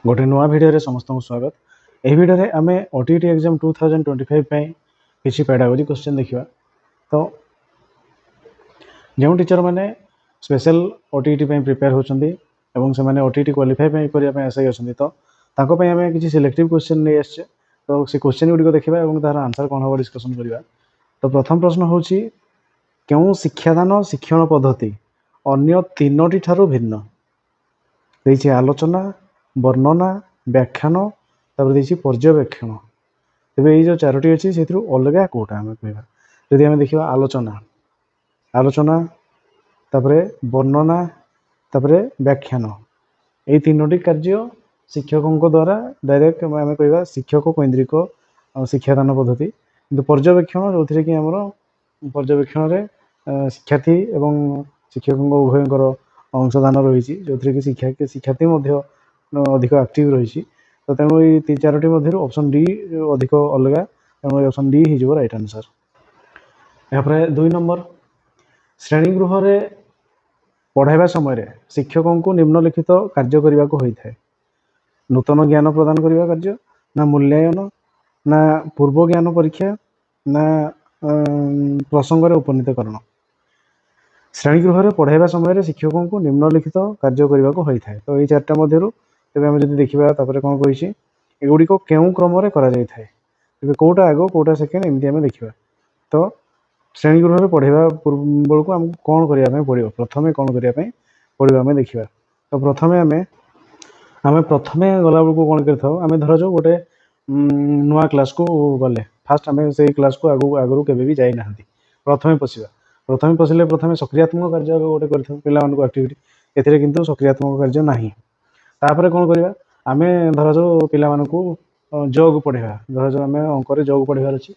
गोटे नुआ भिडियो समस्त स्वागत। यह भिडियो आम ओटीटी एग्जाम 2025 किसी पेडागोजी क्वेश्चन देखा। तो जो टीचर मैंने स्पेशल ओटीटी प्रिपेयर होती से ओटीटी क्वालिफाई करने आशायी अच्छी तो आम किसी सिलेक्टिव क्वेश्चन नहीं आसे। तो से क्वेश्चन गुड़िक देखा और तार आंसर कौन हम डिस्कसन करवा। तो प्रथम प्रश्न हूँ क्यों शिक्षादान शिक्षण पद्धति अन्य तीनोटी ठारू भिन्न। देखिए आलोचना, वर्णना, व्याख्यान तापर पर्यवेक्षण। तेरे ये जो चारोटी अच्छी से अलग कौटा आम कह जदि आम देखा आलोचना आलोचना तापर वर्णना तापर व्याख्यान ये तीनोटी कार्य शिक्षकों द्वारा डायरेक्ट आम कह शिक्षक केन्द्रिक शिक्षादान पद्धति। किंतु पर्यवेक्षण जो थी कि आमर पर्यवेक्षण शिक्षार्थी एवं शिक्षकों उभयंकर अंशदान रही जो थी कि शिक्षार्थी अधिक एक्टिव रही। तो तेणु ये चारोटी मध्य ऑप्शन डी अधिक अलग तेणु ऑप्शन डी हो राइट आंसर। यहाँ 2 नंबर श्रेणीगृह रे पढ़ाइबा समय शिक्षकों को निम्नलिखित कार्य करने को होता है। नूतन ज्ञान प्रदान करने कार्य, ना मूल्यांकन, ना पूर्व ज्ञान परीक्षा, ना प्रसंग उपनीतकरण। श्रेणीगृह रे पढ़ाइबा समय शिक्षकों को निम्नलिखित कार्य करने को होता है। तो ये चार्टा मध्य तेज आम जब देखा कौन कही एगुड़िक क्यों क्रम से कौटा आग कौटा सेकेंड एमती आम देखा। तो श्रेणीगृह में पढ़ाइबा बेलू आमको कौन करने पड़ो प्रथम कौन करने पड़ो आम देखा। तो आम प्रथम गला बेलू कौन कर धर जो गोटे नुआ क्लास को गले फास्ट आम से क्लास को आगु केवे जाना प्रथम पशिले प्रथम सक्रियात्मक कार्य गोटे कर एक्टिविटी एथिरे किंतु सक्रियात्मक कार्य नहीं। तापर कौन करवा आम धर जो पिला जग पढ़ेगा धर जो आम अंक जग पढ़ार अच्छी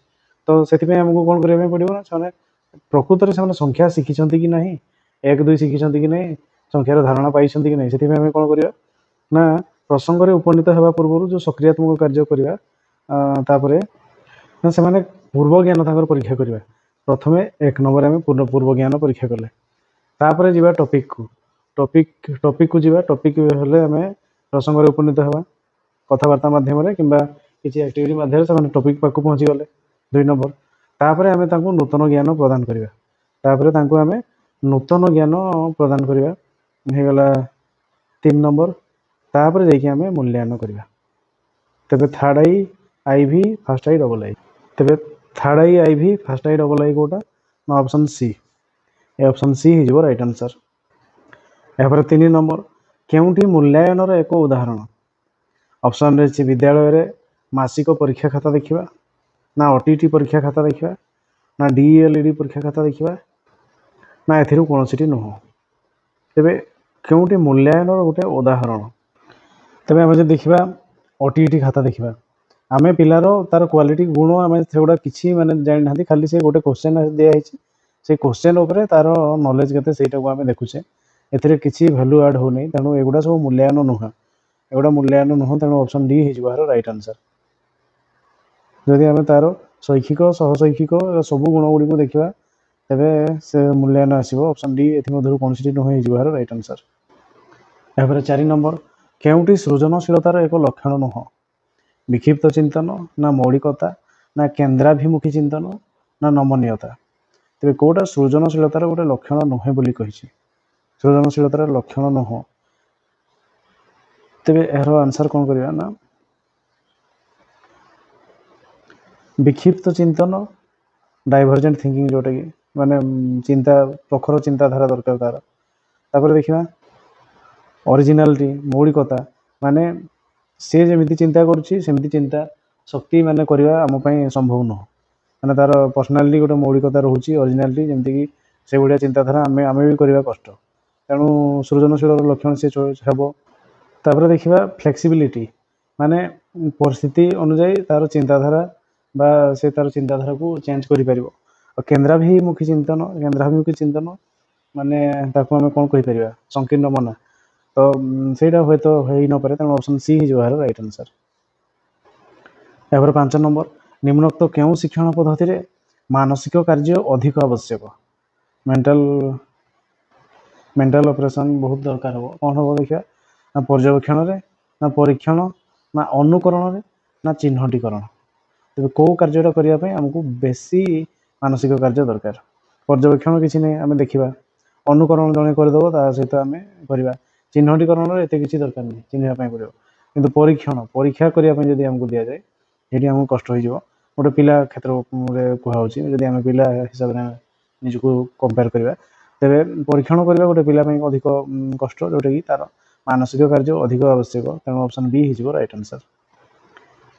तो से आमको कौन करने पड़ो ना से प्रकृत में संख्या शिखी कि ना 1 2 शिखी कि ना संख्यार धारणा पाई कि ना से कौन करवा ना प्रसंग में उपनीत होगा पूर्व जो सक्रियात्मक कार्य करवा से पूर्व ज्ञान परीक्षा करवा। प्रथम 1 नंबर आम पूर्व ज्ञान परीक्षा कले तापर जी टॉपिक को जी टॉपिक आम प्रसंग में उपनीत होगा कथबार्ता मध्यम कि किसी एक्टिविटी मध्यम से टॉपिक पाक पहुँची गले 2 नंबर। तापर आम नूतन ज्ञान प्रदान करवा तापर आम नूतन ज्ञान प्रदान करवा 3 नंबर। तापर जाकि आम मूल्यांकन करवा। तेरे third I IV first I double I तेरे third I IV first I double I कौटा ना option C A option C हो राइट आंसर। यहाँ 3 नंबर केउंठी मूल्यांकन एक उदाहरण। ऑप्शन रही विद्यालय मासिक परीक्षा खाता देखा, ना ओटीटी परीक्षा खाता देखा, ना डीएलईडी परीक्षा खाता देखा, ना एथिरू कौन सी नुह। तेरे केउंठी मूल्यांकन गोटे उदाहरण तेज आम जो देखा ओटीटी खाता देखा आम पिलार तार क्वालिटी गुण आम से किसी मैंने जानी ना खाली से गोटे क्वेश्चन दिखाई से क्वेश्चन उपर तार नॉलेज केते सेटा को आम देखुचे एथिरे किसी वैल्यू ऐड हो नहीं। तेणु एगुड़ा सब मूल्यांकन नुह एगुड़ा मूल्यांकन नुह तेणु ऑप्शन डी हो राइट आंसर। जदि आम तार शैक्षिक सहशैक्षिक सब गुण गुड़ी को देखा तेरे से मूल्यांकन आसो ऑप्शन डी एमध्य कौन सी नुह हो राइट आंसर। यहाँ 4 नंबर केउंटी सृजनशीलतार एक लक्षण नुह। विक्षिप्त चिंतन, ना मौलिकता, ना केन्द्राभिमुखी चिंतन, ना नमनीयता। तेरे कौटा सृजनशीलतार गोटे लक्षण नुहे बोली कही सृजनशीलतार लक्षण नुह। तेरे यार आंसर कौन करवा ना विक्षिप्त चिंतन डाइभर्जेंट थिंकिंग जोटा कि माने चिंता प्रखर चिंताधारा दरकार तार देखा ओरिजिनालिटी मौलिकता माने सी जमी चिंता करुँची चिंता शक्ति माने करवा आम संभव नुह मैंने तार पर्सनालीटी गोटे मौलिकता रोचे ओरिजिनालिटी जमीक से भाया चिंताधारा आम भी करवा कष्ट तेणु सृजनशील लक्षण सी हे। तापर देखा फ्लेक्सिबिलिटी माने परिस्थिति अनुजाई तार चिंताधारा बा से तार चिंताधारा को चेंज कर केन्द्राभिमुखी चिंतन माने ताको आम कौन कहीपर संकीर्ण मना तो सहीटा हे तो हो न पारे तेणु ऑप्शन सी हो राइट आंसर। यहाँ 5 नंबर निम्नोक्त क्यों शिक्षण पद्धति रे मानसिक कार्य अधिक आवश्यक। मेंटल ऑपरेशन बहुत दरकार हो कौन हम देखा पर्यवेक्षण ना परीक्षण ना अनुकरण ना चिन्हटीकरण तेज कौ कार्यटा करने आमको बेसी मानसिक कार्य दरकार पर्यवेक्षण किसी नहीं आम देखा अनुकरण जड़े करदेव ता सहित आम करवा चिन्हटीकरण एत किसी दरकार नहीं चिन्हवाई पड़ो कि परीक्षण परीक्षा करने जब आमको दि जाए ये आमको कष्ट हो गोटे पिला क्षेत्र में कहुच्छी जब आम पिला हिसाब से निजक कंपेयर करवा तेरे परीक्षण करवा गोटे पिला अधिक कष्ट जोटा कि तार मानसिक कार्य अधिक आवश्यक तेणु ऑप्शन बी हो राइट आंसर।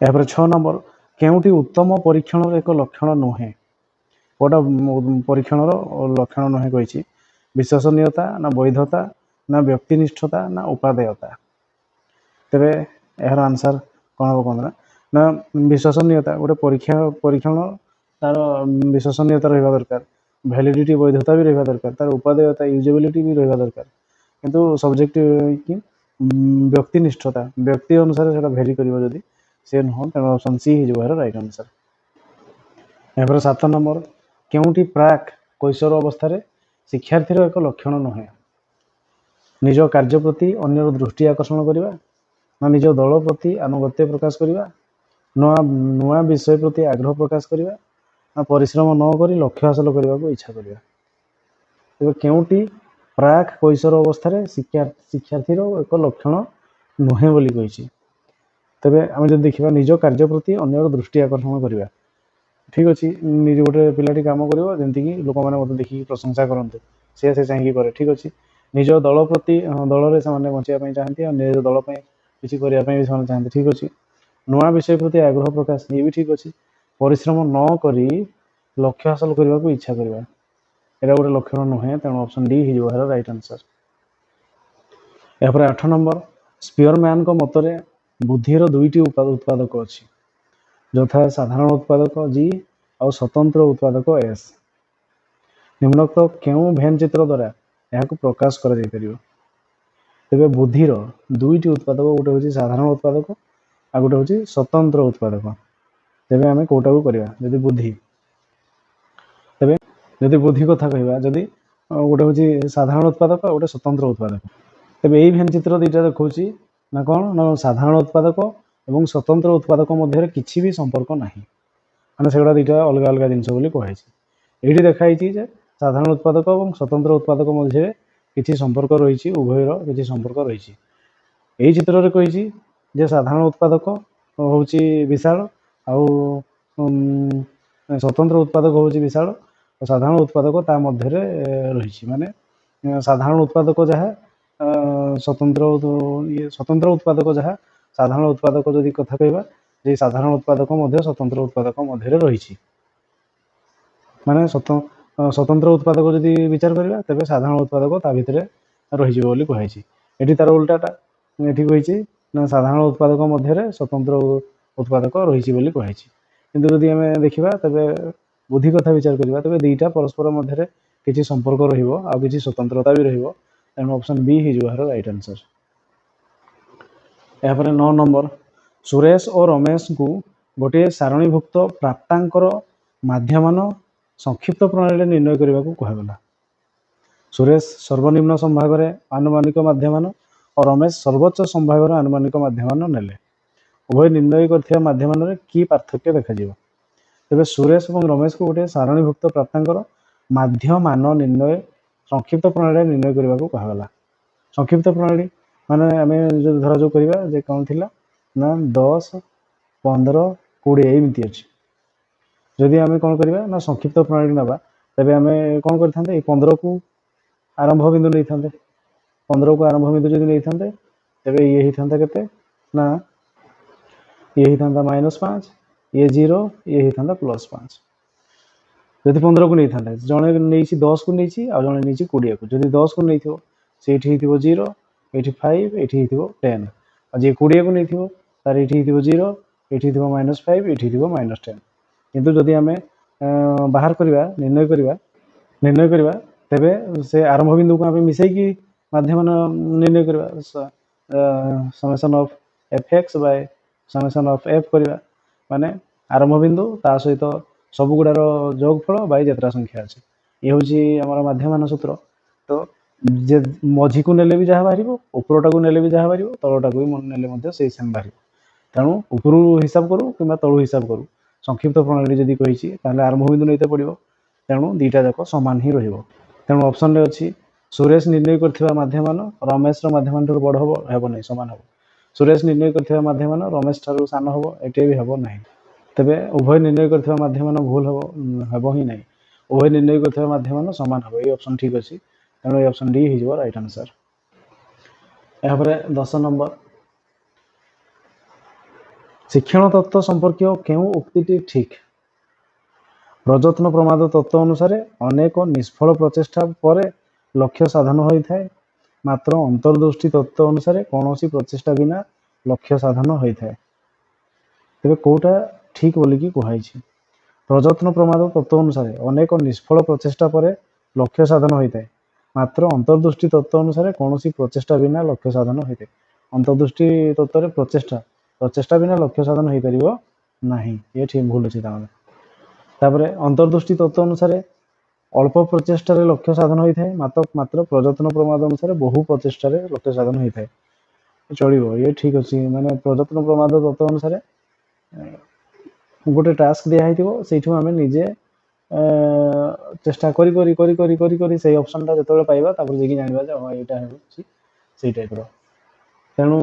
यापर 6 नंबर केउटी उत्तम परीक्षण एक लक्षण नुहे गोटा परीक्षण लक्षण नुहे कही विश्वसनीयता ना वैधता ना व्यक्तिनिष्ठता ना उपादेयता तेरे यार आंसर कौन हम कहना ना विश्वसनीयता गोटे परीक्षण तार विश्वसनीयता रहा दरकार वैलिडिटी वैधता भी रहा दरकार तार उपादेयता यूजेबिलिटी भी रहा दरकार किंतु सब्जेक्ट कि व्यक्तिनिष्ठता व्यक्ति अनुसार से भेरी कर सी नुह तेणु ऑप्शन सी हो राइट आंसर। यहाँ 7 नंबर केउटी प्राक कैशोर अवस्था शिक्षार्थी एक लक्षण नुहे निज कार्य प्रति अन्यर दृष्टि आकर्षण करवा ना निज दल प्रति आनुगत्य प्रकाश करवा नुआ नुआ विषय प्रति आग्रह प्रकाश करवा ना परिश्रम नक लक्ष्य हासिल करने को इच्छा करवा तेज केउटी प्राक कैशोर अवस्था शिक्षार्थी एक लक्षण नुहे बोली कही तेरे आम जब देखा निज कार्य प्रति अन्यर दृष्टि आकर्षण करवा ठीक अच्छे निज गोटे पिलाटी कम करमती लोक मैंने मत देखिए प्रशंसा करते से चाहिए करे ठीक अच्छे निज दल प्रति दल से बचाई चाहती और निज दल किसी करने चाहते ठीक अच्छे नुआ विषय प्रति आग्रह प्रकाश ये भी ठीक अच्छे परिश्रम न करी लक्ष्य हासिल करने को इच्छा करवा यहाँ गोटे लक्षण नुहे तेणु ऑप्शन डी हो राइट आंसर। यापर 8 नंबर स्पियरमैन मतरे बुद्धिर दुईटी उत्पादक अच्छी यथा साधारण उत्पादक जी और स्वतंत्र उत्पादक एस निम्नोक्त क्यों भेन चित्र द्वारा यह प्रकाश कर तेज बुद्धिर दुईटी उत्पादक गोटे हूँ साधारण उत्पादक आ गोटे हूँ स्वतंत्र उत्पादक तेज आम कौटा को करवा जदि बुद्धि तेज जदि बुद्धि कथा कहवा जदि गोटे हूँ साधारण उत्पादक गोटे स्वतंत्र उत्पादक तेज यही भेन चित्र दुईटा देखा ना कौन ना साधारण उत्पादक और स्वतंत्र उत्पादक मध्य किसी भी संपर्क ना मैंने से दुईटा अलग अलग जिनस कहुई ये देखाई साधारण उत्पादक और स्वतंत्र उत्पादक मध्य किसी संपर्क रही उभयर किसी संपर्क रही यही चित्र में कही साधारण उत्पादक हूँ विशाल आउ स्वतंत्र उत्पादक हूँ विशाल और साधारण उत्पादक ता मध्य रही माने साधारण उत्पादक जहाँ स्वतंत्र उत्पादक जहाँ साधारण उत्पादक जदि कथा कहवा साधारण उत्पादक स्वतंत्र उत्पादक मध्य रही माने स्वतंत्र उत्पादक जदि विचार करवा तेज साधारण उत्पादक ता भितर रही कहुई ये तार उल्टाटा ये कही ना साधारण उत्पादक मध्य स्वतंत्र उत्पादक रही कहुई किंतु जदि आम देखा तेज बुद्धि कथा विचार करवा तेज दुईटा परस्पर मध्य किसी संपर्क रही स्वतंत्रता भी तेणु ऑप्शन बी हो राइट आंसर। यापर 9 नंबर सुरेश और रमेश को गोटे सारणीभुक्त प्राप्तांकर माध्यमान संक्षिप्त प्रणाली निर्णय करने को कहगला सुरेश सर्वनिम्न संभाग आनुमानिक माध्यमान और रमेश सर्वोच्च संभाग आनुमानिक माध्यमान नेले उभय निर्णय कर माध्यमान कि पार्थक्य देखा तेज सुरेश और रमेश को गोटे सारणीभुक्त प्राप्तांकर माध्यमान निर्णय संक्षिप्त प्रणाली निर्णय करने को कहगला संक्षिप्त प्रणाली माने आम जो धरा जो करवा जे कौन थी ना 10 15 20 एमती अच्छी जदि आम कौन करवा ना संक्षिप्त प्रणाली ना तेज आम कौन करते 15 को आरंभ बिंदु नहीं था 15 को आरंभ बिंदु जब नहीं था तेज ये होता के ना ये होता -5 ये 0 ये होता +5 जदि 15 को नहीं था जड़े नहीं 10 को नहीं आ जड़े नहीं 20 को जब 10 को नहीं थो से 0 ये 5 ये 10 और जी 20 को नहीं थो तार ये 0 ये -5 ये -10 किंतु जदि आम बाहर करवा निर्णय करवा तेबे से आरंभ बिंदु को आम मिसेकी माध्यम निर्णय करवा summation of fx by summation of f करवा माने आरंभ बिंदु ता सहित सब गुड़ार जोगफल बाय यात्रा संख्या अच्छे ये हूँ आम माध्यमान सूत्र तो जे मझी को नेले भी जहाँ बाहर उपरटा को नेले भी जहाँ बाहर तलटा को भी नेले से सेम बाहर तेणु उपरू हिसाब करूँ कि तलू हिसाब करूँ संक्षिप्त प्रणाली जदि कही आरंभ बिंदु नहीं पड़ो तेणु दुईटा जाक सामान ही तेणु ऑप्शन रे अच्छी सुरेश निर्णय करथिबा माध्यमान रमेश माध्यमान ठाରୁ बड़ हेब नहीं सामान हम सुरेश निर्णय करथिबा माध्यमान रमेश ठारू सान हम एटे भी हेब नहीं तेबे उभय निर्णय करथिबा माध्यमान भूल हेब ही नहीं उभय निर्णय करथिबा माध्यमान सामान हम ये ऑप्शन ठीक अछि तेणु ये ऑप्शन डी हो राइट आंसर। यहाँ पर 10 नंबर शिक्षण तत्व संपर्क क्यों उक्ति ठीक प्रजत्न प्रमाद तत्व अनुसार अनेक निष्फल प्रचेष्टा पर लक्ष्य साधन होता है मात्र अंतर्दृष्टि तत्व अनुसार कौन सी प्रचेष्टा बिना लक्ष्य साधन होता है तेरे कौटा ठीक बोलिकी कहुई प्रजत्न प्रमाद तत्व अनुसार अनेक निष्फल प्रचेष्टा पर लक्ष्य साधन होता है मात्र अंतर्दृष्टि तत्व अनुसार कौन सी प्रचेष्टा बिना लक्ष्य साधन होता है अंतर्दृष्टि तत्व प्रचेष्टा प्रचेष्टा बिना लक्ष्य साधन हो पार ना ये ठीक भूल अच्छे तापर अंतर्दृष्टि तत्व अनुसार अल्प प्रचेष्टा लक्ष्य साधन होता है मात्र प्रजत्न प्रमाद अनुसार बहु प्रचेष्टा लक्ष्य साधन होता है चलो ये ठीक अच्छे माने प्रजत्न प्रमाद तत्व अनुसार गोटे टास्क दिखाई से आम निजे चेष्टा करी करी करी करी करी करी से ऑप्शन टा जो पाइबा जाकि जाना हाँ यहाँ से टाइप तेणु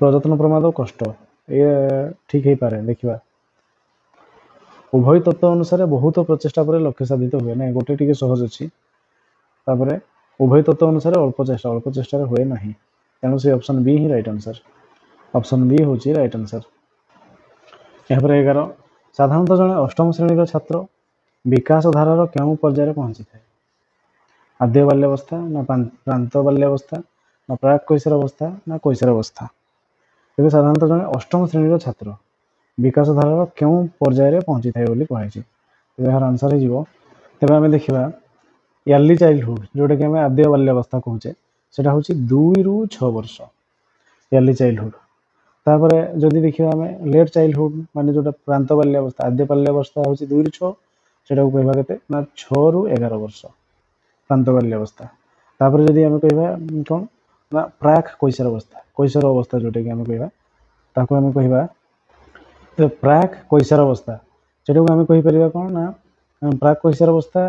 प्रजत्न प्रमाद कष्ट ये ठीक हो पारे देखा उभय तत्व अनुसार बहुत प्रचेषा पर लक्ष्य साधित हुए ना गोटे टी सहज अच्छी उभय तत्व अनुसार अल्प चेष्टा हुए ना तेणु से ऑप्शन बी ही राइट आंसर ऑप्शन बी हूँ राइट आंसर। यहाँ पर 11 साधारणतः जड़े अष्टम श्रेणी छात्र विकास धारार क्यों पर्यायर पहुँची था आद्य बाल्यावस्था ना प्रांत बाल्यावस्था ना प्राक कैशोर अवस्था ना कैशोर अवस्था तेज साधारणतः जड़े अष्टम श्रेणी छात्र विकास धारार क्यों पर्यायर पहुँची थाए कहुई यार आंसर हो तेज आम देखा अर्ली चाइल्डहुड जोटा कि आम आद्य बाल्यावस्था कहचे से हूँ 2 ରୁ 6 वर्ष अर्ली चाइल्डहुड तापर जदि देखा आम लेट चाइल्डहुड माने जोटा प्रांत बाल्यावस्था आद्य बाल्यावस्था हूँ 2 ରୁ 6 से कहवा के 6 ରୁ 11 वर्ष प्रांत बाल्यावस्था तापर जदि आम कहवा कौन ना प्राक कैशोर अवस्था जोटा कि आम कहवा आम कहवा प्राक कैशोर अवस्था से आम कहीपर कौन ना प्राक कैशोर अवस्था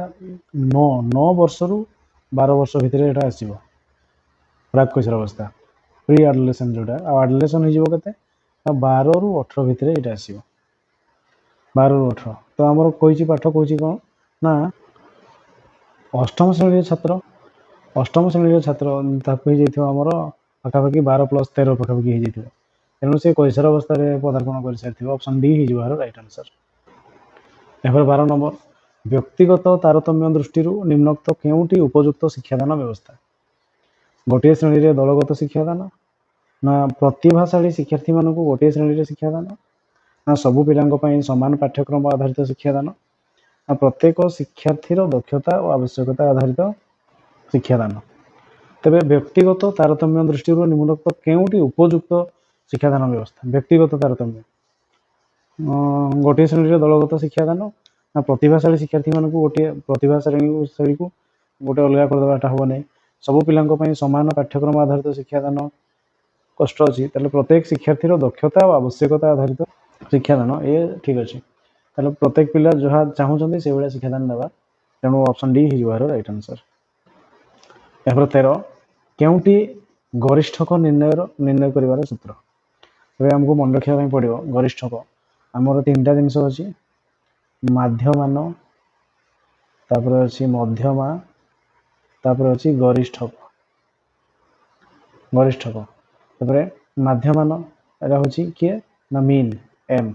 9 वर्ष ରୁ 12 वर्ष भितर यहाँ आसो प्राक कैशोर अवस्था प्री आडोलेसन जोटा आडोलेसन हो 12 ରୁ 18 भितर यहाँ आसो 12 ରୁ 18 तो आमर कही पाठ कौन ना अष्टम श्रेणी छात्र आमर पाखापाखि 12 + 13 पाखापाखि हो तेणु से कैशोर अवस्था पदार्पण कर सारी ऑप्शन डी हो राइट आंसर। यहाँ 12 नंबर व्यक्तिगत तारतम्य दृष्टि निम्नोक्त केउटी उपयुक्त शिक्षादान व्यवस्था गोटे श्रेणी में दलगत शिक्षादान ना प्रतिभाशाली शिक्षार्थी मानक गोटे श्रेणी शिक्षादान ना सबू पिला सामान पाठ्यक्रम आधारित शिक्षादान ना प्रत्येक शिक्षार्थीर दक्षता और आवश्यकता आधारित शिक्षादान तेरे व्यक्तिगत तारतम्य दृष्टि निम्नोक्त केउटी उपयुक्त शिक्षादान व्यवस्था व्यक्तिगत तारतम्य गोटे श्रेणी दलगत शिक्षादान ना प्रतिभाशाली शिक्षार्थी मानक गोटे प्रतिभा श्रेणी को गोटे अलग करदेटा हम नहीं सबू पिला सामान पाठ्यक्रम आधारित शिक्षादान कष्ट अच्छी प्रत्येक शिक्षार्थीर दक्षता और आवश्यकता आधारित शिक्षादान ये ठीक अच्छे प्रत्येक पिला जहाँ चाहूँगी से भाया शिक्षादान देवा तेणु ऑप्शन डी हो राइट आंसर। यहाँ 13 केउटी गरिष्ठक निर्णय कर सूत्र तेज आमको मन रखा पड़ो गरिष्ठक आमर 3टा जिनस अच्छी माध्यमान तापर अच्छी मध्यमा तापर अच्छी गरिष्ठक तापर माध्यमान यहाँ हूँ किए ना मीन एम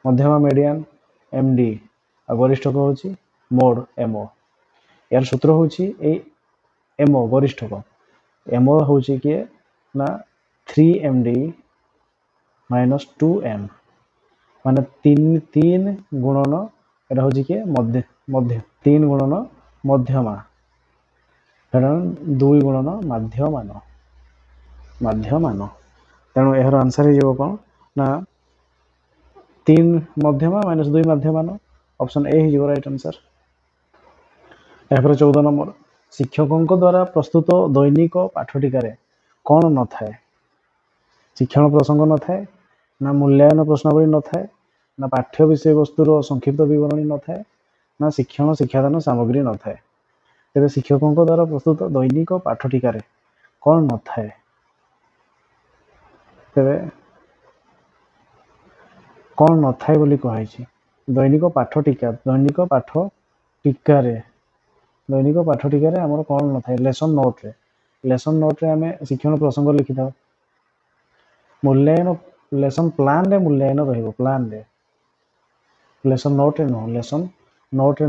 मध्यमा मीडियन एम डी आ गरिष्ठक हूँ मोड एमओ यार सूत्र हूँ एमओ गरिष्ठक एमओ हूँ किए ना 3md - 2m माने 3 गुणन यहाँ हूँ किए मध्य 3 गुणन मध्यमा 2 गुणन माध्यमान तेणु यार आंसर हो कौन ना 3 मध्यमा - 2 माध्यमान ऑप्शन ए हो राइट आंसर। यहाँ 14 नंबर ଶିକ୍ଷକଙ୍କ ଦ୍ୱାରା ପ୍ରସ୍ତୁତ ଦୈନିକ ପାଠଟିକାରେ କ'ଣ ନଥାଏ? ଶିକ୍ଷଣ ପ୍ରସଙ୍ଗ ନଥାଏ, ନା ମୂଲ୍ୟାୟନ ପ୍ରଶ୍ନାବଳୀ ନଥାଏ, ନା ପାଠ୍ୟ ବିଷୟବସ୍ତୁର ସଂକ୍ଷିପ୍ତ ବିବରଣୀ ନଥାଏ, ନା ଶିକ୍ଷଣ ଶିକ୍ଷାଦାନ ସାମଗ୍ରୀ ନଥାଏ। ତେବେ ଶିକ୍ଷକଙ୍କ ଦ୍ୱାରା ପ୍ରସ୍ତୁତ ଦୈନିକ ପାଠଟିକାରେ କ'ଣ ନଥାଏ? ତେବେ କ'ଣ ନଥାଏ ବୋଲି କୁହାଯାଇଛି? ଦୈନିକ ପାଠ ଟିକାରେ ଆମର କ'ଣ ନଥାଏ? ଲେସନ୍ ନୋଟ୍ରେ ଆମେ ଶିକ୍ଷଣ ପ୍ରସଙ୍ଗ ଲେଖିଥାଉ। ମୂଲ୍ୟାୟନ ଲେସନ୍ ପ୍ଲାନ୍ରେ ମୂଲ୍ୟାୟନ ରହିବ। ଲେସନ୍ ନୋଟ୍ରେ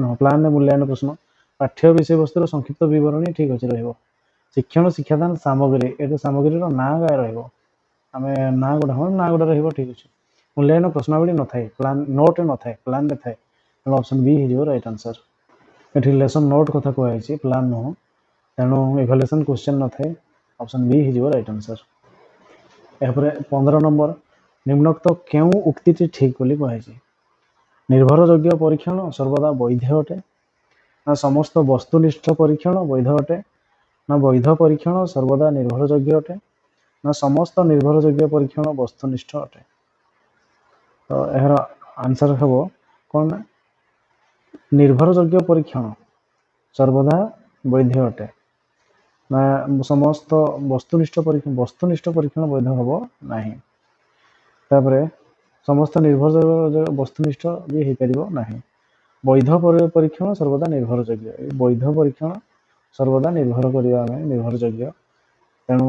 ନୁହଁ ପ୍ଲାନ୍ରେ ମୂଲ୍ୟାୟନ ପ୍ରଶ୍ନ। ପାଠ୍ୟ ବିଷୟବସ୍ତୁର ସଂକ୍ଷିପ୍ତ ବିବରଣୀ ଠିକ୍ ଅଛି ରହିବ। ଶିକ୍ଷଣ ଶିକ୍ଷାଦାନ ସାମଗ୍ରୀ, ଏଠି ସାମଗ୍ରୀର ନାଁ ଗାଏ ରହିବ। ଆମେ ନାଁ ଗୋଟେ ରହିବ, ଠିକ୍ ଅଛି। ମୂଲ୍ୟାୟନ ପ୍ରଶ୍ନାବଳୀ ନଥାଏ, ନୋଟ୍ରେ ନଥାଏ, ପ୍ଲାନ୍ରେ ଥାଏ। ତେଣୁ ଅପସନ୍ ବି ହେଇଯିବ ରାଇଟ୍ ଆନ୍ସର୍। ଏଠି ଲେସନ୍ ନୋଟ୍ କଥା କୁହାଯାଇଛି, ପ୍ଲାନ୍ ନୁହଁ। ତେଣୁ ଇଭାଲୁଏସନ୍ କ୍ୱେଶ୍ଚନ୍ ନଥାଏ। ଅପସନ୍ ବି ହେଇଯିବ ରାଇଟ୍ ଆନ୍ସର୍। ଏହାପରେ 15 ନମ୍ବର, ନିମ୍ନୋକ୍ତ କେଉଁ ଉକ୍ତିଟି ଠିକ୍ ବୋଲି କୁହାଯାଇଛି? ନିର୍ଭରଯୋଗ୍ୟ ପରୀକ୍ଷଣ ସର୍ବଦା ବୈଧ ଅଟେ, ନା ସମସ୍ତ ବସ୍ତୁନିଷ୍ଠ ପରୀକ୍ଷଣ ବୈଧ ଅଟେ, ନା ବୈଧ ପରୀକ୍ଷଣ ସର୍ବଦା ନିର୍ଭରଯୋଗ୍ୟ ଅଟେ, ନା ସମସ୍ତ ନିର୍ଭରଯୋଗ୍ୟ ପରୀକ୍ଷଣ ବସ୍ତୁନିଷ୍ଠ ଅଟେ। ତ ଏହାର ଆନ୍ସର୍ ହେବ କ'ଣ? ନିର୍ଭରଯୋଗ୍ୟ ପରୀକ୍ଷଣ ସର୍ବଦା ବୈଧ ଅଟେ, ନା ସମସ୍ତ ବସ୍ତୁନିଷ୍ଠ ପରୀକ୍ଷଣ ବୈଧ ହେବ ନାହିଁ। ତାପରେ ସମସ୍ତ ନିର୍ଭରଯୋଗ୍ୟ ବସ୍ତୁନିଷ୍ଠ ବି ହେଇପାରିବ ନାହିଁ। ବୈଧ ପରୀକ୍ଷଣ ସର୍ବଦା ନିର୍ଭରଯୋଗ୍ୟ, ଏ ବୈଧ ପରୀକ୍ଷଣ ସର୍ବଦା ନିର୍ଭର କରିବା ଆମେ ନିର୍ଭରଯୋଗ୍ୟ। ତେଣୁ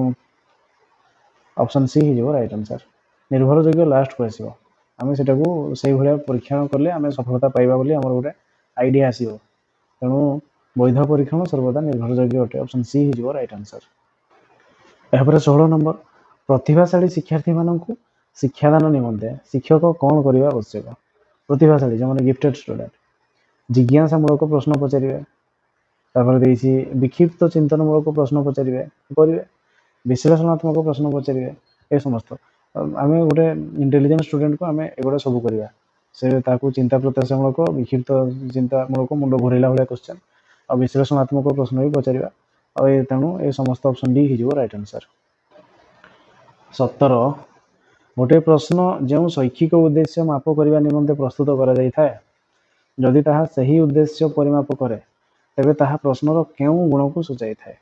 ଅପସନ୍ ସି ହେଇଯିବ ରାଇଟ୍ ଆନ୍ସର୍। ନିର୍ଭରଯୋଗ୍ୟ ଲାଷ୍ଟକୁ ଆସିବ। ଆମେ ସେଟାକୁ ସେଇଭଳିଆ ପରୀକ୍ଷଣ କଲେ ଆମେ ସଫଳତା ପାଇବା ବୋଲି ଆମର ଗୋଟେ ଆଇଡ଼ିଆ ଆସିବ। ତେଣୁ ବୈଧ ପରୀକ୍ଷଣ ସର୍ବଦା ନିର୍ଭରଯୋଗ୍ୟ ଅଟେ। ଅପସନ୍ ସି ହେଇଯିବ ରାଇଟ୍ ଆନ୍ସର୍। ଏହାପରେ 16 ନମ୍ବର, ପ୍ରତିଭାଶାଳୀ ଶିକ୍ଷାର୍ଥୀମାନଙ୍କୁ ଶିକ୍ଷାଦାନ ନିମନ୍ତେ ଶିକ୍ଷକ କ'ଣ କରିବା ଆବଶ୍ୟକ? ପ୍ରତିଭାଶାଳୀ ଯେଉଁମାନେ ଗିଫ୍ଟେଡ୍ ଷ୍ଟୁଡେଣ୍ଟ, ଜିଜ୍ଞାସାମୂଳକ ପ୍ରଶ୍ନ ପଚାରିବେ। ତାପରେ ଦେଇଛି ବିକ୍ଷିପ୍ତ ଚିନ୍ତନମୂଳକ ପ୍ରଶ୍ନ ପଚାରିବେ, ବିଶ୍ଳେଷଣାତ୍ମକ ପ୍ରଶ୍ନ ପଚାରିବେ। ଏ ସମସ୍ତ ଆମେ ଗୋଟେ ଇଣ୍ଟେଲିଜେଣ୍ଟ ଷ୍ଟୁଡେଣ୍ଟକୁ ଆମେ ଏଗୁଡ଼ା ସବୁ କରିବା। ସେ ତାକୁ ଚିନ୍ତା ପ୍ରତ୍ୟାଶାମୂଳକ, ବିକ୍ଷିପ୍ତ ଚିନ୍ତାମୂଳକ, ମୁଣ୍ଡ ଘୁରେଇଲା ଭଳିଆ କ୍ୱେଶ୍ଚନ୍ ଆଉ ବିଶ୍ଳେଷଣାତ୍ମକ ପ୍ରଶ୍ନ ବି ପଚାରିବା। ଆଉ ତେଣୁ ଏ ସମସ୍ତ ଅପସନ୍ ଡି ହେଇଯିବ ରାଇଟ୍ ଆନ୍ସର୍। 17, ଗୋଟିଏ ପ୍ରଶ୍ନ ଯେଉଁ ଶୈକ୍ଷିକ ଉଦ୍ଦେଶ୍ୟ ମାପ କରିବା ନିମନ୍ତେ ପ୍ରସ୍ତୁତ କରାଯାଇଥାଏ, ଯଦି ତାହା ସେହି ଉଦ୍ଦେଶ୍ୟ ପରିମାପ କରେ, ତେବେ ତାହା ପ୍ରଶ୍ନର କେଉଁ ଗୁଣକୁ ସୂଚାଇଥାଏ?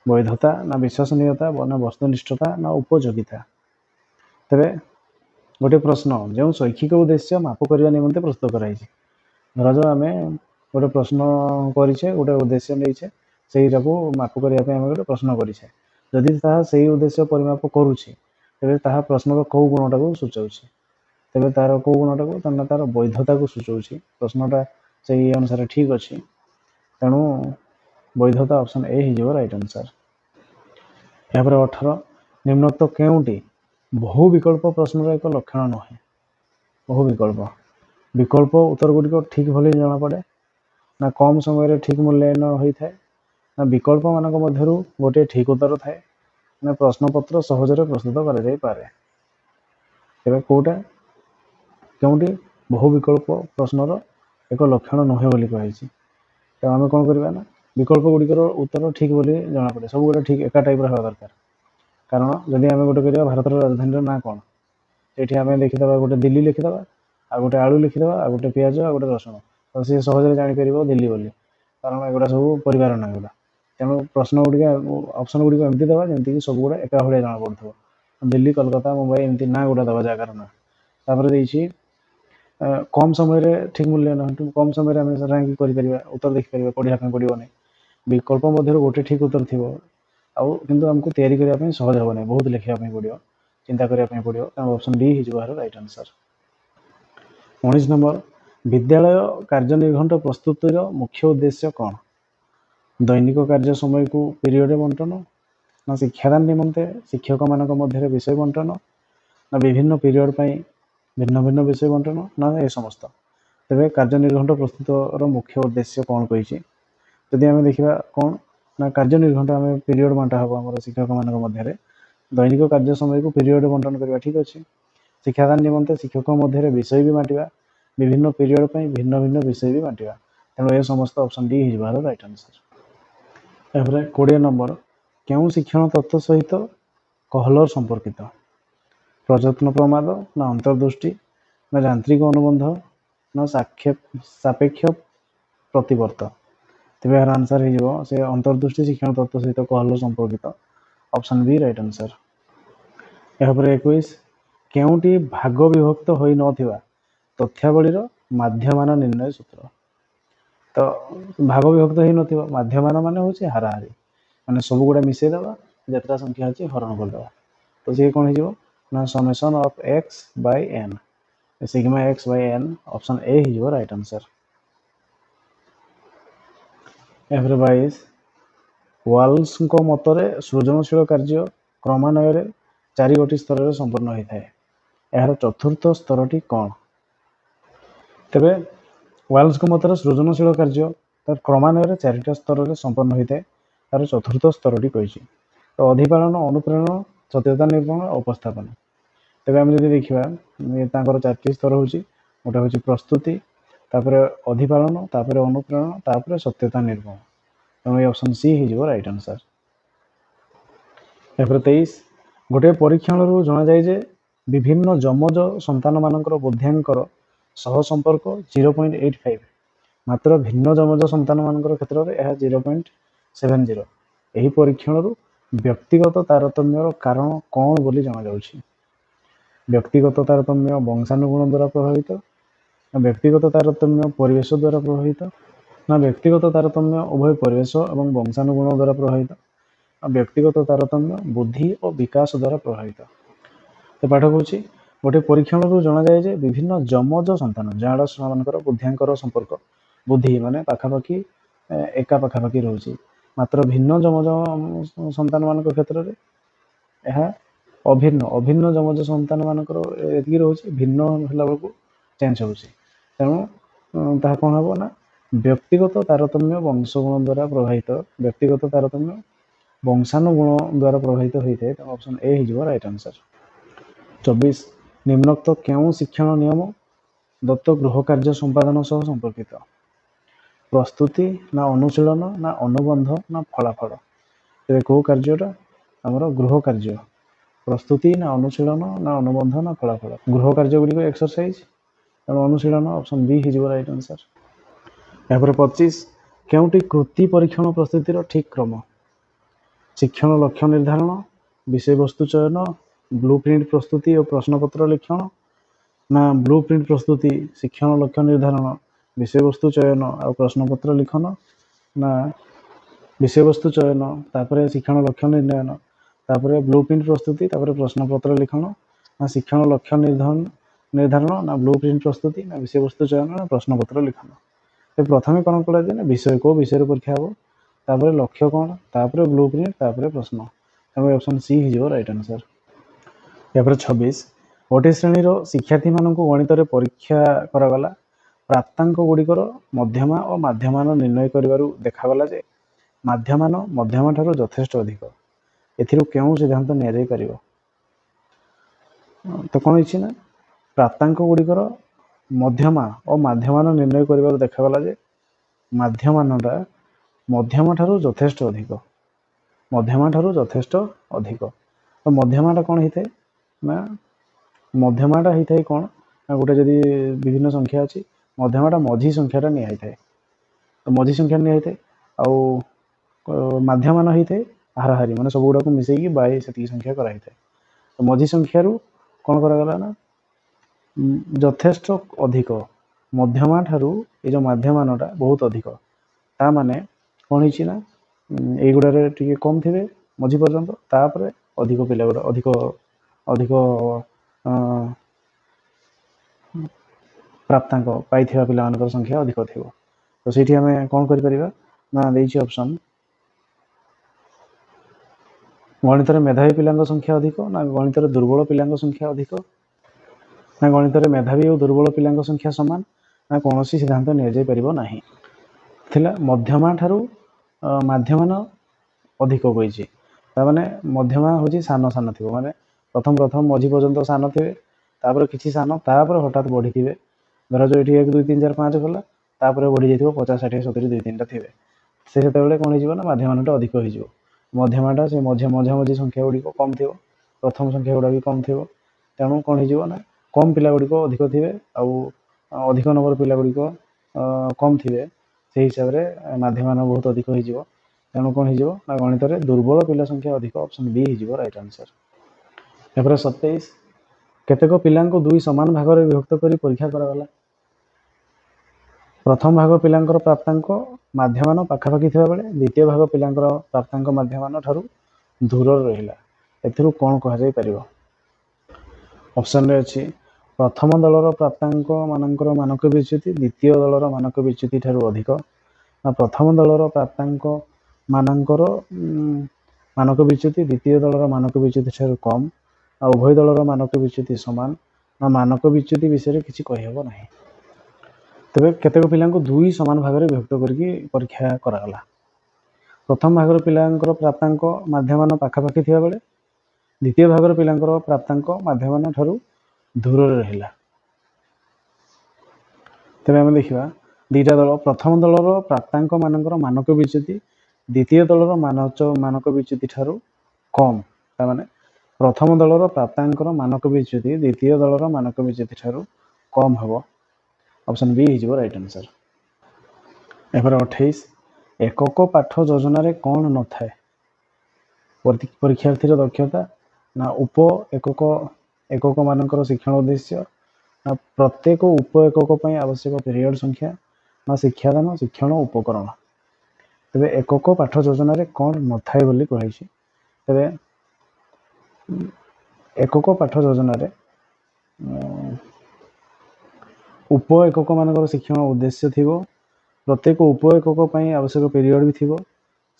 ବୈଧତା, ନା ବିଶ୍ୱସନୀୟତା, ନା ବସ୍ତୁନିଷ୍ଠତା, ନା ଉପଯୋଗିତା? ତେବେ ଗୋଟିଏ ପ୍ରଶ୍ନ ଯେଉଁ ଶୈକ୍ଷିକ ଉଦ୍ଦେଶ୍ୟ ମାପ କରିବା ନିମନ୍ତେ ପ୍ରସ୍ତୁତ କରାଯାଇଛି, ଧରାଯାଉ ଆମେ ଗୋଟେ ପ୍ରଶ୍ନ କରିଛେ, ଗୋଟେ ଉଦ୍ଦେଶ୍ୟ ନେଇଛେ, ସେଇଟାକୁ ମାପ କରିବା ପାଇଁ ଆମେ ଗୋଟେ ପ୍ରଶ୍ନ କରିଛେ। ଯଦି ତାହା ସେଇ ଉଦ୍ଦେଶ୍ୟ ପରିମାପ କରୁଛି, ତେବେ ତାହା ପ୍ରଶ୍ନର କେଉଁ ଗୁଣଟାକୁ ସୂଚାଉଛି? ତେବେ ତାର କେଉଁ ଗୁଣଟାକୁ? ତାର ବୈଧତାକୁ ସୂଚାଉଛି। ପ୍ରଶ୍ନଟା ସେଇ ଅନୁସାରେ ଠିକ୍ ଅଛି। ତେଣୁ ବୈଧତା ଅପସନ୍ ଏ ହେଇଯିବ ରାଇଟ୍ ଆନ୍ସର୍। ଏହାପରେ 18, ନିମ୍ନୋକ୍ତ କେଉଁଟି ବହୁ ବିକଳ୍ପ ପ୍ରଶ୍ନର ଏକ ଲକ୍ଷଣ ନୁହେଁ? ବହୁ ବିକଳ୍ପ ଉତ୍ତର ଗୁଡ଼ିକ ଠିକ୍ ଭଳି ଜଣାପଡ଼େ, ନା କମ୍ ସମୟରେ ଠିକ୍ ମୂଲ୍ୟାୟନ ହୋଇଥାଏ, ନା ବିକଳ୍ପମାନଙ୍କ ମଧ୍ୟରୁ ଗୋଟିଏ ଠିକ୍ ଉତ୍ତର ଥାଏ, ନା ପ୍ରଶ୍ନପତ୍ର ସହଜରେ ପ୍ରସ୍ତୁତ କରାଯାଇପାରେ। ତେବେ କେଉଁଟି ବହୁ ବିକଳ୍ପ ପ୍ରଶ୍ନର ଏକ ଲକ୍ଷଣ ନୁହେଁ ବୋଲି କୁହାଯାଇଛି? ତ ଆମେ କ'ଣ କରିବା ନା ବିକଳ୍ପ ଗୁଡ଼ିକର ଉତ୍ତର ଠିକ୍ ବୋଲି ଜଣାପଡ଼େ, ସବୁଗୁଡ଼ା ଠିକ୍ ଏକା ଟାଇପ୍ର ହେବା ଦରକାର। କାରଣ ଯଦି ଆମେ ଗୋଟେ କରିବା ଭାରତର ରାଜଧାନୀର ନାଁ କ'ଣ, ଏଠି ଆମେ ଲେଖିଦେବା ଗୋଟେ ଦିଲ୍ଲୀ ଲେଖିଦେବା, ଆଉ ଗୋଟେ ଆଳୁ ଲେଖିଦେବା, ଆଉ ଗୋଟେ ପିଆଜ, ଆଉ ଗୋଟେ ରସୁଣ, ତ ସିଏ ସହଜରେ ଜାଣିପାରିବ ଦିଲ୍ଲୀ ବୋଲି। କାରଣ ଏଗୁଡ଼ା ସବୁ ପରିବାର ନାଁ ଗୁଡ଼ା। ତେଣୁ ଅପସନ୍ ଗୁଡ଼ିକ ଏମିତି ଦେବା ଯେମିତିକି ସବୁଗୁଡ଼ା ଏକା ଭଳିଆ ଜଣାପଡ଼ୁଥିବ। ଦିଲ୍ଲୀ, କୋଲକାତା, ମୁମ୍ବାଇ ଏମିତି ନାଁ ଗୁଡ଼ା ଦେବା ଜାଗାର ନାଁ। ତାପରେ ଦେଇଛି କମ୍ ସମୟରେ ଠିକ୍ ମୂଲ୍ୟାୟନ, କମ୍ ସମୟରେ ଆମେ ରାଙ୍କିଂ କରିପାରିବା, ଉତ୍ତର ଦେଖିପାରିବା, ପଢ଼ିବା ପାଇଁ ପଡ଼ିବନି। ବିକଳ୍ପ ମଧ୍ୟରୁ ଗୋଟେ ଠିକ୍ ଉତ୍ତର ଥିବ, ଆଉ କିନ୍ତୁ ଆମକୁ ତିଆରି କରିବା ପାଇଁ ସହଜ ହେବ ନାହିଁ, ବହୁତ ଲେଖିବା ପାଇଁ ପଡ଼ିବ, ଚିନ୍ତା କରିବା ପାଇଁ ପଡ଼ିବ। ତେଣୁ ଅପସନ୍ ଡି ହେଇଯିବ ଏହାର ରାଇଟ୍ ଆନ୍ସର୍। 19 ନମ୍ବର, ବିଦ୍ୟାଳୟ କାର୍ଯ୍ୟନିର୍ଘଣ୍ଟ ପ୍ରସ୍ତୁତିର ମୁଖ୍ୟ ଉଦ୍ଦେଶ୍ୟ କ'ଣ? ଦୈନିକ କାର୍ଯ୍ୟ ସମୟକୁ ପିରିୟଡ଼ରେ ବଣ୍ଟନ, ନା ଶିକ୍ଷାଦାନ ନିମନ୍ତେ ଶିକ୍ଷକମାନଙ୍କ ମଧ୍ୟରେ ବିଷୟ ବଣ୍ଟନ, ନା ବିଭିନ୍ନ ପିରିୟଡ଼ ପାଇଁ ଭିନ୍ନ ଭିନ୍ନ ବିଷୟ ବଣ୍ଟନ, ନା ଏ ସମସ୍ତ? ତେବେ କାର୍ଯ୍ୟନିର୍ଘଣ୍ଟ ପ୍ରସ୍ତୁତର ମୁଖ୍ୟ ଉଦ୍ଦେଶ୍ୟ କ'ଣ କହିଛି? ଯଦି ଆମେ ଦେଖିବା କ'ଣ ନା କାର୍ଯ୍ୟନିର୍ଘଣ୍ଟ ଆମେ ପିରିୟଡ଼ ବାଣ୍ଟା ହେବ ଆମର ଶିକ୍ଷକମାନଙ୍କ ମଧ୍ୟରେ। ଦୈନିକ କାର୍ଯ୍ୟ ସମୟକୁ ପିରିୟଡ଼ରେ ବଣ୍ଟନ କରିବା, ଠିକ୍ ଅଛି। ଶିକ୍ଷାଦାନ ନିମନ୍ତେ ଶିକ୍ଷକ ମଧ୍ୟରେ ବିଷୟ ବି ବାଣ୍ଟିବା, ବିଭିନ୍ନ ପିରିୟଡ଼ ପାଇଁ ଭିନ୍ନ ଭିନ୍ନ ବିଷୟ ବି ବାଣ୍ଟିବା। ତେଣୁ ଏ ସମସ୍ତ ଅପସନ୍ ଡି ହେଇଯିବାର ରାଇଟ୍ ଆନ୍ସର୍। एवरे 20 नंबर केउं शिक्षण तत्व सहित कहलर संपर्कित प्रयत्न प्रमाद ना अंतर्दृष्टि ना यांत्रिक अनुबंध ना सापेक्ष प्रतिवर्त तेज यार आंसर हो से अंतर्दृष्टि शिक्षण तत्व सहित कहलर संपर्कित ऑप्शन बी राइट आंसर। यापर 21 केउंटी भाग विभक्त होई नथिबा तथ्यावलीर माध्यमान निर्णय सूत्र तो भाग विभक्त होई नथिबा माध्यमान माने होची हाराहारी माने सब गुडा मिसै दबा जतरा संख्या अछि हरण कर दबा तो से कोन हिजो ना summation of x by n sigma x by n option A हिजो राइट आंसर। यापर 22 वाल्स को मतरे सृजनशील कार्य क्रमान्वय 4 गोटी स्तर रे संपूर्ण होई थाए यार चतुर्थ स्तरटी कौन तेरे वाल्स को मतरे सृजनशील कार्य तर क्रमान्वय 4टा स्तर रे संपूर्ण होई थाए यार चतुर्थ स्तरटी कहिछि तो अधिपालन अनुप्रेरण सत्यता निर्माण उपस्थापन तेरे हम जदि देखिबा तांकर 4टी स्तर होछि गोटा होछि प्रस्तुति तापर अधिपालन तापर अनुप्रेरण तापर सत्यता निर्माण तो ये ऑप्शन सी हिजो राइट आंसर। यापर 23 गोटे परीक्षण रु जना जाय जे विभिन्न जमज संतान मानकर बुद्ध्यांकर सह संपर्क 0.85 मात्र भिन्न जमज संतान मानकर क्षेत्र रे यह 0.70 एही परीक्षण रु व्यक्तिगत तारतम्यर कारण कौन बोली जना जाउछि व्यक्तिगत तारतम्य वंशानुगुण द्वारा प्रभावित ना व्यक्तिगत तारतम्य परिवेश द्वारा प्रभावित ना व्यक्तिगत तारतम्य उभय परिवेश एवं वंशानुगुण द्वारा प्रभावित ना व्यक्तिगत तारतम्य बुद्धि और विकास द्वारा प्रभावित तो पाठ कहूँ गोटे परीक्षण रु जना जाए जे विभिन्न जमज संतान जाड़ मानकर बुद्धियांकर संपर्क बुद्धि माने पाखापाखि एका पाखापाखि रोचे मात्र भिन्न जमज संतान मान क्षेत्र में यह अभिन्न अभिन्न जमज संतान मानकर एति रोचे भिन्न होला बेलू चेंज होची तेणु ताहा कौन हम ना व्यक्तिगत तारतम्य वंशगुण द्वारा प्रभावित व्यक्तिगत तारतम्य वंशानुगुण द्वारा प्रभावित होता है ऑप्शन ए हिजो राइट आंसर। 24 निम्नोक्त केउं शिक्षण नियम दत्त गृह कार्य संपादन सह संपर्कित प्रस्तुति ना अनुशीलन ना अनुबंध ना फलाफल तेरे को कार्यटा हमर गृह कार्य प्रस्तुति ना अनुशीलन ना अनुबंध ना फलाफल गृह कार्य गुडी एक्सरसाइज और अनुशीलन ऑप्शन बी हिजो राइट आंसर। यापर 25 केउंटी कृति परीक्षण प्रस्तुतिर ठीक क्रम शिक्षण लक्ष्य निर्धारण विषय वस्तु चयन ब्लूप्रिंट प्रस्तुति और प्रश्नपत्र लिखण ना ब्लूप्रिंट प्रस्तुति शिक्षण लक्ष्य निर्धारण विषय वस्तु चयन और प्रश्नपत्र लिखन ना विषय वस्तु चयन तापर शिक्षण लक्ष्य निर्णयन तापर ब्लूप्रिंट प्रस्तुति तापर प्रश्नपत्र लिखन ना शिक्षण लक्ष्य निर्धारण ना ब्लूप्रिंट प्रस्तुति ना विषय वस्तु चयन ना प्रश्नपत्र लिखन तो प्रथम कौन कर विषय को विषय परीक्षा हम तापर लक्ष्य कौन तापर ब्लूप्रिंट तापर प्रश्न ऑप्शन सी हिजो राइट आंसर। यापर 26 गोटे श्रेणीर शिक्षार्थी मानक गणित रे परीक्षा करागला प्राप्तांक गुड़िकर मध्यमा और माध्यमान निर्णय करिवारु देखागला जे माध्यमान मध्यमा ठारो यथेष्ट अधिक एथिरु केउं सिद्धांत निया जाय परिबो तो कोन इछि ना प्राप्तांक गुड़िकर मध्यमा और माध्यमान निर्णय करिवारु देखागला जे माध्यमानटा मध्यमा ठारो यथेष्ट अधिक मध्यमा ठारो यथेष्ट अधिक तो मध्यमाटा कौन होता है ना मध्यमाटा होता है कौन ना गोटे जदि विभिन्न संख्या अच्छी मध्यमाटा मझी संख्याटा नि है तो मझी संख्या नि है आउ माध्यमान होता है हाराहारी माने सब गुड़ा मिसेकी बाय से संख्या कराई थाए तो मझी संख्यार कौन करागला ना यथेष्ट अधिक मध्यमा ठारू ये जो माध्यमानटा बहुत अधिक ता माने कौन होइछि ना एगुड़े टी कम थे मझी पर्यंत तापर अधिक पिला गुड़ा अधिक अधिक प्राप्तांक पाई पिला मान संख्या अधिक थी तो सीठी आम कौन कर ऑप्शन गणित मेधावी पिला संख्या अधिक ना गणित दुर्बल पिला संख्या अधिक ना गणित मेधावी और दुर्बल पिला संख्या सामान ना कौन सिद्धांत नि मध्यमा ठारू माध्यमान अधिक कही माने मध्यमा हूँ सान सान थी माने प्रथम प्रथम मझी पर्यंत सान थे तापर किसी सान तापर हठात बढ़ी थे धर जो ये 1 2 3 4 5 गला तापर बढ़ी जाइए 50 60 70 2 3टा थे से सेतेबेले कौन हो ना मध्यमानटा अधिक हो मध्यमाटा से मझामझी संख्या गुड़िक कम थी प्रथम संख्या गुड़ा भी कम थी तेणु कौन हो ना कम पिला गुड़िक अधिक थे अधिक नंबर पिला गुड़िक कम थे से हिसाब से मध्यमान बहुत अधिक हो तेणु कौन हो ना गणित में दुर्बल पिला संख्या अधिक ऑप्शन बी हो राइट आंसर। एपर 27 केतेक पिला दुई समान भाग में विभक्त कर परीक्षा करागला प्रथम भाग पिलांकर प्राप्तांक माध्यमान पाखापाखि थिबा बेले द्वितीय भाग पिलांकर प्राप्तांक माध्यमान ठारू दूर रहिला एथिरु कोन कहा जाय परिबो ऑप्शन रे अछि प्रथम दलर प्राप्तांक मानकर मानक विच्युति द्वितीय दलर मानक विच्युति ठारू अधिक ना प्रथम दलर प्राप्तांक मानकर मानक विच्युति द्वितीय दलर मानक विच्युति ठारू कम आ उभय दलर मानक विच्युति समान ना मानक विच्युति विषय किछि कहि हबो नाही तेरे केतेक पिला दुई समान भाग में विभक्त करके परीक्षा करागला प्रथम भाग पिलांकर प्राप्तांक माध्यमान पाखापाखि थिबा बेले द्वितीय भाग पिलांकर प्राप्तांक माध्यमान ठारू दूर रहिला तेरे आम देखा दुईटा दल प्रथम दलर प्राप्तांक मानकर मानक विच्युति द्वितीय दलर मानक विच्युति ठारू कम तामाने प्रथम दलर प्राप्तांकर मानक विच्युति द्वितीय दलर मानक विच्युति ठारू कम हबो ऑप्शन बी हो राइट आंसर। एपर 28 एकक पाठ योजना रे कौन न थाए परीक्षार्थी दक्षता ना उप एकक मानकर शिक्षण उद्देश्य ना प्रत्येक उप एकक पई आवश्यक पीरियड संख्या ना शिक्षादान शिक्षण उपकरण तेरे एकक पाठ योजना रे कौन न थाए बोली कहैछि तेरे एकक पाठ योजना रे उप एकक मानकर शिक्षण उद्देश्य थिबो प्रत्येक उप एकक पई आवश्यक पीरियड भी थिबो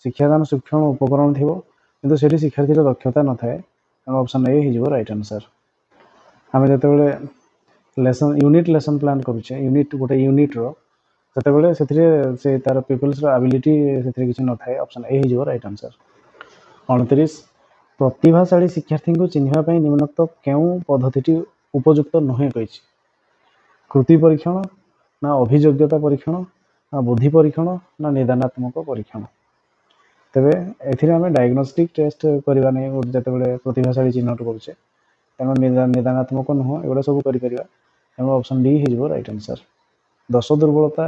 शिक्षादान शिक्षण उपकरण थिबो किंतु सेठी शिक्षार्थी दक्षता न थाए ऑप्शन ए हो राइट आंसर। आम जते लेसन यूनिट लेसन प्लान करूचे यूनिट गोटे यूनिट रो सेते से तार पीपल्स रो एबिलिटी सेते किछि न थाए ऑप्शन ए हो राइट आंसर। 29 प्रतिभाशाली शिक्षार्थी को चिन्हिबा पई निम्नोक्त केउ पद्धतिटी उपयुक्त नहे कहिछि कृति परीक्षण ना अभियोग्यता परीक्षण ना बुद्धि परीक्षण ना निदानात्मक परीक्षण तेरे एथिरे डायग्नोस्टिक टेस्ट करवा नहीं जिते प्रतिभाशाली चिन्हट करुचे तेणु निदानात्मक नुह एगुड़ा सब कर ऑप्शन डी हो राइट आंसर। दश दुर्बलता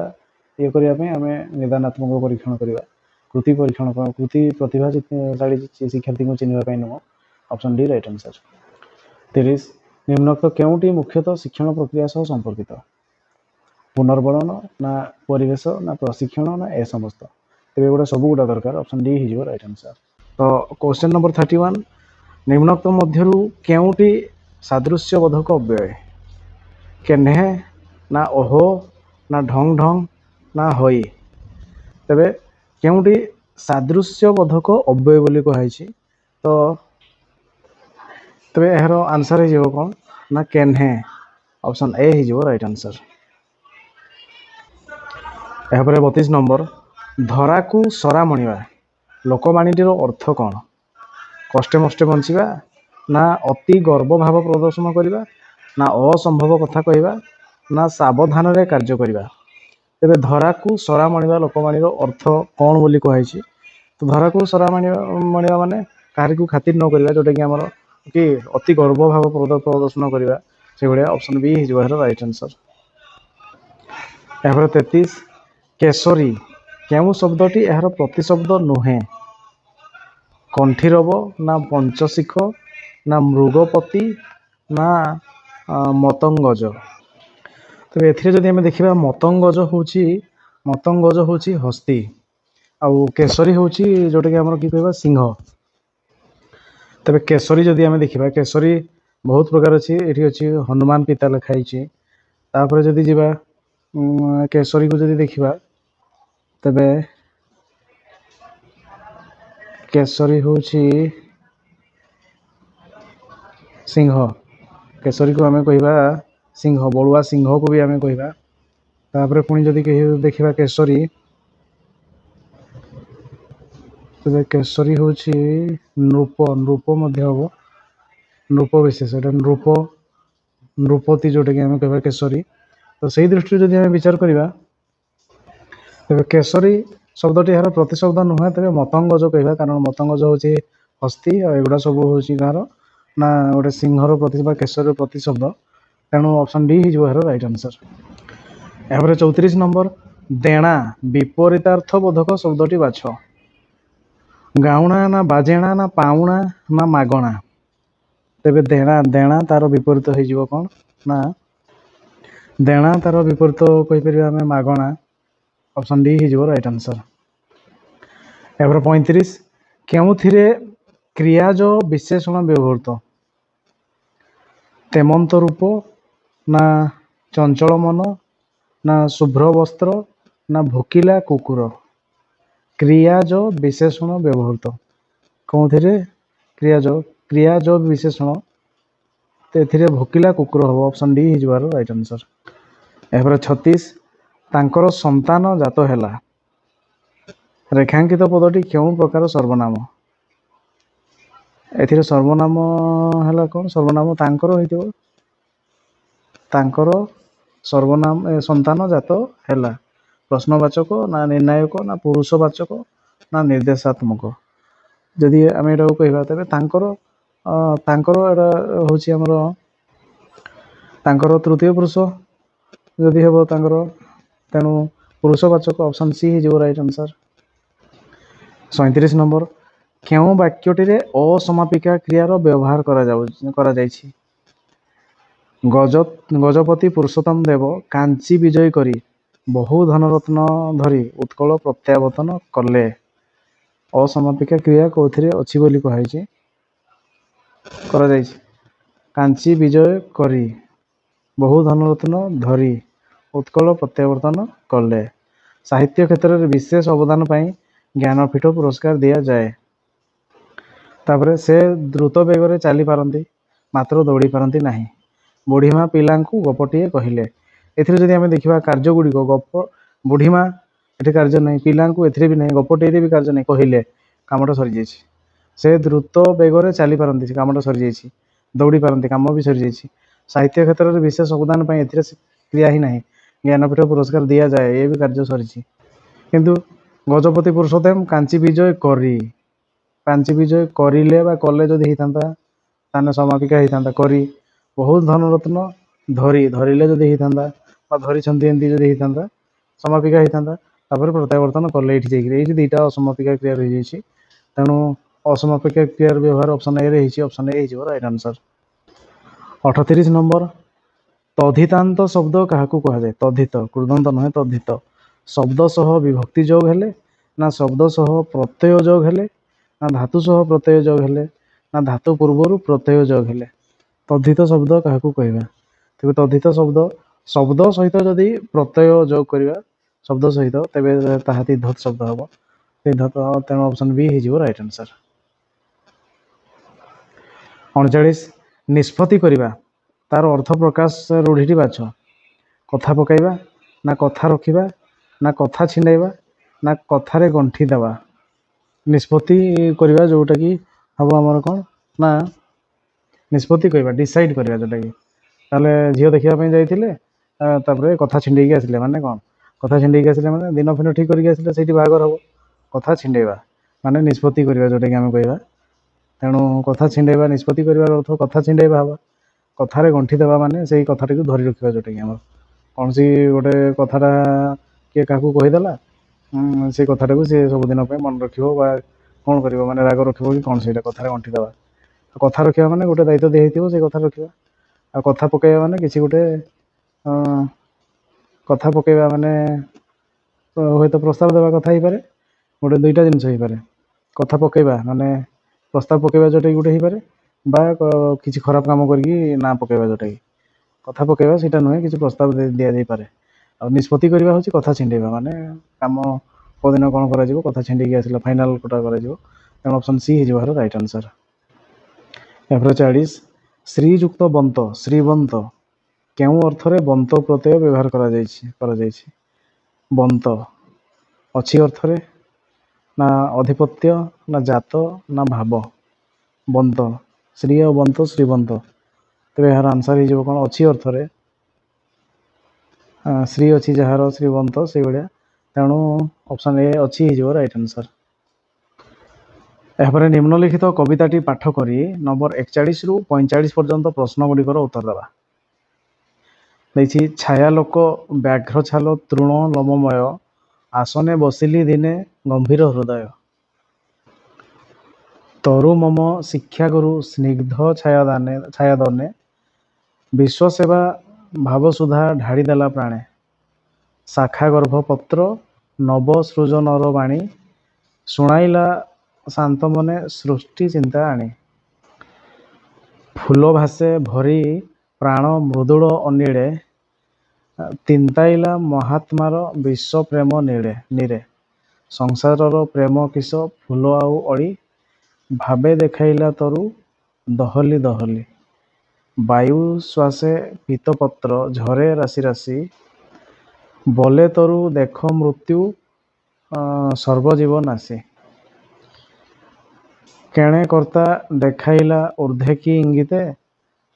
ये करने आम निदानात्मक परीक्षण करवा कृति परीक्षण कृति प्रतिभाशाली शिक्षार्थी को चिन्हवाई नुह ऑप्शन डी राइट आंसर। 30 निम्नोक्त केउटी मुख्यतः शिक्षण प्रक्रिया सह संपर्कित पुनर्बलन ना परिवेश ना प्रशिक्षण ना ए समस्त तेरे गुड़ा सब गुड़ा दरकार ऑप्शन डी हो राइट आंसर। तो क्वेश्चन नंबर 31 निम्नोक्त मध्यरु केउटी सादृश्य बोधक अव्यय केन्हे ना ओहो ना ढंग ढंग ना होई तेरे केउटी सादृश्य बोधक अव्यय बोली कहाइछि तो तेरे यार आंसर हो कौन ना केन्हे ऑप्शन ए हो राइट आंसर। यहाँ 32 नंबर धरा को सरा मणिबा लोकवाणीटीर अर्थ कौन कष्टे मष्टे बंचिबा ना अति गर्व भाव प्रदर्शन करवा ना असंभव कथा कहवा ना सावधान रे कार्य करवा तेरे धरा को सरा मणिबा लोकवाणीर अर्थ कौन बोली कहाइछि तो धरा को सरा मणिबा माने काहारी को खातिर न करवा जोटा कि आमर कि अति गर्व भाव प्रदर्शन करवा से भाया ऑप्शन बी हो राइट आंसर। यहाँ 33 केसरी केउ शब्दटी यार प्रतिशब्द नुहे कंठीरव ना पंचशिख ना मृगपति ना मतंगज तो एथिरे आम देखा मतंगज हूँ हस्ती आउ केसरी हूँ जोटा कि आम कि कह सिंह तेरे केसरी जदि आम देखा केसरी बहुत प्रकार अच्छी ये अच्छी हनुमान पिता लिखाई तापर जदि जीवा केसरी को जदि देखा तेबे केसरी हूँ सिंह केसरी को आम कहवा सिंह बड़ुआ सिंह को भी आम कहवा तापर पुणी जदि देखा केसरी तेबे केसरी हूँ नृप नृप हम नृप विशेष नृप नृपति जोटा कि आम कह केसरी तो सही दृष्टि जब आम विचार करवा तेरे केसरी शब्दटी यार प्रतिशब्द नुहे तेज मतंगज कह कारण मतंगज हूँ हस्ती एगुड़ा सब हूँ कहाँ ना गोटे सिंहर प्रति केशर प्रतिशब्द तेणु ऑप्शन डी हो राइट आंसर। यहाँ 34 नंबर देणा विपरीतार्थ बोधक शब्दटी बाछ गाउणा ना बाजेणा ना पाउणा ना मागणा तेरे देणा देणा तार विपरीत हो कौन ना देणा तार विपरीत कहीपर आम मागणा ऑप्शन डी हो राइट आंसर। यहाँ 35 केउथिरे क्रियाज विशेषण व्यवहृत तेमंत रूप ना चंचल मन ना शुभ्र वस्त्र ना भोकिला कुकुर क्रियाज विशेषण व्यवहृत कौन क्रियाज विशेषण तो भोकिला कुकुर हम ऑप्शन डी हो राइट आंसर। यहाँ 36 तांकर संतान जात है रेखांकित पदटी क्यों प्रकार सर्वनाम ए सर्वनाम है कौन सर्वनाम तांकर सर्वनाम संतान जात है प्रश्नवाचक ना निर्णायक ना पुरुषवाचक ना निर्देशात्मक जदि आम यहाँ कहवा तेरे तांकर हूँ आमर तांकर तृतीय पुरुष जदि हम तांकर तेणु पुरुषवाचक ऑप्शन सी हो राइट आंसर। 37 नंबर क्यों वाक्यटी असमापिका क्रियार व्यवहार करा जायछि गजपति पुरुषोत्तम देव कांची विजय करी बहु धनरत्न धरी उत्कल प्रत्यावर्तन कले असमापिका क्रिया कौथिरे अछि बोली कहाइछि करा जायछि कांची विजय करी बहु धनरत्न धरी उत्कल प्रत्यावर्तन कले साहित्य क्षेत्र में विशेष अवदान पाई ज्ञानपीठ पुरस्कार दिया जाए तापर से द्रुत बेगर चली पारती मात्र दौड़ी पारती नहीं बुढ़ीमा पिला गपटे कहले एथिरे आम देखा कार्यगुड़िक गप बुढ़ीमा ये कार्य नहीं पिला भी नहीं गपटे भी कार्य नहीं कहले कमटा सरी जाइए से द्रुत बेगर चली पारती कमटा सरी जाइए दौड़ी पारती कम भी सरी जाइए साहित्य क्षेत्र में विशेष अवदान पाई क्रिया ही नहीं ज्ञानपीठ पुरस्कार दिया जाए ये भी कार्य सरी किंतु गजपति पुरुषोत्तम कांची विजय करिले बा कले जदि होता ताने समापिका होता करी बहुत धनरत्न धरी धरिले जदि होता धरी एमती जदि होता समापिका होता प्रत्यावर्तन कले ये दुईटा असमापिका क्रिया रही जाइए तेणु असमापिका क्रियार व्यवहार ऑप्शन ए रही ऑप्शन ए हो राइट आंसर। 38 नंबर तद्धितांत शब्द क्या कहुए तद्धित कृदंत नुहे तद्धित शब्द सह विभक्ति जोग हेले ना शब्द सह प्रत्यय जोग हेले ना धातु सह प्रत्यय जोग हेले ना धातु पूर्वर प्रत्यय जोग हेले तद्धित शब्द क्या कहवा तेज तद्धित शब्द शब्द सहित जदि प्रत्यय जोग करवा शब्द सहित तेज ताहा तीर्धत शब्द हम तीर्धत तेणु ऑप्शन बी हो राइट आंसर। 39 निष्पत्ति करवा तार अर्थ प्रकाश रूढ़ी बाछ कथा पकाइबा ना कथा रखिबा ना कथा छिंडाइबा ना कथारे गंठी देवा निष्पत्ति करवा जोटा कि हम आमर कौन ना निष्पत्ति करवा डिसाइड करवा जोटा कि ताले झील देखापी जाते कथा छिंडे आसिले माने कौन कथा छिंडे आसिले माने दिन फिन ठीक करके आसिले से बाहागर हम कथा छिंडेवा माने निष्पत्ति करवा जोटा कि आम कहवा तेणु कथा छिंडेवा निष्पत्ति कर अर्थ कथा छिंडेवा हवा कथारे गंठी देवा माने से कथाटी को धरी रखा जोटा कि आम कौन सी गोटे कथाटा किए क्या कहीदेला से कथाटा को सी सबुदिन मन रख कौन कर माने राग रख कि कौन से कथार गंठी देवा कथा रखा माने गोटे दायित्व दिखाई से कथा रखा आ कथा पकड़ा माने किसी गोटे कथा पकड़ा माने हूँ तो प्रस्ताव देवा कथा हो पारे गोटे दुईटा जिनस हो पारे कथा पकड़ा माने प्रस्ताव पकड़ा जोटा गोटे हो पारे बा किसी खराब काम करके ना पकड़ा जोटा कि कथा पकड़ा सीटा नुहे किसी प्रस्ताव दि जापे आ निष्पत्ति करवा हूँ कथा छिंडेवा माने कम कौदिन कौन कर कथा छिंडी आसला फाइनाल कोटा कर ऑप्शन सी हो राइट आंसर। 40 श्रीयुक्त बंत श्रीबंत क्यों अर्थ रे बंत प्रत्यय व्यवहार करा बंत अच्छी अर्थ रे ना अधिपत्य ना जात ना भाव बंत श्री और बंत श्रीबंत तेरे यार आंसर हो कौन अच्छी अर्थ रे श्री अच्छी जार श्रीबंत से भाया ତେଣୁ ଅପସନ୍ ଏ ଅଛି ହେଇଯିବ ରାଇଟ୍ ଆନ୍ସର୍। ଏହାପରେ ନିମ୍ନଲିଖିତ କବିତାଟି ପାଠ କରି ନମ୍ବର 41ରୁ 45 ପର୍ଯ୍ୟନ୍ତ ପ୍ରଶ୍ନ ଗୁଡ଼ିକର ଉତ୍ତର ଦେବା। ଦେଇଛି ଛାୟାଲୋକ ବ୍ୟାଘ୍ର ଛାଲ ତୃଣ ଲୋମମୟ ଆସନେ ବସିଲି ଦିନେ ଗମ୍ଭୀର ହୃଦୟ। ତରୁ ମମ ଶିକ୍ଷାଗୁରୁ ସ୍ନିଗ୍ଧ ଛାୟାଦନେ ବିଶ୍ୱସେବା ଭାବସୁଧା ଢାଳିଦେଲା ପ୍ରାଣେ। ଶାଖା ଗର୍ଭପତ୍ର ନବ ସୃଜନର ବାଣୀ ଶୁଣାଇଲା ଶାନ୍ତ ମନେ ସୃଷ୍ଟି ଚିନ୍ତା ଆଣି। ଫୁଲ ଭାସେ ଭରି ପ୍ରାଣ ମୃଦୁଳ ଅନିଳେ ତିନ୍ତାଇଲା ମହାତ୍ମାର ବିଶ୍ୱ ପ୍ରେମ ନୀରେ। ସଂସାରର ପ୍ରେମ କିସ ଫୁଲ ଆଉ ଅଳି ଭାବେ ଦେଖାଇଲା ତରୁ ଦହଲି ଦହଲି। ବାୟୁ ଶ୍ୱାସେ ପୀତପତ୍ର ଝରେ ରାଶି ରାଶି ବଲେ ତରୁ ଦେଖ ମୃତ୍ୟୁ ସର୍ବଜୀବ ନାଶୀ। କେଣେ କର୍ତ୍ତା ଦେଖାଇଲା ଊର୍ଦ୍ଧ୍ୱେ କି ଇଙ୍ଗିତେ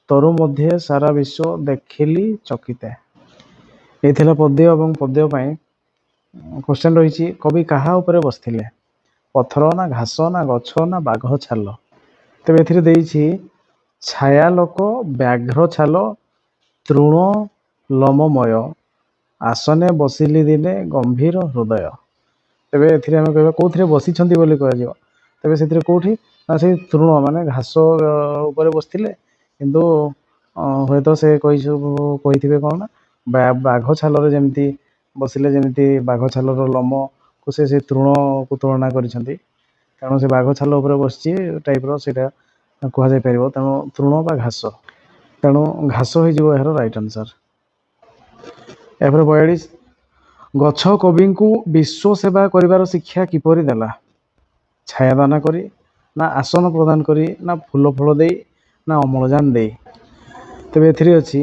ତରୁ ମଧ୍ୟେ ସାରା ବିଶ୍ୱ ଦେଖିଲି ଚକିତେ। ଏ ଥିଲା ପଦ୍ୟ ଏବଂ ପଦ୍ୟ ପାଇଁ କ୍ୱେଶ୍ଚନ୍ ରହିଛି କବି କାହା ଉପରେ ବସିଥିଲେ? ପଥର ନା ଘାସ ନା ଗଛ ନା ବାଘ ଛାଲ? ତେବେ ଏଥିରେ ଦେଇଛି ଛାୟାଲୋକ ବ୍ୟାଘ୍ର ଛାଲ ତୃଣ ଲୋମମୟ ଆସନେ ବସିଲି ଦିନେ ଗମ୍ଭୀର ହୃଦୟ। ତେବେ ଏଥିରେ ଆମେ କହିବା କେଉଁଥିରେ ବସିଛନ୍ତି ବୋଲି କୁହାଯିବ। ତେବେ ସେଥିରେ କେଉଁଠି ନା ସେଇ ତୃଣ ମାନେ ଘାସ ଉପରେ ବସିଥିଲେ, କିନ୍ତୁ ହୁଏତ ସେ କହିଥିବେ କ'ଣ ନା ବାଘ ଛାଲରେ ଯେମିତି ବସିଲେ ଯେମିତି ବାଘ ଛାଲର ଲୋମକୁ ସେ ତୃଣକୁ ତୁଳନା କରିଛନ୍ତି, ତେଣୁ ସେ ବାଘ ଛାଲ ଉପରେ ବସିଛି ଟାଇପ୍ର ସେଇଟା କୁହାଯାଇପାରିବ। ତେଣୁ ତୃଣ ବା ଘାସ, ତେଣୁ ଘାସ ହେଇଯିବ ଏହାର ରାଇଟ୍ ଆନ୍ସର୍। ଏହାପରେ 42 ଗଛ କବିଙ୍କୁ ବିଶ୍ୱ ସେବା କରିବାର ଶିକ୍ଷା କିପରି ଦେଲା? ଛାୟାଦାନ କରି ନା ଆସନ ପ୍ରଦାନ କରି ନା ଫୁଲ ଫଳ ଦେଇ ନା ଅମ୍ଳଜାନ ଦେଇ? ତେବେ ଏଥିରେ ଅଛି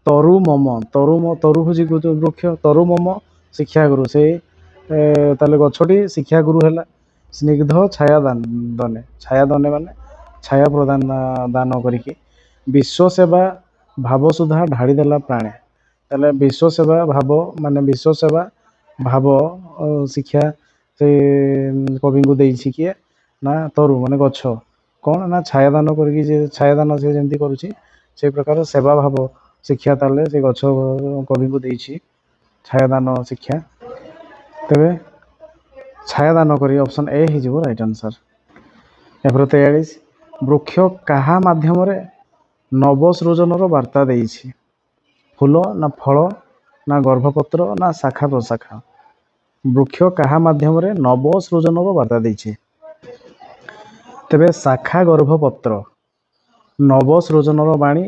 ତରୁ ମମ ତରୁ ହେଉଛି ବୃକ୍ଷ, ତରୁ ମମ ଶିକ୍ଷାଗୁରୁ ସେଇ ତାହେଲେ ଗଛଟି ଶିକ୍ଷାଗୁରୁ ହେଲା। ସ୍ନିଗ୍ଧ ଛାୟାଦନେ ମାନେ ଛାୟା ପ୍ରଦାନ ଦାନ କରିକି ବିଶ୍ୱସେବା ଭାବସୁଧା ଢାଳିଦେଲା ପ୍ରାଣେ। ତାହେଲେ ବିଶ୍ୱସେବା ଭାବ ମାନେ ବିଶ୍ୱସେବା ଭାବ ଶିକ୍ଷା ସେ କବିଙ୍କୁ ଦେଇଛି କିଏ ନା ତରୁ ମାନେ ଗଛ। କ'ଣ ନା ଛାୟାଦାନ କରିକି ଯେ ଛାୟାଦାନ ସେ ଯେମିତି କରୁଛି ସେଇ ପ୍ରକାର ସେବା ଭାବ ଶିକ୍ଷା ତାହେଲେ ସେ ଗଛ କବିଙ୍କୁ ଦେଇଛି ଛାୟାଦାନ ଶିକ୍ଷା। ତେବେ ଛାୟାଦାନ କରି ଅପସନ୍ ଏ ହେଇଯିବ ରାଇଟ୍ ଆନ୍ସର୍। ଏହାପରେ 43 ବୃକ୍ଷ କାହା ମାଧ୍ୟମରେ ନବସୃଜନର ବାର୍ତ୍ତା ଦେଇଛି? ଫୁଲ ନା ଫଳ ନା ଗର୍ଭପତ୍ର ନା ଶାଖା ପ୍ରଶାଖା? ବୃକ୍ଷ କାହା ମାଧ୍ୟମରେ ନବସୃଜନର ବାର୍ତ୍ତା ଦେଇଛି? ତେବେ ଶାଖା ଗର୍ଭପତ୍ର ନବସୃଜନର ବାଣୀ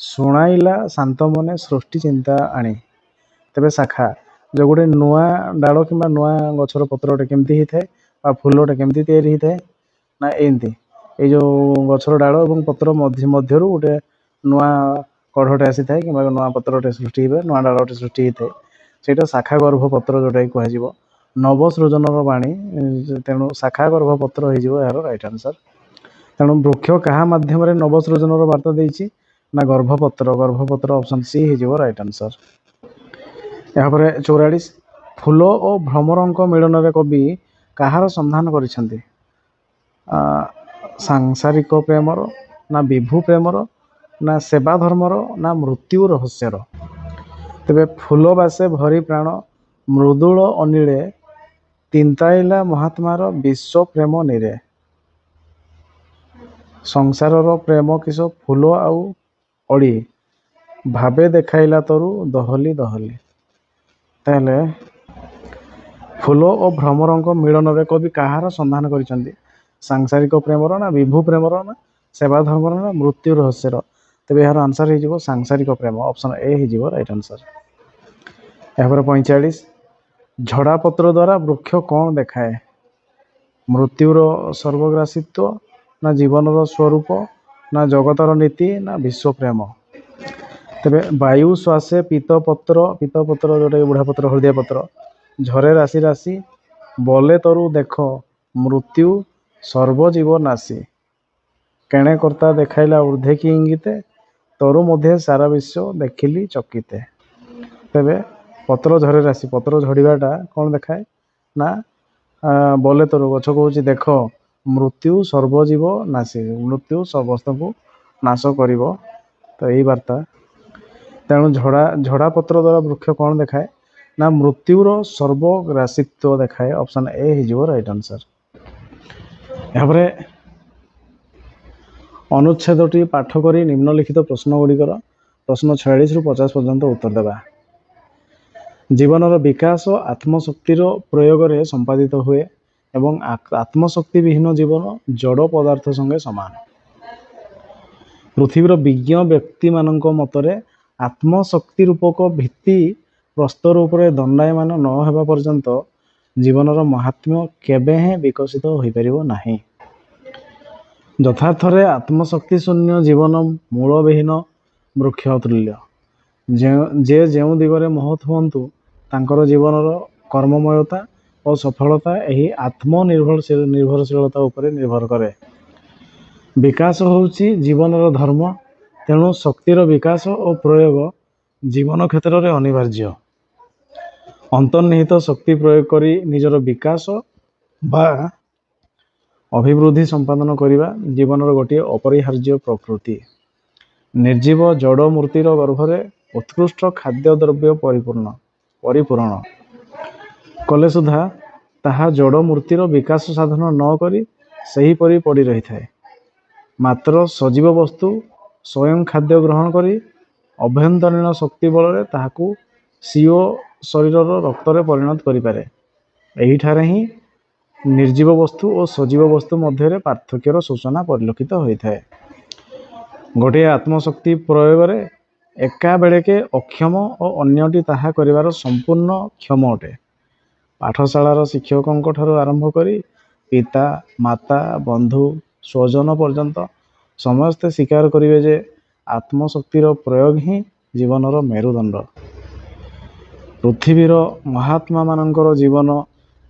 ଶୁଣାଇଲା ଶାନ୍ତ ମନେ ସୃଷ୍ଟି ଚିନ୍ତା ଆଣି। ତେବେ ଶାଖା ଯେଉଁ ଗୋଟେ ନୂଆ ଡାଳ କିମ୍ବା ନୂଆ ଗଛର ପତ୍ରଟେ କେମିତି ହେଇଥାଏ ବା ଫୁଲଟେ କେମିତି ତିଆରି ହେଇଥାଏ ନା ଏମିତି ଏଇ ଯେଉଁ ଗଛର ଡାଳ ଏବଂ ପତ୍ର ମଧ୍ୟରୁ ଗୋଟେ ନୂଆ କଢ଼ଟେ ଆସିଥାଏ କିମ୍ବା ନୂଆ ପତ୍ରଟେ ସୃଷ୍ଟି ହେଇଥାଏ, ନୂଆ ଡାଳଟେ ସୃଷ୍ଟି ହେଇଥାଏ, ସେଇଟା ଶାଖା ଗର୍ଭପତ୍ର ଯେଉଁଟାକି କୁହାଯିବ। ନବସୃଜନର ବାଣୀ, ତେଣୁ ଶାଖା ଗର୍ଭପତ୍ର ହେଇଯିବ ଏହାର ରାଇଟ୍ ଆନ୍ସର୍। ତେଣୁ ବୃକ୍ଷ କାହା ମାଧ୍ୟମରେ ନବସୃଜନର ବାର୍ତ୍ତା ଦେଇଛି ନା ଗର୍ଭପତ୍ର ଅପସନ୍ ସି ହେଇଯିବ ରାଇଟ୍ ଆନ୍ସର୍। ଏହାପରେ 44 ଫୁଲ ଓ ଭ୍ରମରଙ୍କ ମିଳନରେ କବି କାହାର ସନ୍ଧାନ କରିଛନ୍ତି? ସାଂସାରିକ ପ୍ରେମର ନା ବିଭୁ ପ୍ରେମର ନା ସେବା ଧର୍ମର ନା ମୃତ୍ୟୁ ରହସ୍ୟର? ତେବେ ଫୁଲ ବାସେ ଭରି ପ୍ରାଣ ମୃଦୁଳ ଅନିଳେ ତିନ୍ତାଇଲା ମହାତ୍ମାର ବିଶ୍ୱ ପ୍ରେମ ନୀରେ। ସଂସାରର ପ୍ରେମ କିସ ଫୁଲ ଆଉ ଅଳି ଭାବେ ଦେଖାଇଲା ତରୁ ଦହଲି ଦହଲି। ତାହେଲେ ଫୁଲ ଓ ଭ୍ରମରଙ୍କ ମିଳନରେ କବି କାହାର ସନ୍ଧାନ କରିଛନ୍ତି? ସାଂସାରିକ ପ୍ରେମର ନା ବିଭୁ ପ୍ରେମର ନା ସେବା ଧର୍ମର ନା ମୃତ୍ୟୁ ରହସ୍ୟର? ତେବେ ଏହାର ଆନ୍ସର୍ ହେଇଯିବ ସାଂସାରିକ ପ୍ରେମ, ଅପସନ୍ ଏ ହେଇଯିବ ରାଇଟ୍ ଆନ୍ସର୍। ଏହାପରେ 45 ଝଡ଼ା ପତ୍ର ଦ୍ୱାରା ବୃକ୍ଷ କ'ଣ ଦେଖାଏ? ମୃତ୍ୟୁର ସର୍ବଗ୍ରାସୀତ୍ୱ ନା ଜୀବନର ସ୍ୱରୂପ ନା ଜଗତର ନୀତି ନା ବିଶ୍ୱ ପ୍ରେମ? ତେବେ ବାୟୁ ଶ୍ୱାସେ ପୀତପତ୍ର ଯେଉଁଟାକି ବୁଢ଼ା ପତ୍ର ହଳଦିଆ ପତ୍ର ଝରେ ରାଶି ରାଶି ବଲେ ତରୁ ଦେଖ ମୃତ୍ୟୁ ସର୍ବଜୀବ ନାଶୀ। କେଣେ କର୍ତ୍ତା ଦେଖାଇଲା ଊର୍ଦ୍ଧ୍ୱେ କି ଇଙ୍ଗିତେ ତରୁ ମଧ୍ୟେ ସାରା ବିଶ୍ୱ ଦେଖିଲି ଚକିତେ। ତେବେ ପତ୍ର ଝରେ ରାଶି, ପତ୍ର ଝଡ଼ିବାଟା କ'ଣ ଦେଖାଏ ନା ବୋଲେ ତୋର ଗଛ କହୁଛି ଦେଖ ମୃତ୍ୟୁ ସର୍ବଜୀବ ନାଶୀ, ମୃତ୍ୟୁ ସମସ୍ତଙ୍କୁ ନାଶ କରିବ। ତ ଏଇ ବାର୍ତ୍ତା। ତେଣୁ ଝଡ଼ା ପତ୍ର ଦ୍ୱାରା ବୃକ୍ଷ କ'ଣ ଦେଖାଏ ନା ମୃତ୍ୟୁର ସର୍ବଗ୍ରାସୀତ୍ୱ ଦେଖାଏ। ଅପସନ୍ ଏ ହେଇଯିବ ରାଇଟ୍ ଆନ୍ସର୍। ଏହାପରେ ଅନୁଚ୍ଛେଦଟି ପାଠ କରି ନିମ୍ନଲିଖିତ ପ୍ରଶ୍ନ ଗୁଡ଼ିକର ପ୍ରଶ୍ନ 46ରୁ 50 ପର୍ଯ୍ୟନ୍ତ ଉତ୍ତର ଦେବା। ଜୀବନର ବିକାଶ ଆତ୍ମଶକ୍ତିର ପ୍ରୟୋଗରେ ସମ୍ପାଦିତ ହୁଏ ଏବଂ ଆତ୍ମଶକ୍ତି ବିହୀନ ଜୀବନ ଜଡ଼ ପଦାର୍ଥ ସଙ୍ଗେ ସମାନ। ପୃଥିବୀର ବିଜ୍ଞ ବ୍ୟକ୍ତିମାନଙ୍କ ମତରେ ଆତ୍ମଶକ୍ତି ରୂପକ ଭିତ୍ତି ପ୍ରସ୍ତର ଉପରେ ଦଣ୍ଡାୟମାନ ନ ହେବା ପର୍ଯ୍ୟନ୍ତ ଜୀବନର ମହାତ୍ମ୍ୟ କେବେ ହେଁ ବିକଶିତ ହୋଇପାରିବ ନାହିଁ। ଯଥାର୍ଥରେ ଆତ୍ମଶକ୍ତି ଶୂନ୍ୟ ଜୀବନ ମୂଳବିହୀନ ବୃକ୍ଷ ତୁଲ୍ୟ। ଯେ ଯେଉଁ ଦିଗରେ ମହତ୍ ହୁଅନ୍ତୁ ତାଙ୍କର ଜୀବନର କର୍ମମୟତା ଓ ସଫଳତା ଏହି ଆତ୍ମନିର୍ଭରଶୀଳତା ଉପରେ ନିର୍ଭର କରେ। ବିକାଶ ହେଉଛି ଜୀବନର ଧର୍ମ, ତେଣୁ ଶକ୍ତିର ବିକାଶ ଓ ପ୍ରୟୋଗ ଜୀବନ କ୍ଷେତ୍ରରେ ଅନିବାର୍ଯ୍ୟ। ଅନ୍ତର୍ନିହିତ ଶକ୍ତି ପ୍ରୟୋଗ କରି ନିଜର ବିକାଶ ବା ଅଭିବୃଦ୍ଧି ସମ୍ପାଦନ କରିବା ଜୀବନର ଗୋଟିଏ ଅପରିହାର୍ଯ୍ୟ ପ୍ରକୃତି। ନିର୍ଜୀବ ଜଡ଼ ମୂର୍ତ୍ତିର ଗର୍ଭରେ ଉତ୍କୃଷ୍ଟ ଖାଦ୍ୟଦ୍ରବ୍ୟ ପରିପୂରଣ କଲେ ସୁଦ୍ଧା ତାହା ଜଡ଼ ମୂର୍ତ୍ତିର ବିକାଶ ସାଧନ ନ କରି ସେହିପରି ପଡ଼ି ରହିଥାଏ। ମାତ୍ର ସଜୀବ ବସ୍ତୁ ସ୍ୱୟଂ ଖାଦ୍ୟ ଗ୍ରହଣ କରି ଅଭ୍ୟନ୍ତରୀଣ ଶକ୍ତି ବଳରେ ତାହାକୁ ସିଓ ଶରୀରର ରକ୍ତରେ ପରିଣତ କରିପାରେ। ଏହିଠାରେ ହିଁ ନିର୍ଜୀବ ବସ୍ତୁ ଓ ସଜୀବ ବସ୍ତୁ ମଧ୍ୟରେ ପାର୍ଥକ୍ୟର ସୂଚନା ପରିଲକ୍ଷିତ ହୋଇଥାଏ। ଗୋଟିଏ ଆତ୍ମଶକ୍ତି ପ୍ରୟୋଗରେ ଏକାବେଳକେ ଅକ୍ଷମ ଓ ଅନ୍ୟଟି ତାହା କରିବାର ସମ୍ପୂର୍ଣ୍ଣ କ୍ଷମ ଅଟେ। ପାଠଶାଳାର ଶିକ୍ଷକଙ୍କ ଠାରୁ ଆରମ୍ଭ କରି ପିତା, ମାତା, ବନ୍ଧୁ, ସ୍ୱଜନ ପର୍ଯ୍ୟନ୍ତ ସମସ୍ତେ ସ୍ୱୀକାର କରିବେ ଯେ ଆତ୍ମଶକ୍ତିର ପ୍ରୟୋଗ ହିଁ ଜୀବନର ମେରୁଦଣ୍ଡ। ପୃଥିବୀର ମହାତ୍ମାମାନଙ୍କର ଜୀବନ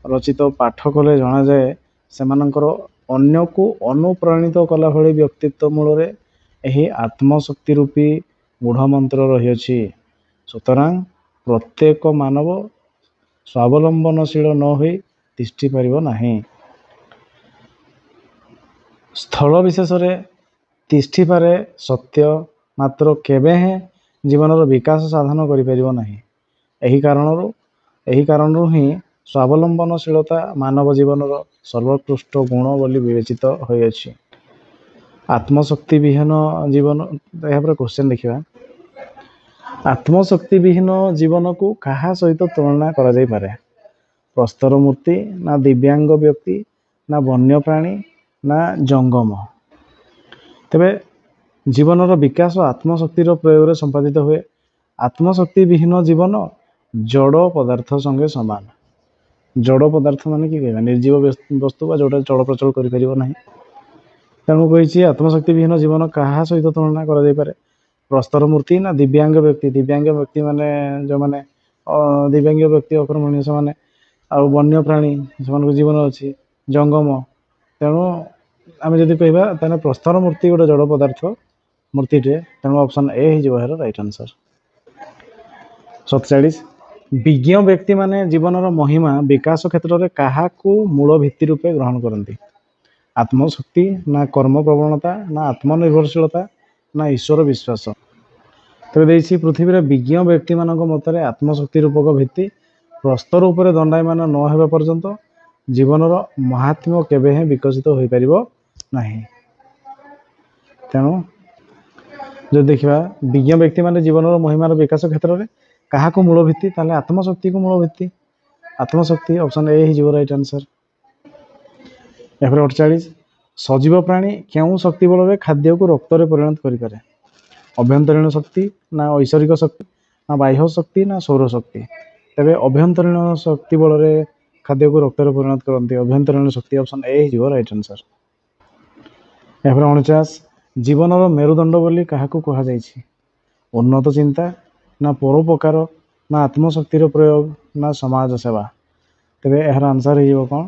ରଚିତ ପାଠ କଲେ ଜଣାଯାଏ ସେମାନଙ୍କର ଅନ୍ୟକୁ ଅନୁପ୍ରାଣିତ କଲା ଭଳି ବ୍ୟକ୍ତିତ୍ୱ ମୂଳରେ ଏହି ଆତ୍ମଶକ୍ତି ରୂପୀ ଗୂଢ଼ମନ୍ତ୍ର ରହିଅଛି। ସୁତରାଂ ପ୍ରତ୍ୟେକ ମାନବ ସ୍ୱାବଲମ୍ବନଶୀଳ ନ ହୋଇ ତିଷ୍ଠି ପାରିବ ନାହିଁ। ସ୍ଥଳ ବିଶେଷରେ ତିଷ୍ଠିପାରେ ସତ୍ୟ, ମାତ୍ର କେବେ ହେଁ ଜୀବନର ବିକାଶ ସାଧନ କରିପାରିବ ନାହିଁ। ଏହି କାରଣରୁ ହିଁ ସ୍ୱାବଲମ୍ବନଶୀଳତା ମାନବ ଜୀବନର ସର୍ବୋତ୍କୃଷ୍ଟ ଗୁଣ ବୋଲି ବିବେଚିତ ହୋଇଅଛି। ଆତ୍ମଶକ୍ତି ବିହୀନ ଜୀବନ, ଏହାପରେ କ୍ୱେଶ୍ଚନ୍ ଦେଖିବା। ଆତ୍ମଶକ୍ତି ବିହୀନ ଜୀବନକୁ କାହା ସହିତ ତୁଳନା କରାଯାଇପାରେ? ପ୍ରସ୍ତର ମୂର୍ତ୍ତି ନା ଦିବ୍ୟାଙ୍ଗ ବ୍ୟକ୍ତି ନା ବନ୍ୟପ୍ରାଣୀ ନା ଜଙ୍ଗମ? ତେବେ ଜୀବନର ବିକାଶ ଆତ୍ମଶକ୍ତିର ପ୍ରୟୋଗରେ ସମ୍ପାଦିତ ହୁଏ। ଆତ୍ମଶକ୍ତି ବିହୀନ ଜୀବନ ଜଡ଼ ପଦାର୍ଥ ସଙ୍ଗେ ସମାନ। ଜଡ଼ ପଦାର୍ଥ ମାନେ କି କହିବା? ନିର୍ଜୀବ ବସ୍ତୁ ବା ଯେଉଁଟା ଚଳପ୍ରଚଳ କରିପାରିବ ନାହିଁ। ତେଣୁ କହିଛି ଆତ୍ମଶକ୍ତି ବିହୀନ ଜୀବନ କାହା ସହିତ ତୁଳନା କରାଯାଇପାରେ? ପ୍ରସ୍ତର ମୂର୍ତ୍ତି ନା ଦିବ୍ୟାଙ୍ଗ ବ୍ୟକ୍ତି? ଦିବ୍ୟାଙ୍ଗ ବ୍ୟକ୍ତି ମାନେ ଯେଉଁମାନେ ଦିବ୍ୟାଙ୍ଗ ବ୍ୟକ୍ତି ଅକର୍ମଣୀୟ ସେମାନେ, ଆଉ ବନ୍ୟପ୍ରାଣୀ ସେମାନଙ୍କ ଜୀବନ ଅଛି, ଜଙ୍ଗମ। ତେଣୁ ଆମେ ଯଦି କହିବା ତାହେଲେ ପ୍ରସ୍ତର ମୂର୍ତ୍ତି ଗୋଟେ ଜଡ଼ ପଦାର୍ଥ ମୂର୍ତ୍ତିଟେ, ତେଣୁ ଅପସନ୍ ଏ ହେଇଯିବ ଏହାର ରାଇଟ୍ ଆନ୍ସର୍। 47 ବିଜ୍ଞ ବ୍ୟକ୍ତିମାନେ ଜୀବନର ମହିମା ବିକାଶ କ୍ଷେତ୍ରରେ କାହାକୁ ମୂଳ ଭିତ୍ତି ରୂପେ ଗ୍ରହଣ କରନ୍ତି? ଆତ୍ମଶକ୍ତି ନା କର୍ମ ପ୍ରବଣତା ନା ଆତ୍ମନିର୍ଭରଶୀଳତା ନା ଈଶ୍ୱର ବିଶ୍ୱାସ? ତେବେ ଦେଇଛି ପୃଥିବୀର ବିଜ୍ଞ ବ୍ୟକ୍ତିମାନଙ୍କ ମତରେ ଆତ୍ମଶକ୍ତି ରୂପକ ଭିତ୍ତି ପ୍ରସ୍ତର ଉପରେ ଦଣ୍ଡାୟମାନ ନ ହେବା ପର୍ଯ୍ୟନ୍ତ ଜୀବନର ମହାତ୍ମ୍ୟ କେବେ ହେଁ ବିକଶିତ ହୋଇପାରିବ ନାହିଁ। ତେଣୁ ଯଦି ଦେଖିବା ବିଜ୍ଞ ବ୍ୟକ୍ତିମାନେ ଜୀବନର ମହିମାର ବିକାଶ କ୍ଷେତ୍ରରେ କାହାକୁ ମୂଳ ଭିତ୍ତି, ତାହେଲେ ଆତ୍ମଶକ୍ତିକୁ ମୂଳ ଭିତ୍ତି। ଆତ୍ମଶକ୍ତି ଅପସନ୍ ଏ ହେଇଯିବ ରାଇଟ୍ ଆନ୍ସର୍। ଏହାପରେ 48 ସଜୀବ ପ୍ରାଣୀ କେଉଁ ଶକ୍ତି ବଳରେ ଖାଦ୍ୟକୁ ରକ୍ତରେ ପରିଣତ କରିପାରେ? ଅଭ୍ୟନ୍ତରୀଣ ଶକ୍ତି ନା ଐଶ୍ୱରିକ ଶକ୍ତି ନା ବାହ୍ୟ ଶକ୍ତି ନା ସୌରଶକ୍ତି? ତେବେ ଅଭ୍ୟନ୍ତରୀଣ ଶକ୍ତି ବଳରେ ଖାଦ୍ୟକୁ ରକ୍ତରେ ପରିଣତ କରନ୍ତି। ଅଭ୍ୟନ୍ତରୀଣ ଶକ୍ତି ଅପସନ୍ ଏ ହେଇଯିବ ରାଇଟ୍ ଆନ୍ସର୍। ଏହାପରେ 49 ଜୀବନର ମେରୁଦଣ୍ଡ ବୋଲି କାହାକୁ କୁହାଯାଇଛି? ଉନ୍ନତ ଚିନ୍ତା ନା ପରୋପକାର ନା ଆତ୍ମଶକ୍ତିର ପ୍ରୟୋଗ ନା ସମାଜ ସେବା? ତେବେ ଏହାର ଆନ୍ସର୍ ହେଇଯିବ କ'ଣ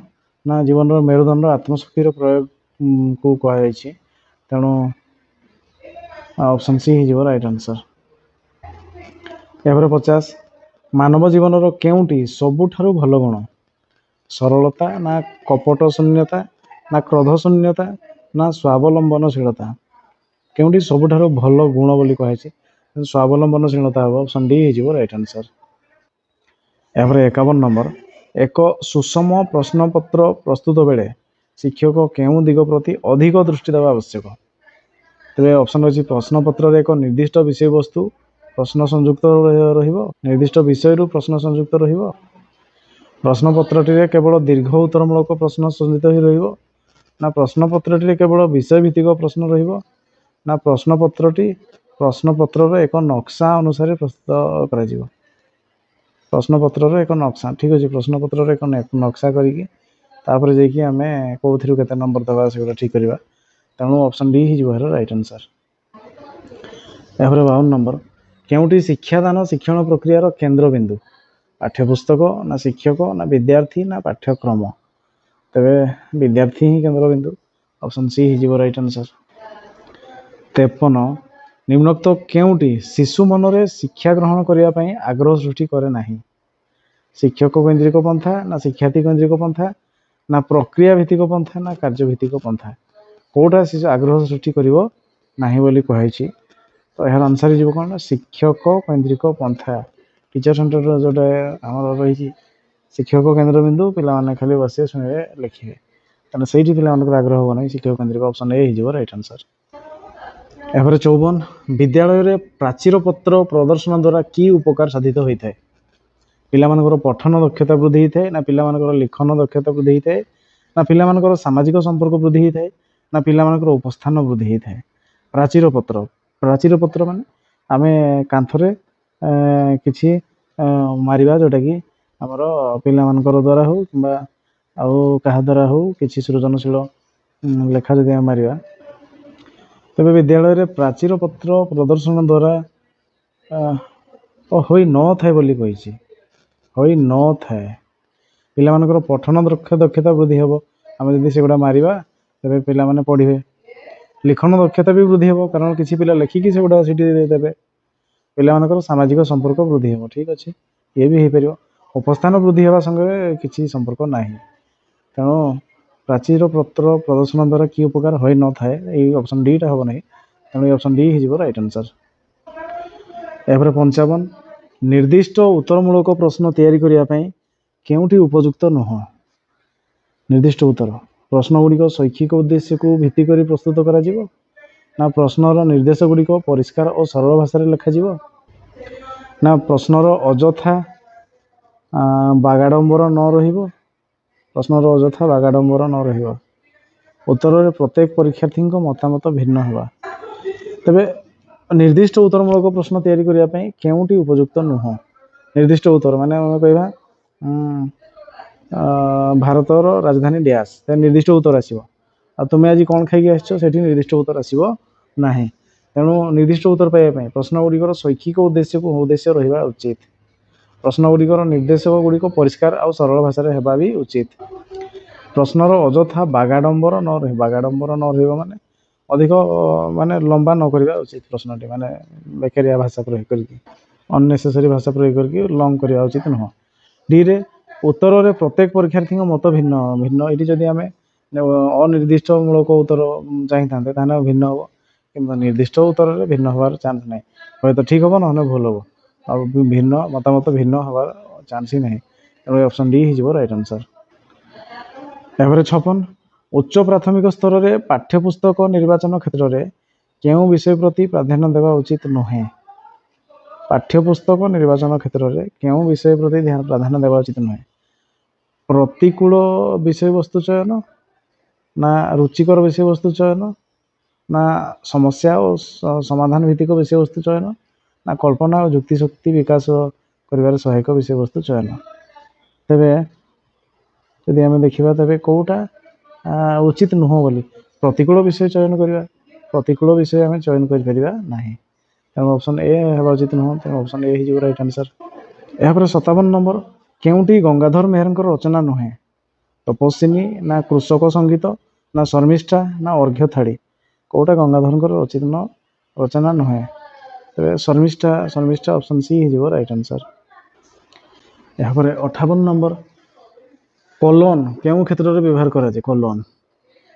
ନା ଜୀବନର ମେରୁଦଣ୍ଡ ଆତ୍ମଶକ୍ତିର ପ୍ରୟୋଗକୁ କୁହାଯାଇଛି। ତେଣୁ ଅପସନ୍ ସି ହେଇଯିବ ରାଇଟ୍ ଆନ୍ସର୍। ଏହାପରେ 50 ମାନବ ଜୀବନର କେଉଁଟି ସବୁଠାରୁ ଭଲ ଗୁଣ? ସରଳତା ନା କପଟ ଶୂନ୍ୟତା ନା କ୍ରୋଧ ଶୂନ୍ୟତା ନା ସ୍ୱାବଲମ୍ବନଶୀଳତା? କେଉଁଟି ସବୁଠାରୁ ଭଲ ଗୁଣ ବୋଲି କୁହାଯାଇଛି? ସ୍ୱାବଲମ୍ବନଶୀଳତା ହେବ। ଅପସନ୍ ଡି ହେଇଯିବ ରାଇଟ୍ ଆନ୍ସର୍। ଏହାପରେ 51 ନମ୍ବର, ଏକ ସୁଷମ ପ୍ରଶ୍ନପତ୍ର ପ୍ରସ୍ତୁତ ବେଳେ ଶିକ୍ଷକ କେଉଁ ଦିଗ ପ୍ରତି ଅଧିକ ଦୃଷ୍ଟି ଦେବା ଆବଶ୍ୟକ? ତେବେ ଅପସନ୍ ଅଛି ପ୍ରଶ୍ନପତ୍ରରେ ଏକ ନିର୍ଦ୍ଦିଷ୍ଟ ବିଷୟବସ୍ତୁ ପ୍ରଶ୍ନ ସଂଯୁକ୍ତ ରହିବ, ନିର୍ଦ୍ଦିଷ୍ଟ ବିଷୟରୁ ପ୍ରଶ୍ନ ସଂଯୁକ୍ତ ରହିବ, ପ୍ରଶ୍ନପତ୍ରଟିରେ କେବଳ ଦୀର୍ଘ ଉତ୍ତରମୂଳକ ପ୍ରଶ୍ନ ସଜ୍ଜିତ ହୋଇ ରହିବ, ନା ପ୍ରଶ୍ନପତ୍ରଟିରେ କେବଳ ବିଷୟଭିତ୍ତିକ ପ୍ରଶ୍ନ ରହିବ, ନା ପ୍ରଶ୍ନପତ୍ରର ଏକ ନକ୍ସା ଅନୁସାରେ ପ୍ରସ୍ତୁତ କରାଯିବ। ପ୍ରଶ୍ନପତ୍ରର ଏକ ନକ୍ସା, ଠିକ୍ ଅଛି, ପ୍ରଶ୍ନପତ୍ରର ଏକ ନକ୍ସା କରିକି ତାପରେ ଯାଇକି ଆମେ କେଉଁଥିରୁ କେତେ ନମ୍ବର ଦେବା ସେଗୁଡ଼ା ଠିକ୍ କରିବା। ତେଣୁ ଅପସନ୍ ଡି ହେଇଯିବ ଏହାର ରାଇଟ୍ ଆନ୍ସର୍। ଏହାପରେ 52 ନମ୍ବର, କେଉଁଟି ଶିକ୍ଷାଦାନ ଶିକ୍ଷଣ ପ୍ରକ୍ରିୟାର କେନ୍ଦ୍ରବିନ୍ଦୁ? ପାଠ୍ୟପୁସ୍ତକ ନା ଶିକ୍ଷକ ନା ବିଦ୍ୟାର୍ଥୀ ନା ପାଠ୍ୟକ୍ରମ? ତେବେ ବିଦ୍ୟାର୍ଥୀ ହିଁ କେନ୍ଦ୍ରବିନ୍ଦୁ। ଅପସନ୍ ସି ହେଇଯିବ ରାଇଟ୍ ଆନ୍ସର୍। 53, ନିମ୍ନୋକ୍ତ କେଉଁଟି ଶିଶୁ ମନରେ ଶିକ୍ଷା ଗ୍ରହଣ କରିବା ପାଇଁ ଆଗ୍ରହ ସୃଷ୍ଟି କରେ ନାହିଁ? ଶିକ୍ଷକ କୈନ୍ଦ୍ରିକ ପନ୍ଥା ନା ଶିକ୍ଷାର୍ଥୀ କୈନ୍ଦ୍ରିକ ପନ୍ଥା ନା ପ୍ରକ୍ରିୟା ଭିତ୍ତିକ ପନ୍ଥା ନା କାର୍ଯ୍ୟ ଭିତ୍ତିକ ପନ୍ଥା? କେଉଁଟା ଶିଶୁ ଆଗ୍ରହ ସୃଷ୍ଟି କରିବ ନାହିଁ ବୋଲି କୁହାଯାଇଛି? ତ ଏହାର ଆନ୍ସର୍ ହେଇଯିବ କ'ଣ ନା ଶିକ୍ଷକ କୈନ୍ଦ୍ରିକ ପନ୍ଥା। ଟିଚର ସେଣ୍ଟରର ଯେଉଁଟା ଆମର ରହିଛି ଶିକ୍ଷକ କେନ୍ଦ୍ରବିନ୍ଦୁ, ପିଲାମାନେ ଖାଲି ବସିବେ ଶୁଣିବେ ଲେଖିବେ, କାରଣ ସେଇଠି ପିଲାମାନଙ୍କର ଆଗ୍ରହ ହେବ ନାହିଁ। ଶିକ୍ଷକ କେନ୍ଦ୍ରିକ, ଅପସନ୍ ଏ ହେଇଯିବ ରାଇଟ୍ ଆନ୍ସର୍। ଏହାପରେ 54, ବିଦ୍ୟାଳୟରେ ପ୍ରାଚୀର ପତ୍ର ପ୍ରଦର୍ଶନ ଦ୍ୱାରା କି ଉପକାର ସାଧିତ ହୋଇଥାଏ? ପିଲାମାନଙ୍କର ପଠନ ଦକ୍ଷତା ବୃଦ୍ଧି ହୋଇଥାଏ ନା ପିଲାମାନଙ୍କର ଲିଖନ ଦକ୍ଷତା ବୃଦ୍ଧି ହୋଇଥାଏ ନା ପିଲାମାନଙ୍କର ସାମାଜିକ ସମ୍ପର୍କ ବୃଦ୍ଧି ହୋଇଥାଏ ନା ପିଲାମାନଙ୍କର ଉପସ୍ଥାନ ବୃଦ୍ଧି ହୋଇଥାଏ? ପ୍ରାଚୀର ପତ୍ର ମାନେ ଆମେ କାନ୍ଥରେ କିଛି ମାରିବା, ଯେଉଁଟାକି ଆମର ପିଲାମାନଙ୍କର ଦ୍ୱାରା ହେଉ କିମ୍ବା ଆଉ କାହା ଦ୍ୱାରା ହେଉ କିଛି ସୃଜନଶୀଳ ଲେଖା ଯଦି ଆମେ ମାରିବା, ତେବେ ବିଦ୍ୟାଳୟରେ ପ୍ରାଚୀର ପତ୍ର ପ୍ରଦର୍ଶନ ଦ୍ୱାରା ହୋଇନଥାଏ ବୋଲି କହିଛି, ହୋଇନଥାଏ। ପିଲାମାନଙ୍କର ପଠନ ଦକ୍ଷତା ବୃଦ୍ଧି ହେବ। ଆମେ ଯଦି ସେଗୁଡ଼ା ମାରିବା ତେବେ ପିଲାମାନେ ପଢ଼ିବେ। ଲିଖନ ଦକ୍ଷତା ବି ବୃଦ୍ଧି ହେବ, କାରଣ କିଛି ପିଲା ଲେଖିକି ସେଗୁଡ଼ା ସେଠି ଦେବେ। ପିଲାମାନଙ୍କର ସାମାଜିକ ସମ୍ପର୍କ ବୃଦ୍ଧି ହେବ, ଠିକ୍ ଅଛି, ଇଏ ବି ହେଇପାରିବ। ଉପସ୍ଥାନ ବୃଦ୍ଧି ହେବା ସଙ୍ଗେ କିଛି ସମ୍ପର୍କ ନାହିଁ। ତେଣୁ ପ୍ରାଚୀର ପତ୍ର ପ୍ରଦର୍ଶନ ଦ୍ୱାରା କି ଉପକାର ହୋଇନଥାଏ, ଏଇ ଅପସନ୍ ଡିଟା ହେବ ନାହିଁ। ତେଣୁ ଏଇ ଅପସନ୍ ଡି ହେଇଯିବ ରାଇଟ୍ ଆନ୍ସର୍। ଏହାପରେ 55, ନିର୍ଦ୍ଦିଷ୍ଟ ଉତ୍ତରମୂଳକ ପ୍ରଶ୍ନ ତିଆରି କରିବା ପାଇଁ କେଉଁଠି ଉପଯୁକ୍ତ ନୁହଁ? ନିର୍ଦ୍ଦିଷ୍ଟ ଉତ୍ତର ପ୍ରଶ୍ନଗୁଡ଼ିକ ଶୈକ୍ଷିକ ଉଦ୍ଦେଶ୍ୟକୁ ଭିତ୍ତି କରି ପ୍ରସ୍ତୁତ କରାଯିବ ନା ପ୍ରଶ୍ନର ନିର୍ଦ୍ଦେଶ ଗୁଡ଼ିକ ପରିଷ୍କାର ଓ ସରଳ ଭାଷାରେ ଲେଖାଯିବ ନା ପ୍ରଶ୍ନର ଅଯଥା ବାଗାଡ଼ମ୍ବର ନ ରହିବ, ଉତ୍ତରରେ ପ୍ରତ୍ୟେକ ପରୀକ୍ଷାର୍ଥୀଙ୍କ ମତାମତ ଭିନ୍ନ ହେବା। ତେବେ ନିର୍ଦ୍ଦିଷ୍ଟ ଉତ୍ତରମୂଳକ ପ୍ରଶ୍ନ ତିଆରି କରିବା ପାଇଁ କେଉଁଟି ଉପଯୁକ୍ତ ନୁହଁ? ନିର୍ଦ୍ଦିଷ୍ଟ ଉତ୍ତର ମାନେ ଆମେ କହିବା ଭାରତର ରାଜଧାନୀ ଡ୍ୟାସ୍, ନିର୍ଦ୍ଦିଷ୍ଟ ଉତ୍ତର ଆସିବ। ଆଉ ତୁମେ ଆଜି କ'ଣ ଖାଇକି ଆସିଛ, ସେଠି ନିର୍ଦ୍ଦିଷ୍ଟ ଉତ୍ତର ଆସିବ ନାହିଁ। ତେଣୁ ନିର୍ଦ୍ଦିଷ୍ଟ ଉତ୍ତର ପାଇବା ପାଇଁ ପ୍ରଶ୍ନଗୁଡ଼ିକର ଶୈକ୍ଷିକ ଉଦ୍ଦେଶ୍ୟ ରହିବା ଉଚିତ। ପ୍ରଶ୍ନଗୁଡ଼ିକର ନିର୍ଦ୍ଦେଶକ ଗୁଡ଼ିକ ପରିଷ୍କାର ଆଉ ସରଳ ଭାଷାରେ ହେବା ବି ଉଚିତ। ପ୍ରଶ୍ନର ଅଯଥା ବାଗାଡ଼ମ୍ବର ନ ରହିବ ମାନେ ଅଧିକ ମାନେ ଲମ୍ବା ନ କରିବା ଉଚିତ। ପ୍ରଶ୍ନଟି ମାନେ ବେକାରିଆ ଭାଷା ପ୍ରୟୋଗ କରିକି, ଅନନେସେସାରୀ ଭାଷା ପ୍ରୟୋଗ କରିକି ଲଙ୍ଗ କରିବା ଉଚିତ ନୁହଁ। ଡିରେ ଉତ୍ତରରେ ପ୍ରତ୍ୟେକ ପରୀକ୍ଷାର୍ଥୀଙ୍କ ମତ ଭିନ୍ନ। ଏଠି ଯଦି ଆମେ ଅନିର୍ଦ୍ଦିଷ୍ଟ ମୂଳକ ଉତ୍ତର ଚାହିଁଥାନ୍ତେ ତାହେଲେ ଭିନ୍ନ ହେବ, କିମ୍ବା ନିର୍ଦ୍ଦିଷ୍ଟ ଉତ୍ତରରେ ଭିନ୍ନ ହେବାର ଚାନ୍ସ ନାହିଁ। ହୁଏତ ଠିକ୍ ହେବ, ନହେଲେ ଭୁଲ ହେବ, ଆଉ ମତାମତ ଭିନ୍ନ ହେବାର ଚାନ୍ସ ହିଁ ନାହିଁ। ତେଣୁ ଅପସନ୍ ଡି ହେଇଯିବ ରାଇଟ୍ ଆନ୍ସର୍। ଏହାପରେ 56, ଉଚ୍ଚ ପ୍ରାଥମିକ ସ୍ତରରେ ପାଠ୍ୟପୁସ୍ତକ ନିର୍ବାଚନ କ୍ଷେତ୍ରରେ କେଉଁ ବିଷୟ ପ୍ରତି ପ୍ରାଧାନ୍ୟ ଦେବା ଉଚିତ ନୁହେଁ? ପାଠ୍ୟପୁସ୍ତକ ନିର୍ବାଚନ କ୍ଷେତ୍ରରେ କେଉଁ ବିଷୟ ପ୍ରତି ପ୍ରାଧାନ୍ୟ ଦେବା ଉଚିତ ନୁହେଁ? ପ୍ରତିକୂଳ ବିଷୟବସ୍ତୁ ଚୟନ ନା ରୁଚିକର ବିଷୟବସ୍ତୁ ଚୟନ ନା ସମସ୍ୟା ଓ ସମାଧାନ ଭିତ୍ତିକ ବିଷୟବସ୍ତୁ ଚୟନ ନା କଳ୍ପନା ଓ ଯୁକ୍ତି ଶକ୍ତି ବିକାଶ କରିବାରେ ସହାୟକ ବିଷୟବସ୍ତୁ ଚୟନ? ତେବେ ଯଦି ଆମେ ଦେଖିବା ତେବେ କେଉଁଟା ଉଚିତ ନୁହଁ ବୋଲି, ପ୍ରତିକୂଳ ବିଷୟ ଚୟନ କରିବା। ପ୍ରତିକୂଳ ବିଷୟ ଆମେ ଚୟନ କରିପାରିବା ନାହିଁ। ତେଣୁ ଅପସନ୍ ଏ ହେବା ଉଚିତ ନୁହଁ। ତେଣୁ ଅପସନ୍ ଏ ହେଇଯିବ ରାଇଟ୍ ଆନ୍ସର୍। ଏହାପରେ 57 ନମ୍ବର, କେଉଁଟି ଗଙ୍ଗାଧର ମେହେରଙ୍କର ରଚନା ନୁହେଁ? ତପସ୍ୱିନୀ ନା କୃଷକ ସଙ୍ଗୀତ ନା ଶର୍ମିଷ୍ଠା ନା ଅର୍ଘ୍ୟଥାଳି? କେଉଁଟା ଗଙ୍ଗାଧରଙ୍କର ରଚନା ନୁହେଁ? ତେବେ ଶର୍ମିଷ୍ଠା ଅପସନ୍ ସି ହେଇଯିବ ରାଇଟ୍ ଆନ୍ସର୍। यहाँ 58 नंबर कोलोन केउं क्षेत्र में व्यवहार करा जाए कोलोन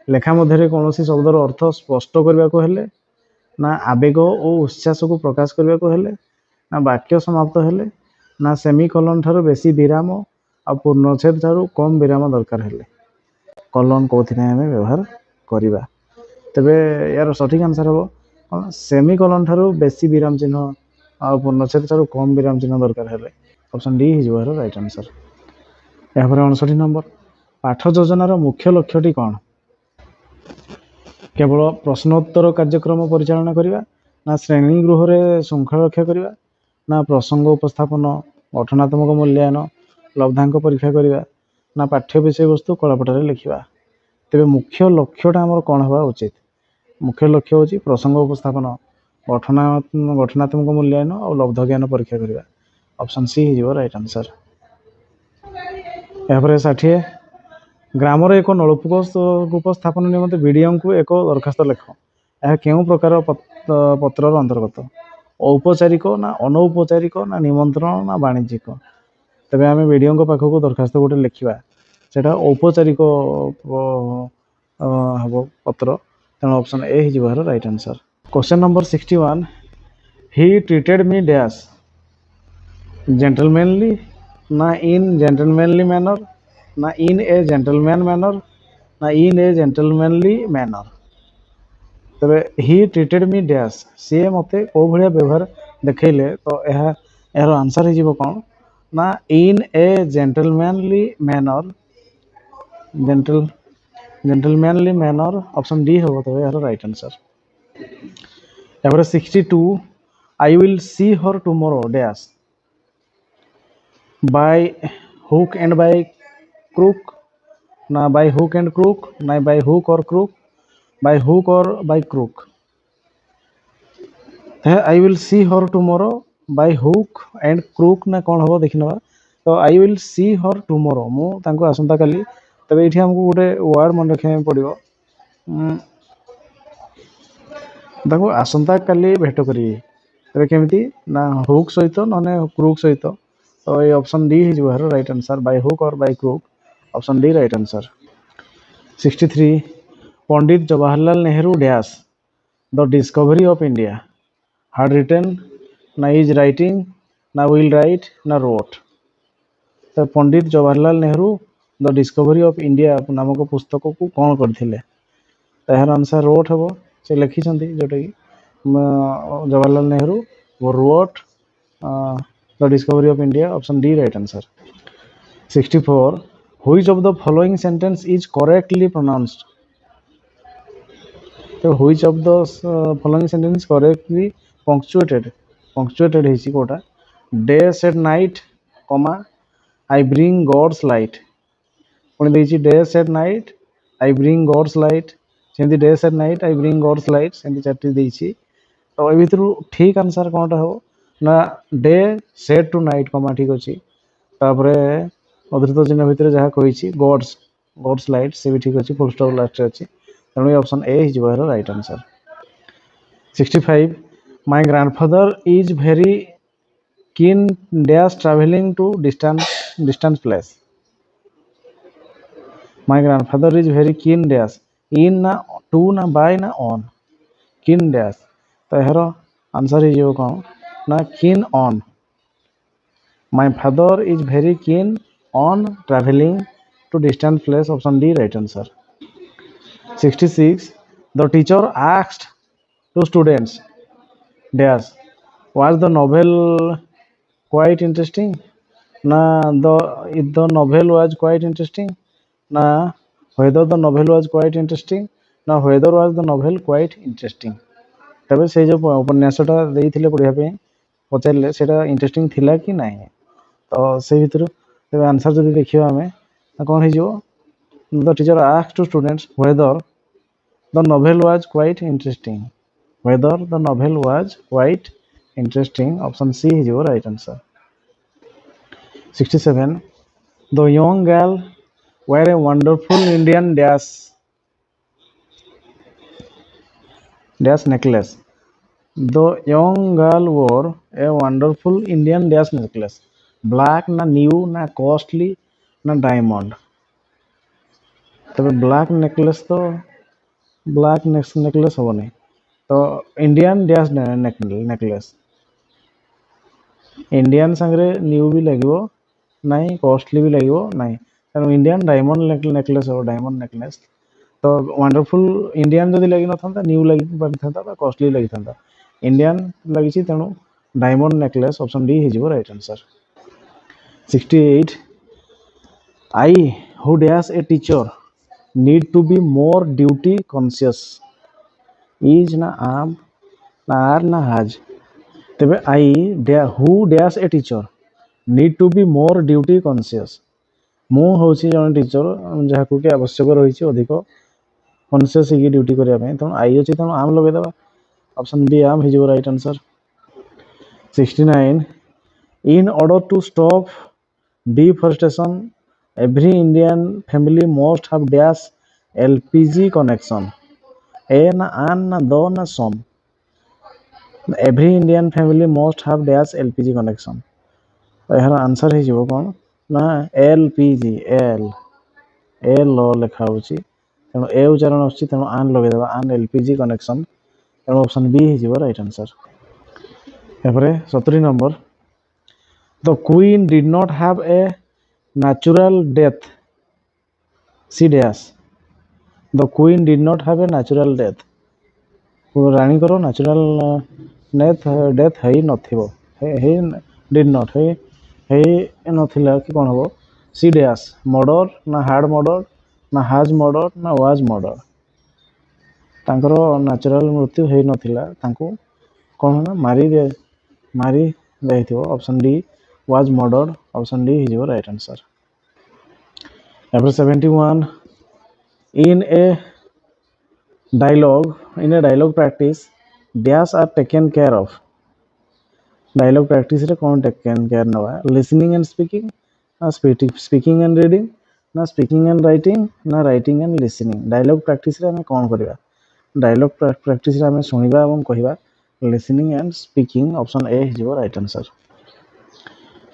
लेखा मध्य कौन शब्दर अर्थ स्पष्ट करने को हेले ना आवेग और उच्छ्वास को प्रकाश करने को हेले ना वाक्य समाप्त हेले ना सेमिकोलन ठारू बेसी विराम आ पूर्णच्छेद ठारू कम विराम दरकार हेले कोलोन कौथिपाई आमे व्यवहार करिबा तबे यार सठिक आंसर हम सेमिकोलन ठारू बेसी विराम चिन्ह आ पूर्णच्छेद ठारू कम विराम चिन्ह दरकार हेले ऑप्शन डी हिज यार राइट आंसर। यहाँ 59 नंबर पाठ योजनार मुख्य लक्ष्यटी कौन केवल प्रश्नोत्तर कार्यक्रम परिचालना करवा ना श्रेणी गृह में श्रृंखला रक्षा करवा ना प्रसंग उपस्थापन गठनात्मक मूल्यांकन लब्धांक परीक्षा करवा ना पाठ्य विषय वस्तु कलापटारे लिखा तेरे मुख्य लक्ष्यटा आमर कौन हवा उचित मुख्य लक्ष्य हूँ प्रसंग उपस्थापन गठनात्मक मूल्यांकन और लब्ध ज्ञान परीक्षा करवा ऑप्शन सी हो राइट आंसर। यहाँ 60 ग्रामर एक नलकूप स्थापन निमंते बीडीओ को एक दरखास्त लेख यह क्यों प्रकार पत्र अंतर्गत औपचारिक ना अनौपचारिक ना निमंत्रण ना वाणिज्यिक तेरे आम बीडीओ पाखक दरखास्त गोटे लिखा से औपचारिक हम पत्र तेणु ऑप्शन ए हो right answer. Question number 61 he treated me dash gentlemanly ना इन जेंटलमैनली मैनर ना इन ए जेंटलमैन मैनर ना इन ए जेंटलमैनली मैनर तबे he treated me dash C मते को भलिया व्यवहार देखैले तो यार आंसर हो कौन ना in a gentlemanly manner gentlemanly manner option D हो तबे यार राइट आंसर। यहाँ 62 I will see her tomorrow dash by hook and by crook ना by hook and crook ना by hook or crook by hook or by crook I will see her tomorrow by hook and crook ना कौन हम देखी ना तो I will see her tomorrow मु तांको आसंता काली तबे एठी हमको गोटे वर्ड मन रखिया पड़िबो तांको आसंता काली भेट करी तबे केमिति ना हुक सहित नने क्रूक सहित तो ये ऑप्शन डी हिज यार right answer by hook or by crook option D right answer. 63 Pandit Jawaharlal Nehru dash the discovery of India had written ना इज राइटिंग ना विल राइट ना रोट तो Pandit Jawaharlal Nehru the discovery of India नामक पुस्तक को कौन करते यार आंसर रोट हम से लिखी जोटा कि जवाहरलाल नेहरू वो wrote the discovery of India option D right answer. 64 which of the following sentence is correctly pronounced तो which of the following sentence correctly punctuated है कोटा डे सेट नाइट कमा आई ब्रिंग गॉड्स लाइट पुणी देछि day set night I bring God's light सेमती day set night I bring God's light सेमती चार्टी देछि तो ए भितर ठीक आंसर कोनटा हो ना डे सेट टू नाइट कमा ठीक अच्छी तापर अधृत चिन्ह भितर जहाँ कही गॉड्स लाइट से भी ठीक अच्छे फुल स्टॉप लास्ट अच्छी तेणु ऑप्शन ए हो right answer. 65 my grandfather is very keen dash travelling to distance place my grandfather is very keen dash in ना टू ना बाय ना ऑन कीन डैश तो यार आंसर हो कौन ना keen on my father is very keen on traveling to distant place option D right answer। 66 the teacher asked to students dash was the novel quite interesting na if the novel was quite interesting na whether the novel was quite interesting na whether was the novel quite interesting तबे से जो उपन्यासटा देइथिले पढ़िया पचारे से interesting थिला कि ना तो से भर तेज आंसर जब देखा आम कौन हो the teacher asked to students whether the novel was quite interesting whether the novel was quite interesting option C हो right answer. 67 the young girl wear a wonderful Indian dash necklace the young girl wore a wonderful Indian dash necklace black ना new ना costly ना diamond. तबे black necklace तो black necklace हम नहीं। तो Indian dash necklace Indian संगे new भी लगे ना कॉस्टली भी लगे ना तेणु इंडियन डायमंड नेकलेस हो डायमंड नेकलेस। तो वंडरफुल इंडियन जदि लगी ना था न्यू लगी पारि कॉस्टली लगी था इंडियन लगी तेणु डायमंड नेकलेस ऑप्शन डी हो right answer. 68 I who dash a teacher need to be more duty conscious is ना am ना are ना has। तबे who dash a teacher need to be more duty conscious मु हूँ जन teacher जहाँ कि आवश्यक रही अधिक कनसीयस हो ड्यूटी करने तेणु आई अच्छी तेणु आम लगेदेवा ऑप्शन बी आम हो right answer. 69 in order to stop deforestation every Indian family must have dash LPG connection ए ना आन ना दो ना सम। every Indian family must have dash LPG connection यार आंसर हो कौन ना LPG एल एल लिखा होची तेणु ए उच्चारण आछी तेणु आन लगेदेवा आन LPG कनेक्शन तेणु ऑप्शन बी हो राइट आंसर। एपरे 70 number the queen did not have a natural death C dash the queen did not have a natural death रानी को natural डेथ है नथिबो हे डिड नॉट है नथिला कि कोन हबो सी डैश मर्डर ना हार्ड मर्डर ना हाज मर्डर ना वाज मर्डर तांकर नेचुरल मृत्यु है नथिला तांको कोन ना मारी देथिबो option D was murder option D हो राइट आंसर। एवर 71 in a dialogue practice dash are taken care of dialogue practice रे कौन taken care नवा listening and speaking ना speaking and reading ना speaking and writing ना writing and listening dialogue practice रे हमें कौन करिवा dialogue practice रे हमें सुनिबा एवं कहिबा listening and speaking option A हो right answer.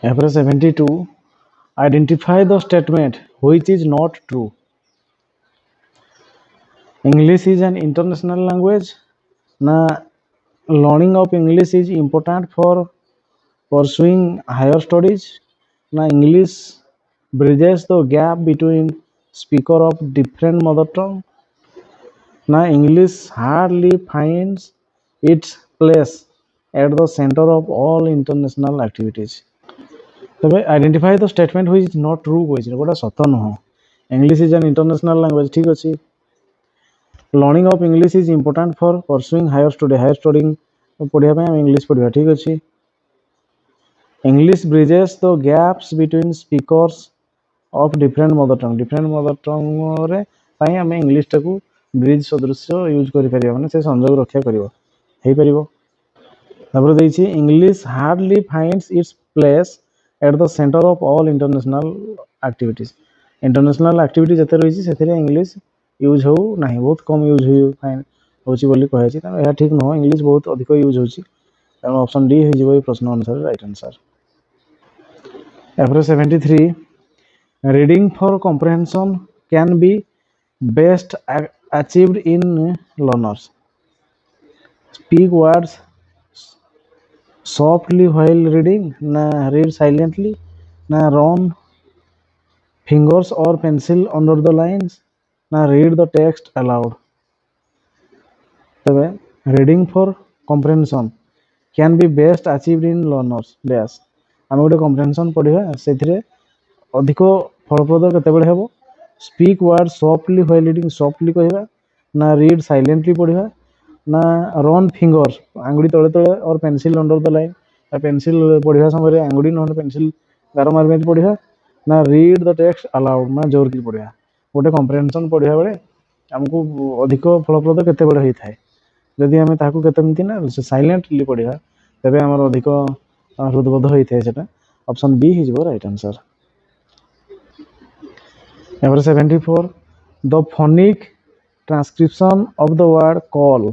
Ever 72 identify the statement which is not true English is an international language na learning of English is important for pursuing higher studies na English bridges the gap between speaker of different mother tongue na English hardly finds its place at the center of all international activities। तबे identify the statement which is not true कोइछ गोटा सत नुह English is an international language ठीक अच्छे learning of English is important for pursuing higher study पढ़ाई आम English पढ़ा ठीक अच्छे English bridges the gaps between speakers of different mother tongue रे आम इंग्लिश टाक ब्रिज सदृश यूज कर माने से संजोग रक्षा कर English hardly finds its place at the centre of all international activity जिते रही है इंग्लिश यूज हो ना बहुत कम यूज होची कहे ठीक नुह इंग्लिश बहुत अधिक यूज हो ऑप्शन डी हो प्रश्न अनुसार right answer. Every 73 reading for comprehension can be best achieved in learners speak words softly while reading na read silently na run fingers or pencil under the lines na read the text aloud तबे reading for comprehension can be best achieved in learners dash आम गोटे comprehension पढ़िबा सेथिरे अधिक फलप्रद केतेबेले हेबो speak word softly while reading softly कहबा ना read silently पढ़िबा ना run finger आंगुड़ी तले तले और pencil under the line pencil पढ़ा समय आंगुड़ी ना पेंसिल गार मार पढ़ा ना रीड द टेक्स्ट अलाउड ना जोर की पढ़ा गोटे कम्प्रिहेंशन पढ़ा बेले आमको अधिक फलप्रद केते होता है जदि आम ताकूमती ना साइलेंटली पढ़ा तेज आम अधिक हृदबोध होता है ऑप्शन बी हो right answer. 74 the phonic transcription of the word call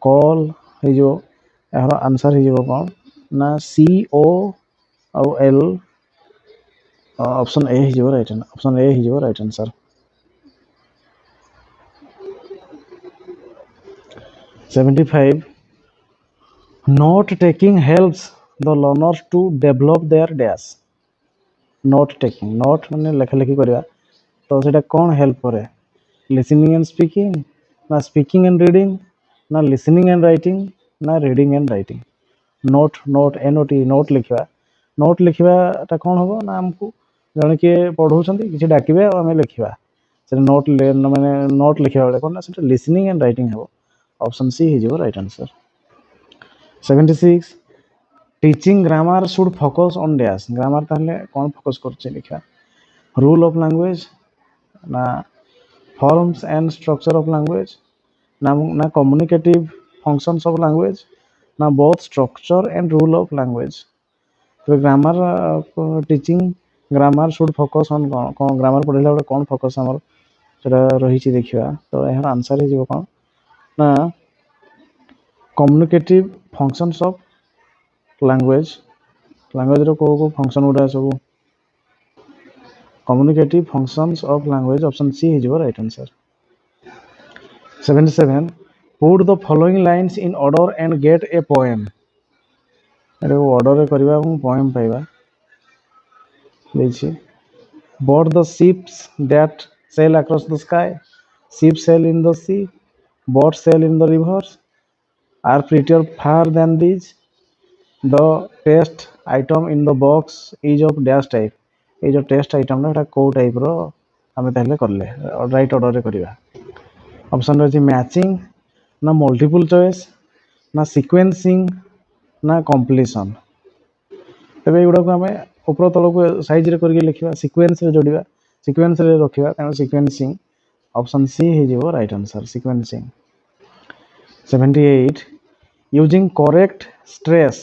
call यार आंसर हो कौन ना COLL ଆଉ ଏଲ୍ ଅପସନ୍ ଏ ହେଇଯିବ ରାଇଟ୍ ଅପସନ୍ ଏ ହେଇଯିବ right answer. 75 note taking helps the learners to develop their dash। note taking note ମାନେ ଲେଖା ଲେଖି କରିବା ତ ସେଇଟା କ'ଣ ହେଲ୍ପ କରେ listening and speaking ନା speaking and reading ନା listening and writing ନା reading and writing। note note ଲେଖିବାଟା କ'ଣ ହେବ ନା ଆମକୁ ଜଣେ କିଏ ପଢ଼ଉଛନ୍ତି କିଛି ଡାକିବେ ଆଉ ଆମେ ଲେଖିବା ସେଟା ମାନେ ନୋଟ୍ ଲେଖିବା ବେଳେ କ'ଣ ନା ସେଟା listening and writing ହେବ ଅପସନ୍ ସି ହେଇଯିବ right answer. 76 teaching grammar should focus on dash grammar তাহলে কোন ফোকস করছে লেখা রুল অফ ল্যাঙ্গুয়েজ না forms and structure of language না কম্যুনিকেটিভ ফংশনস অফ ল্যাঙ্গুয়েজ না both structure and rule of language. তো grammar teaching grammar should focus on কোন grammar পড়িলা বেলে কোন ফোকস हमर সেটা রহিছি দেখিবা তো এর आंसर হে ଯିବ কোন না কম্যুনিকেটিভ ফংশনস অফ language रो को फंक्शन गुडा सब communicative functions of language option C है जो right answer. 77 put the following lines in order and get a poem अरे ऑर्डर रे करबा हम पोएम पाइबा देखिए boat the ships that sail across the sky ship sail in the sea boat sail in the rivers are prettier far than these the test item in the box is of dash type ये जो test item ना को type रो हमें ताहले करले right order रे करिवा option रही matching ना मल्टीपल चॉइस ना सीक्वेंसिंग ना कंप्लीशन तबे एगुडा को हमें ऊपर तल को साइज रे करके लिखिबा सीक्वेंस रे जोड़िबा सीक्वेंस रे रखिबा कारण सीक्वेंसिंग ऑप्शन सी हे जेबो right answer sequencing. 78 using correct stress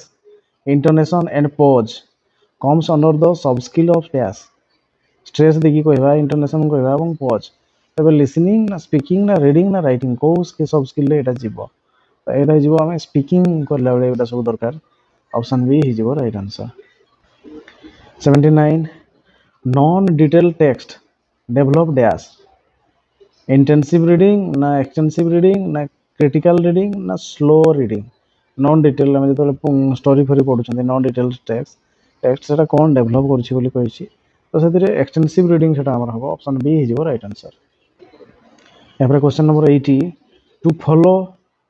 intonation and pause comes under the sub skill of dash stress देखि कहबा intonation कहबा এবং pause तबे listening ना speaking ना reading ना writing को के सब स्किल रे एटा जीवो एटा जीवो हमें speaking करला बेले एटा सब दरकार ऑप्शन बी हि जीवो right answer. 79 non detailed text develop dash intensive reading ना extensive reading ना critical reading ना slow reading नॉन डिटेल हम जो स्टोरी फरी पढ़ुं नॉन डिटेल टेक्स्ट से कौन डेभलप कर तो से एक्सटेंसिव रीडिंग से हम ऑप्शन बी हो राइट आंसर। यहाँ question number 80 to follow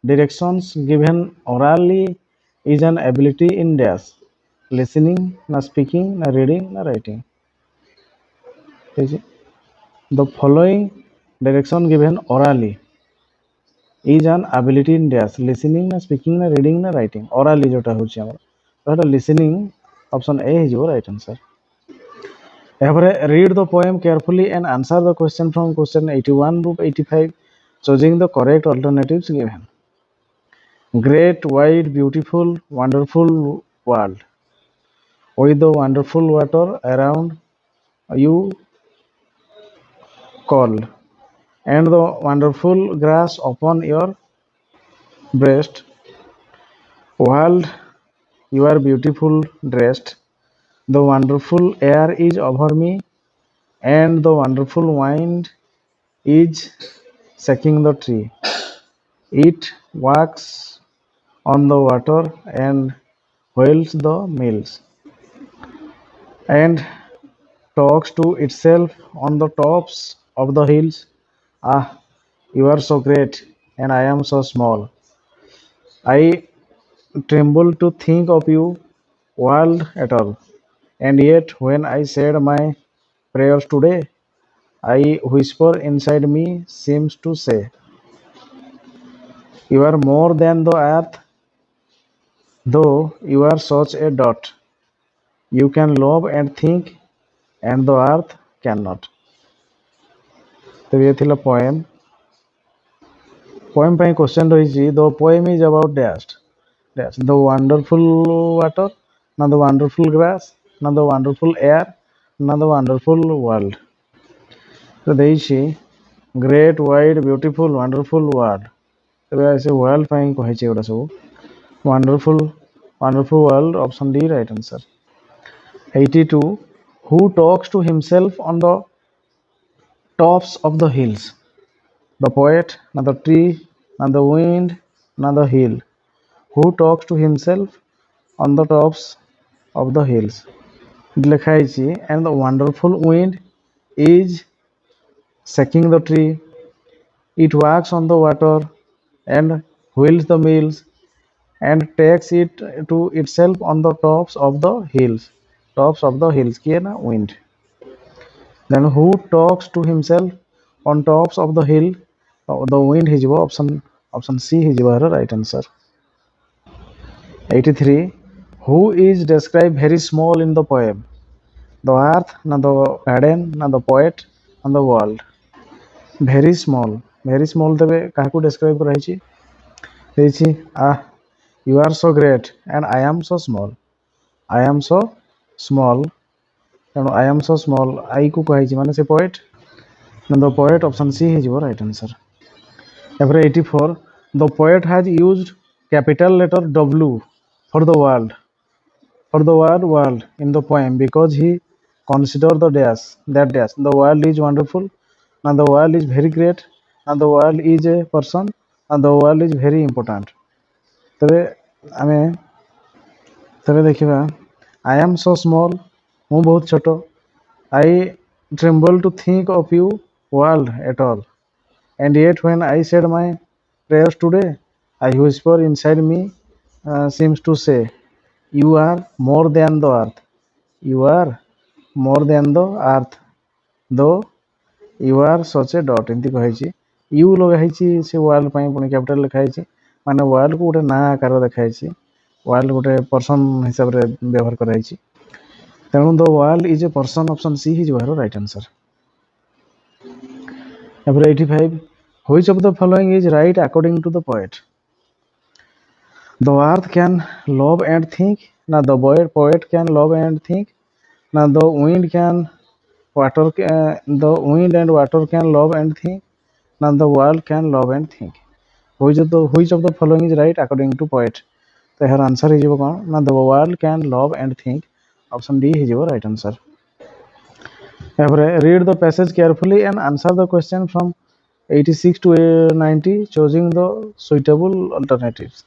directions given orally is an ability in dash listening ना स्पीकिंग ना रीडिंग ना writing the following direction given orally is an ability in dash listening ना speaking ना reading ना writing orally जोटा होची हमर तो लिसनिंग ऑप्शन ए है जो राइट आंसर। यहाँ read the poem carefully and answer the question from question 81 to 85 choosing the correct alternatives given great wide beautiful wonderful world with the wonderful water around you cold and the wonderful grass upon your breast while you are beautiful dressed the wonderful air is over me and the wonderful wind is shaking the tree it walks on the water and wheels the mills and talks to itself on the tops of the hills ah you are so great and I am so small I tremble to think of you world at all and yet when I said my prayers today I whisper inside me seems to say you are more than the earth though you are such a dot you can love and think and the earth cannot। तो ये थिला poem poem पे question रही the poem is about dash dash the wonderful water ना the wonderful grass ना the wonderful air ना the wonderful world तो देइछि great wide beautiful wonderful world तो ऐसे वर्ल्ड पे कहै छै ओडा सब wonderful wonderful world option D right answer. 82. Who talks to himself on the tops of the hills? The poet, not the tree, not the wind, not the hill. Who talks to himself on the tops of the hills? লেখা ହେଇଛି and the wonderful wind is shaking the tree. It walks on the water and wheels the mills and takes it to itself on the tops of the hills. Tops of the hills କିଏ ନା wind. Then who talks to himself on tops of the hill? The wind ହେଇଯିବ option C ହେଇଯିବ ଏହାର right answer. 83. Who is described very small in the poem? The earth, not the garden, not the poet, not the world. Very small ତେବେ କାହାକୁ describe କରାହେଇଛି? ଦେଇଛି you are so great and I am so small. I am so small. ତେଣୁ I am so small I କୁ କୁହାହେଇଛି ମାନେ ସେ poet. The poet option C ହେଇଯିବ right answer. Ever 84. The poet has used capital letter W for the word world in the poem because he considered that dash. The world is wonderful, and the world is very great, and the world is a person, and the world is very important. ତେବେ ଆମେ ଦେଖିବା I am so small, ମୁଁ ବହୁତ ଛୋଟ. I tremble to think of you world at all. And yet when I said my prayers today, I whisper inside me seems to say, you are more than the earth. You are more than the earth. Though you are such a dot. ଏମିତି କହିଛି you ଲଗା ହେଇଛି ସେ world ପାଇଁ ପୁଣି capital ଲେଖା ହେଇଛି ମାନେ ୱାର୍ଲ୍ଡକୁ ଗୋଟେ ନାଁ ଆକାର ଦେଖାହେଇଛି ୱାର୍ଲ୍ଡ ଗୋଟେ ପର୍ସନ ହିସାବରେ ବ୍ୟବହାର କରାଯାଇଛି ତେଣୁ the world is a person option C ହେଇଯିବ ଏହାର ରାଇଟ୍ ଆନ୍ସର. ତାପରେ 85. Which of the following is right according to the poet? The earth can love and think. Now the poet can love and think. Now the wind and water can love and think. Now the world can love and think. Which of the following is right according to poet? So here answer is now the world can love and think. Option D is right answer. Read the passage carefully and answer the question from 86 to 90, choosing the suitable alternatives.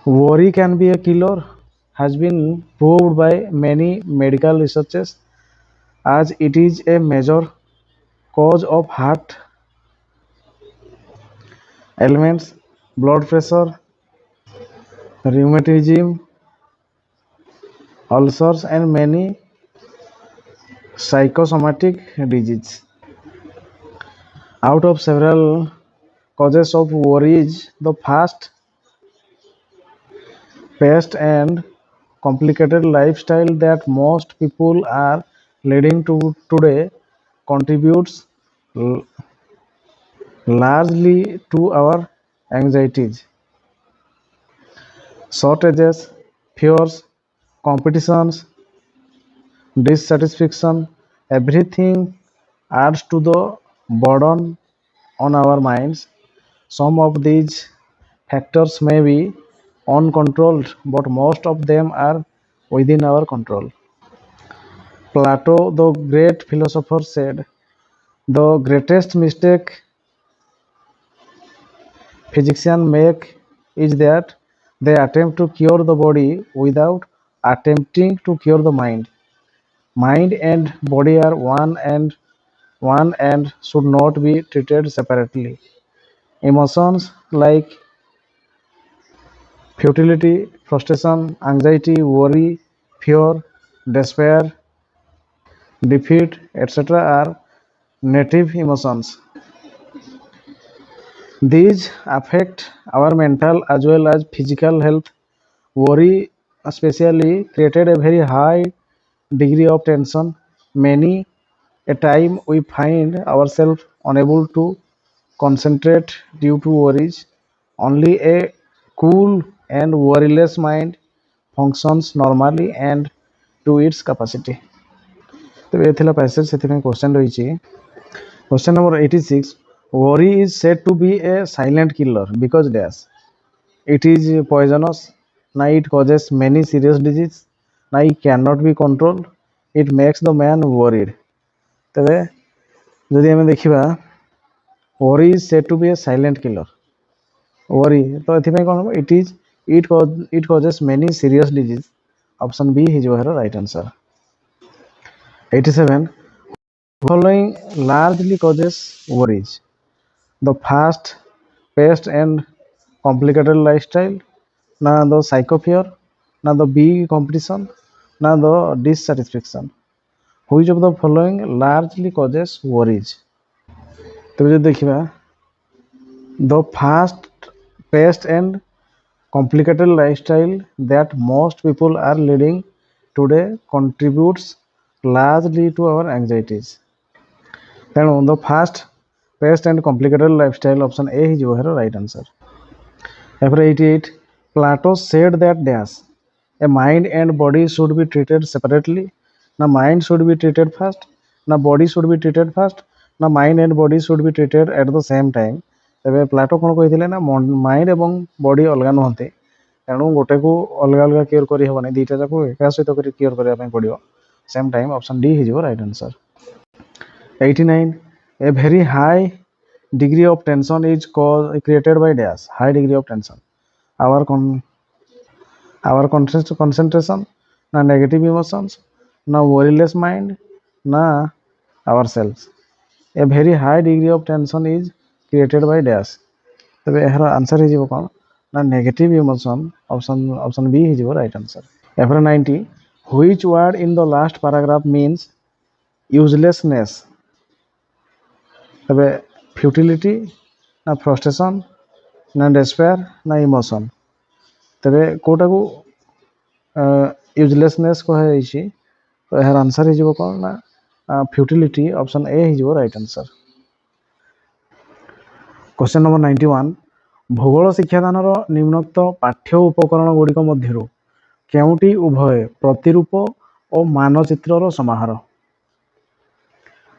Worry can be a killer has been proved by many medical researches as it is a major cause of heart ailments, blood pressure, rheumatism, ulcers and many psychosomatic diseases. Out of several causes of worries, the fast-paced and complicated lifestyle that most people are leading to today contributes largely to our anxieties, shortages, fears, competitions, dissatisfaction. Everything adds to the burden on our minds. Some of these factors may be uncontrolled, but most of them are within our control. Plato, the great philosopher, said, the greatest mistake physicians make is that they attempt to cure the body without attempting to cure the mind. Mind and body are one and should not be treated separately. Emotions like futility, frustration, anxiety, worry, fear, despair, defeat, etc. are native emotions. These affect our mental as well as physical health. Worry especially created a very high degree of tension. Many a time we find ourselves unable to concentrate due to worries. Only a cool and worryless mind functions normally and to its capacity. ତେବେ ଏ ଥିଲା passage ସେଥିପାଇଁ question ରହିଛି. Question number 86. Worry is said to be a silent killer because dash. It is poisonous. Now it causes many serious diseases. ना it cannot be controlled, it makes the man worried। ତେବେ ଯଦି ଆମେ ଦେଖିବା worry is said to be a silent killer। worry ତ ଏଥିପାଇଁ କ'ଣ ହେବ it causes many serious disease। Option B ହେଇଯିବ ଏହାର right answer. 87 following largely causes worries: the fast paced and complicated lifestyle, na the psychophear, na the big competition, na the dissatisfaction। which of the following largely causes worries? ତେବେ ଯଦି ଦେଖିବା the fast paced and complicated lifestyle that most people are leading today contributes largely to our anxieties। ତେଣୁ the fast paced and complicated lifestyle option A ହେଇଯିବ ଏହାର right answer। ତାପରେ 88 Plato said that dash a mind and body should be treated separately, na mind should be treated first, na body should be treated first, na mind and body should be treated at the same time। ତେବେ Plato କ'ଣ କହିଥିଲେ ନା mind ଏବଂ body ଅଲଗା ନୁହନ୍ତି, ତେଣୁ ଗୋଟେକୁ ଅଲଗା ଅଲଗା କେୟାର କରିହେବନି, ଦୁଇଟା ଯାକୁ ଏକା ସହିତ କରି କେୟାର କରିବା ପାଇଁ ପଡ଼ିବ ସେମ୍ ଟାଇମ୍। ଅପସନ୍ ଡି ହେଇଯିବ right answer. 89 a very high degree of tension is created by dash high degree of tension our concentration, na negative emotions, na worryless mind, na ourselves। a very high degree of tension is created by dash। ତେବେ ଏହାର answer ହେଇଯିବ କ'ଣ ନା negative emotion. Option B ହେଇଯିବ right answer. ଏପରେ 90 which word in the last paragraph means uselessness? ତେବେ futility, ନା frustration, ନା despair, ନା emotion। ତେବେ କେଉଁଟାକୁ ୟୁଜଲେସନେସ୍ କୁହାଯାଇଛି, ତ ଏହାର ଆନ୍ସର ହେଇଯିବ କ'ଣ ନା futility। ଅପସନ୍ ଏ ହେଇଯିବ ରାଇଟ୍ ଆନ୍ସର। क्वेश्चन नंबर 91 भूगोल शिक्षादानर निम्नोक्त पाठ्य उपकरण गुड़िक मध्यरु केउटी उभय प्रतिरूप और मानचित्रर समाहार?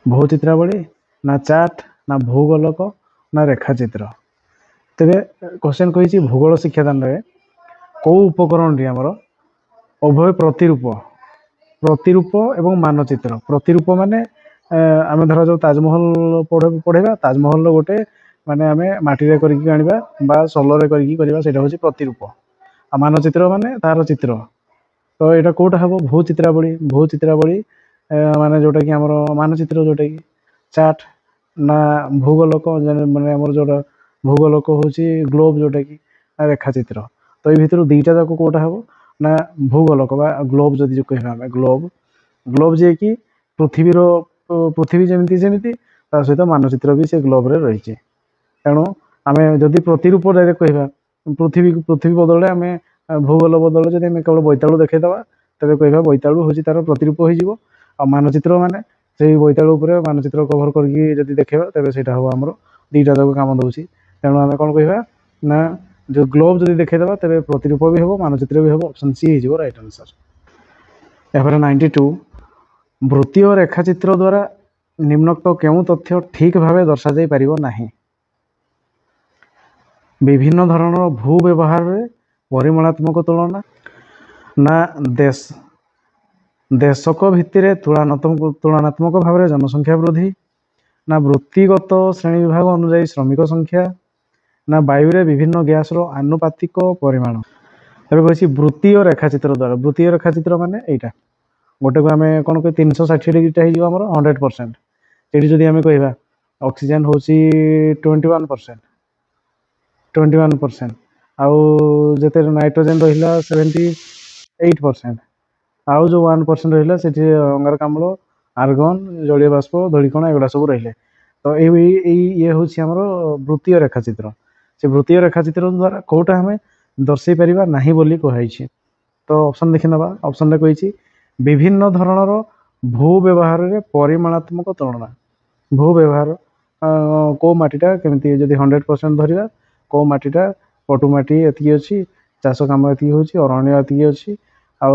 भूचित्रावली, ना चार्ट, ना भूगोलक, ना रेखाचित्र। तेबे क्वेश्चन कहिछि भूगोल शिक्षादान रे को उपकरण टी हमर उभय प्रतिरूप एवं मानचित्र। प्रतिरूप माने आमे धरा जो ताजमहल पढ़ेबा, ताजमहल गोटे माने आमे माटी रे करिकि आनिबा बा सोलर रे करिकि करिबा, सेटा होछि प्रतिरूप। आ मानचित्र माने तार चित्र। तो एटा कोटा हबो भूचित्रावली माने जोटा कि हमर मानचित्र, जोटा कि चार्ट, ना भूगोलक माने हमर जोटा भूगोलक होछि ग्लोब, जोटा कि रेखाचित्र। तो ए भितर दुईटा जाको कोटा हबो ना भूगोलक बा ग्लोब। जदि जो कहबा हमें ग्लोब जे कि पृथ्वी जेमिति ता सहित मानचित्र भी से ग्लोब रे रहिছে। तेणु आमे जदि प्रतिरूप डायरेक्ट कहबा पृथ्वी बदले आमे भूगोल बदले जदि आमे केवल बोइतालु देखैदबा, तबे कहबा बोइतालु होछि तार प्रतिरूप होइजिवो। आ मानचित्र माने सेही बोइतालु उपरे मानचित्र कवर करके जदि देखैबा, तबे सेटा हो हमरो दुईटा जाको काम दउछि। तेणु आमे कोन कहबा ना जो ग्लोब जदि देखैदबा, तबे प्रतिरूप भी हबो, मानचित्र भी हबो। ऑप्शन सी होइजिवो राइट आंसर। एफरे 92 वृत्तीय रेखाचित्र द्वारा निम्नोक्त केउ तथ्य ठीक भावे दर्शा जाई परिबो नाही? विभिन्न धरणर भू व्यवहार रे परिमाणात्मक तुलना, ना देशक भित्तिरे तुलनात्मक भाव जनसंख्या वृद्धि, ना वृत्तिगत श्रेणी विभाग अनुसार श्रमिक संख्या, ना वायु विभिन्न गैस आनुपातिक परिमाण। तबे कहि वृत्तीय रेखाचित्र द्वारा। वृत्तीय रेखाचित्र माने एटा गोटे को आमे कोन के 360 डिग्री टा हिजो हमर 100%। एठी जदि आमे कहबा ऑक्सीजन होछि 21%, आउ जेते नाइट्रोजन रहिला 78%, आउ जो 1% रहिला सेठी अंगारकाम्ल, आर्गन, जलीय बाष्प, धूलिकणा एगुडा सब रहिले। तो ये होछि हमर वृत्तीय रेखाचित्र। से वृत्तीय रेखाचित्र द्वारा कोटा हमें दर्शाई परिबा नाही बोली कहैछि। तो ऑप्शन देखि नबा। ऑप्शन रे कहिछि विभिन्न धरणर भू व्यवहार रे परिमाणात्मक तुलना। भू व्यवहार को माटीटा केमिति जदि 100% धरिबा, को माटीटा पटु माटी एति अछि, चाष काम एति होछि, अरण्य एति अछि, आ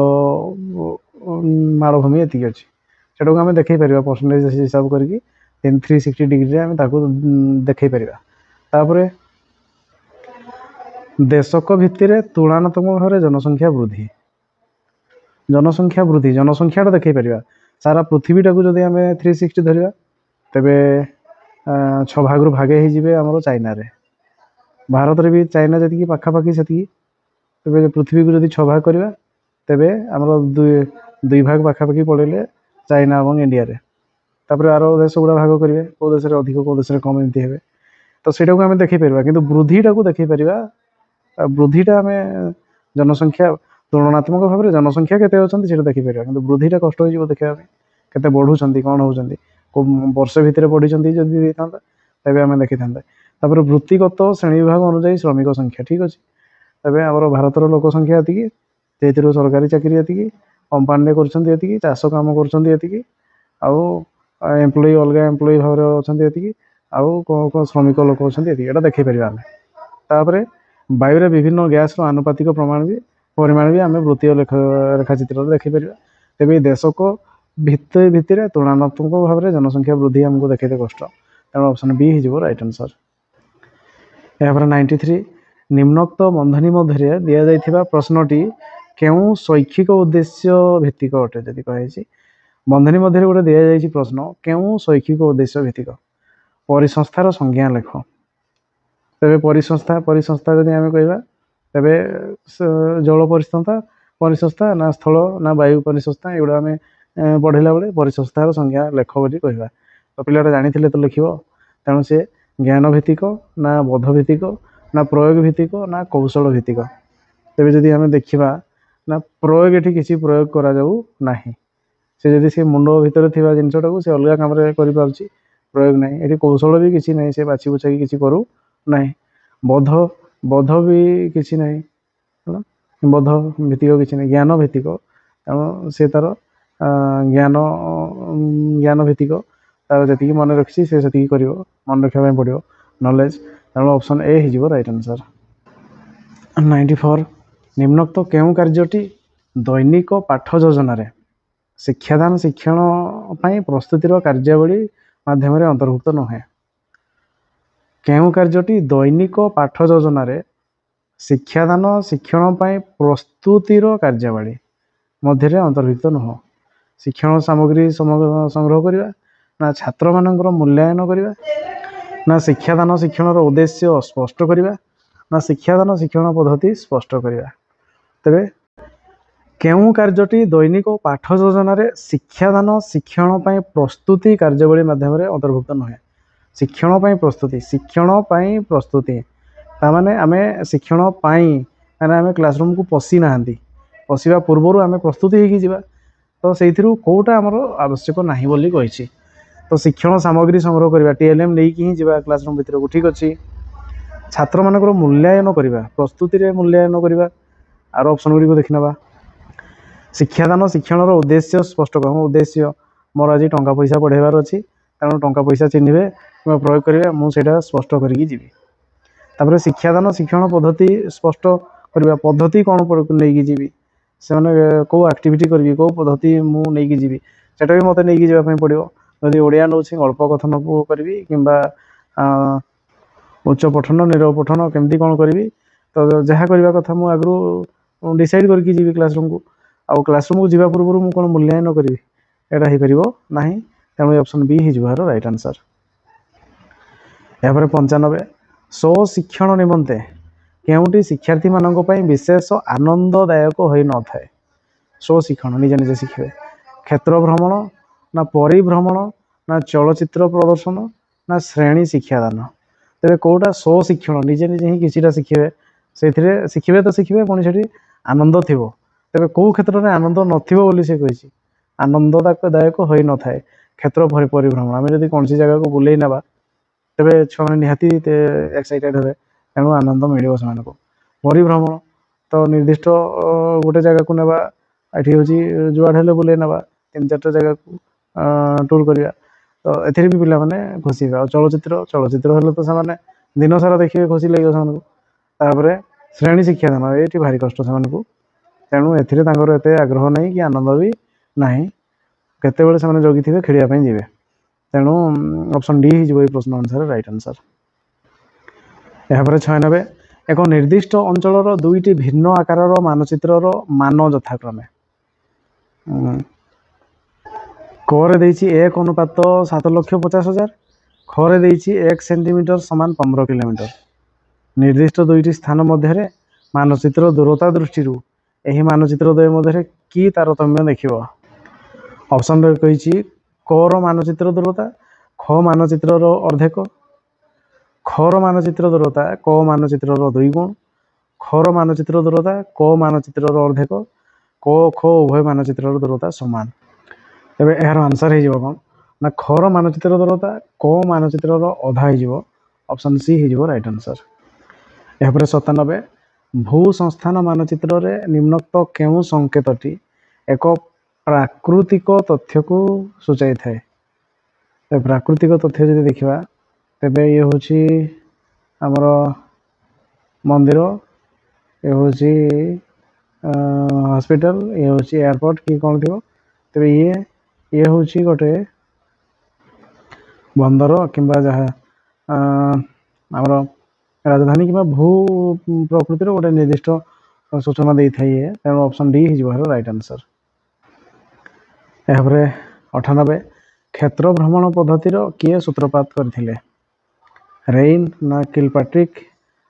मालभूमि एति अछि। सेटा को हमें देखै परिबा परसेंटेज हिसाब करके 360 डिग्री रे हमें ताको देखै परिबा। तापरे देशक भित्तिरे तुलनात्मक भाव जनसंख्या वृद्धि। जनसंख्या वृद्धि जनसंख्याटा देखई पारिबा सारा पृथ्वीटा को जदि आमे 360 धरिबा तेबे 6 भागरु भागे ही जिवे हमरो चाइना रे भारत रे भी चाइना जति की पाखा पाखी सती तेबे पृथ्वी को जदि 6 भाग करबा तेबे हमरो दुई भाग पाखा पाखी पड़ेले चाइना और इंडिया रे तापर आरो देश गुड़ा भाग करेंगे कौ देश अधिक कौ देश कम एमती हे तो सेटा को आम देखी पार कि वृद्धिटा को देखी पार वृद्धिटा आम जनसंख्या तुलनात्मक भाव में जनसंख्या केते अच्छी से देखी पार कि वृद्धिटा कष्ट हो देखा केते बढ़ुंट कौन होती वर्ष भितर बढ़ी जदि था तेज आम देखी था तापर वृत्तिगत श्रेणी विभाग अनुजाई श्रमिक संख्या ठीक अच्छे तेज आम भारतर लोक संख्या ये सरकारी चाकरी ये कंपानी कर चाष कम कर आउ एम्प्लॉई अलग एम्प्लॉई भाव में अच्छा आउ श्रमिक लोक अच्छा ये देखी पार आम तापर वायु विभिन्न गैस आनुपातिक परिमाण भी आम वृत्तीय रेखाचित्र देखी पार तेज देश को भित्तिर तुलनात्मक भाव में जनसंख्या वृद्धि आमको देखते कष्ट तेणु ऑप्शन बी हो राइट आंसर। यहाँ 93 निम्नोक्त बंधनी मध्य दि जाइथिबा प्रश्नटी केउ शैक्षिक उद्देश्य भित्तिक अटे जदि कहे बंधनी मध्य गोटे दि जाइछि प्रश्न केउ शैक्षिक उद्देश्य भित्तिक परिसंस्थार संज्ञा लेख तेरे परिसंस्था जदि आम कहवा तेरे जल परिसंस्था ना स्थल ना वायु परिसंस्था एगुड़ा आम पढ़ेला बेले परिसंस्थार संज्ञा लेख बोली कहवा तो पिलाटा जानी तो लिख तेणु सी ज्ञान भित्तिक ना बोध भित्तिक ना प्रयोग भित्तिक ना कौशल भित्तिक तेज जदि आम देखा ना प्रयोग ये किसी प्रयोग करा जाऊ नाही से जदि से मुंड भितर थिबा जिनसटा को से अलग काम कर पारुछि प्रयोग नहीं ये कौशल भी किसी नहीं से बाछी बुछा किसी करू नहीं बोध बोध भी किसी नहीं बोध भित्तिक किसी नहीं ज्ञान भित्तिक तेणु से तार ज्ञान ज्ञान भित्तिक तार जी मन रखी से कर मन रखा पड़ो नॉलेज तेणु ऑप्शन ए हो राइट आंसर। 94 निम्नोक्त केउ कार्यटी दैनिक पाठ योजन शिक्षादान शिक्षण प्रस्तुतिर कार्यावली माध्यम अंतर्भुक्त नुहे केउ कार्यटी दैनिक पाठ योजन शिक्षादान शिक्षण प्रस्तुतिर कार्यावली मध्य अंतर्भुक्त नुह शिक्षण सामग्री संग्रह करवा ना छात्र मानकर मूल्यांकन करवा ना शिक्षादान शिक्षण उद्देश्य स्पष्ट करवा ना शिक्षादान शिक्षण पद्धति स्पष्ट करवा तेरे केउ कार्यटी दैनिक पाठ योजन शिक्षादान शिक्षण प्रस्तुति कार्यावली माध्यम अंतर्भुक्त नुहे शिक्षण प्रस्तुति तामाने आमे शिक्षण आम क्लासरूम को पशि ना पशिवा पूर्वर आम प्रस्तुति होगी जावा तो से कौटा आमर आवश्यक ना बोली कही तो शिक्षण सामग्री संग्रह करवा TLM नहीं कि जावा क्लासरूम भितर को ठीक अच्छे छात्र मानकर मूल्यांकन करवा प्रस्तुति मूल्यांकन करवा आर ऑप्शन गुड़ी को देखना शिक्षादान शिक्षण उद्देश्य स्पष्ट कर उद्देश्य मोर आज टंका पैसा पढ़ेबार अच्छी तेणु टंका पैसा चिन्हे प्रयोग करेंगे मुझे स्पष्ट करके जीवी शिक्षादान शिक्षण पद्धति स्पष्ट करवा पद्धति कौन नहीं जीवी से कौ एक्टिविटी करी कौ पद्धति मुझे जीवी सेटा भी मत नहीं जावाई पड़ो जदि ओडिया नौ गल्प कथन को करी कि उच्च पठन निरव पठन केमती कौन करी तो जहाँ करने कथा मुझे आगु डिसाइड करके जीवी क्लासरूम को आउ क्लासरूम को जावा पूर्व मुझे कौन मूल्यांकन करी एटा हो पार ना तेणु ऑप्शन बी हो राइट आंसर। यहाँ 95 स्वशिक्षण निमंते केउटी शिक्षार्थी मानक पई विशेष आनंददायक होई न थाए स्वशिक्षण निजे निजे शिखे क्षेत्र भ्रमण ना परिभ्रमण ना चलचित्र प्रदर्शन ना श्रेणी शिक्षादान तेरे कौटा स्वशिक्षण निजे निजे ही किसी शिखे से शिखे तो शिखे पुणी से आनंद थी तेरे कौ क्षेत्र में आनंद नथी से कही आनंददायक होई न थाए क्षेत्र परिभ्रमण आम जब कौन सी जगह को बुले ना तेरे छुआ निहाती एक्साइटेड हे तेणु आनंद मिले से परिभ्रमण तो निर्दिष्ट गोटे जगह को नेबा ये हूँ जुआड़े बुले ना 3-4 जगह को टूर करवा तो ए भी पिला माने खुशी हे चलचित्र हेल्ले तो से दिन सारा देखिए खुशी लगे से श्रेणी शिक्षादान ये भारी कष्ट से तेणु एते आग्रह नहीं कि आनंद भी ना केते से जगी थे खेलियापाई जी तेणु ऑप्शन डी हो प्रश्न अनुसार राइट आंसर। यहाँ 96 एक निर्दिष्ट अंचल दुईटी भिन्न आकार मानचित्र मान यथाक्रमे क रे देइछि 1:7,50,000, ख रे देइछि 1 सेंटीमीटर समान 15 किलोमीटर। निर्दिष्ट दुईटी स्थान मध्य मानचित्र दूरता दृष्टि एही मानचित्र द्वय मध्य कि तारतम्य देखिब। ऑप्शन रे कहिछि क रो मानचित्र दूरता ख मानचित्र रो अर्धेक, ख रो मानचित्र दूरता क मानचित्र रो 2 गुण, ख रो मानचित्र दूरता क मानचित्र रो अर्धेक, क ख उभय मानचित्र रो दूरता समान। तेबे एहार आंसर हे जिवो कोन ना ख रो मानचित्र दूरता क मानचित्र रो आधा हे जिवो। ऑप्शन सी हे जिवो राइट आंसर। एहा पर 97 भू संस्थान मानचित्र रे निम्नोक्त केउ संकेतटी एक प्राकृतिक तथ्य को सूचाई थाए। प्राकृतिक तथ्य जदि देखिबा तेबे ये होछि हमर मंदिर, ये होछि हॉस्पिटल, ये होछि एयरपोर्ट कि कोन थिबो। तेबे ये होछि गोटे बंदर किंबा जहा हमर राजधानी किंबा भू प्रकृतिर गोटे निर्दिष्ट सूचना दे थाए। तेणु ऑप्शन डी हिजो राइट आंसर। एहापरे 98 क्षेत्र भ्रमण पद्धतिर किए सूत्रपात करथिले। रेन ना किलपैट्रिक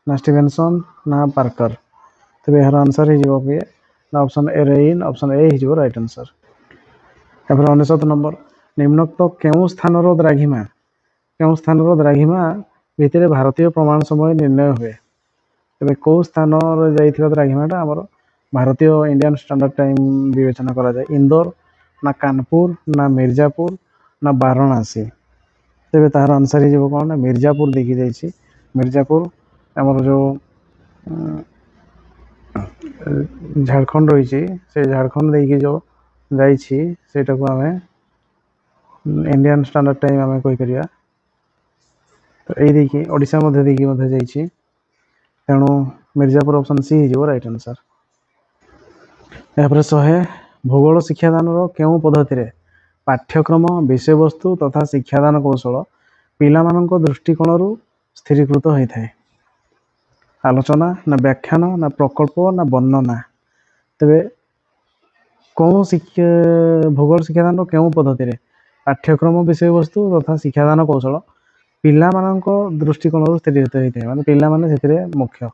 ना स्टीवेंसन ना पार्कर। तेबे एहार आंसर हिजो किए ना option A rain, option A हिजो राइट आंसर। एहापरे 99 नंबर निम्नोक्त केउ स्थानर द्राघिमा भितर भारतीय प्रमाण समय निर्णय हुए। तेबे को स्थान रे जाइथिबा द्राघिमाटा हमर भारतीय इंडियन स्टैंडर्ड टाइम विवेचना करा जाय। इंदौर ना कानपुर ना मिर्जापुर ना वाराणसी। तेबे तार आंसर ही जब कौन ना मिर्जापुर देखी जाइए। मिर्जापुर आमर जो झारखंड रही से झारखंड देखिए जो जाटा को आम इंडियन स्टैंडर्ड टाइम आम कहीपर। तो यही देखिए ओडिशा मध्य देखिए जाइए। तेणु मिर्जापुर ऑप्शन सी हो राइट आंसर। यापर 100 भूगोल शिक्षादान केउ पद्धति पाठ्यक्रम विषय वस्तु तथा शिक्षादान कौशल पिलामानंको दृष्टिकोण स्थिरीकृत होता है। आलोचना ना व्याख्यान ना प्रकल्प ना वर्णना। तेबे कौन भूगोल शिक्षादान केउ पद्धति पाठ्यक्रम विषय वस्तु तथा शिक्षादान कौशल पिलामानंको दृष्टिकोण स्थिरीकृत होता है। माने पिला माने सेतिरे मुख्य।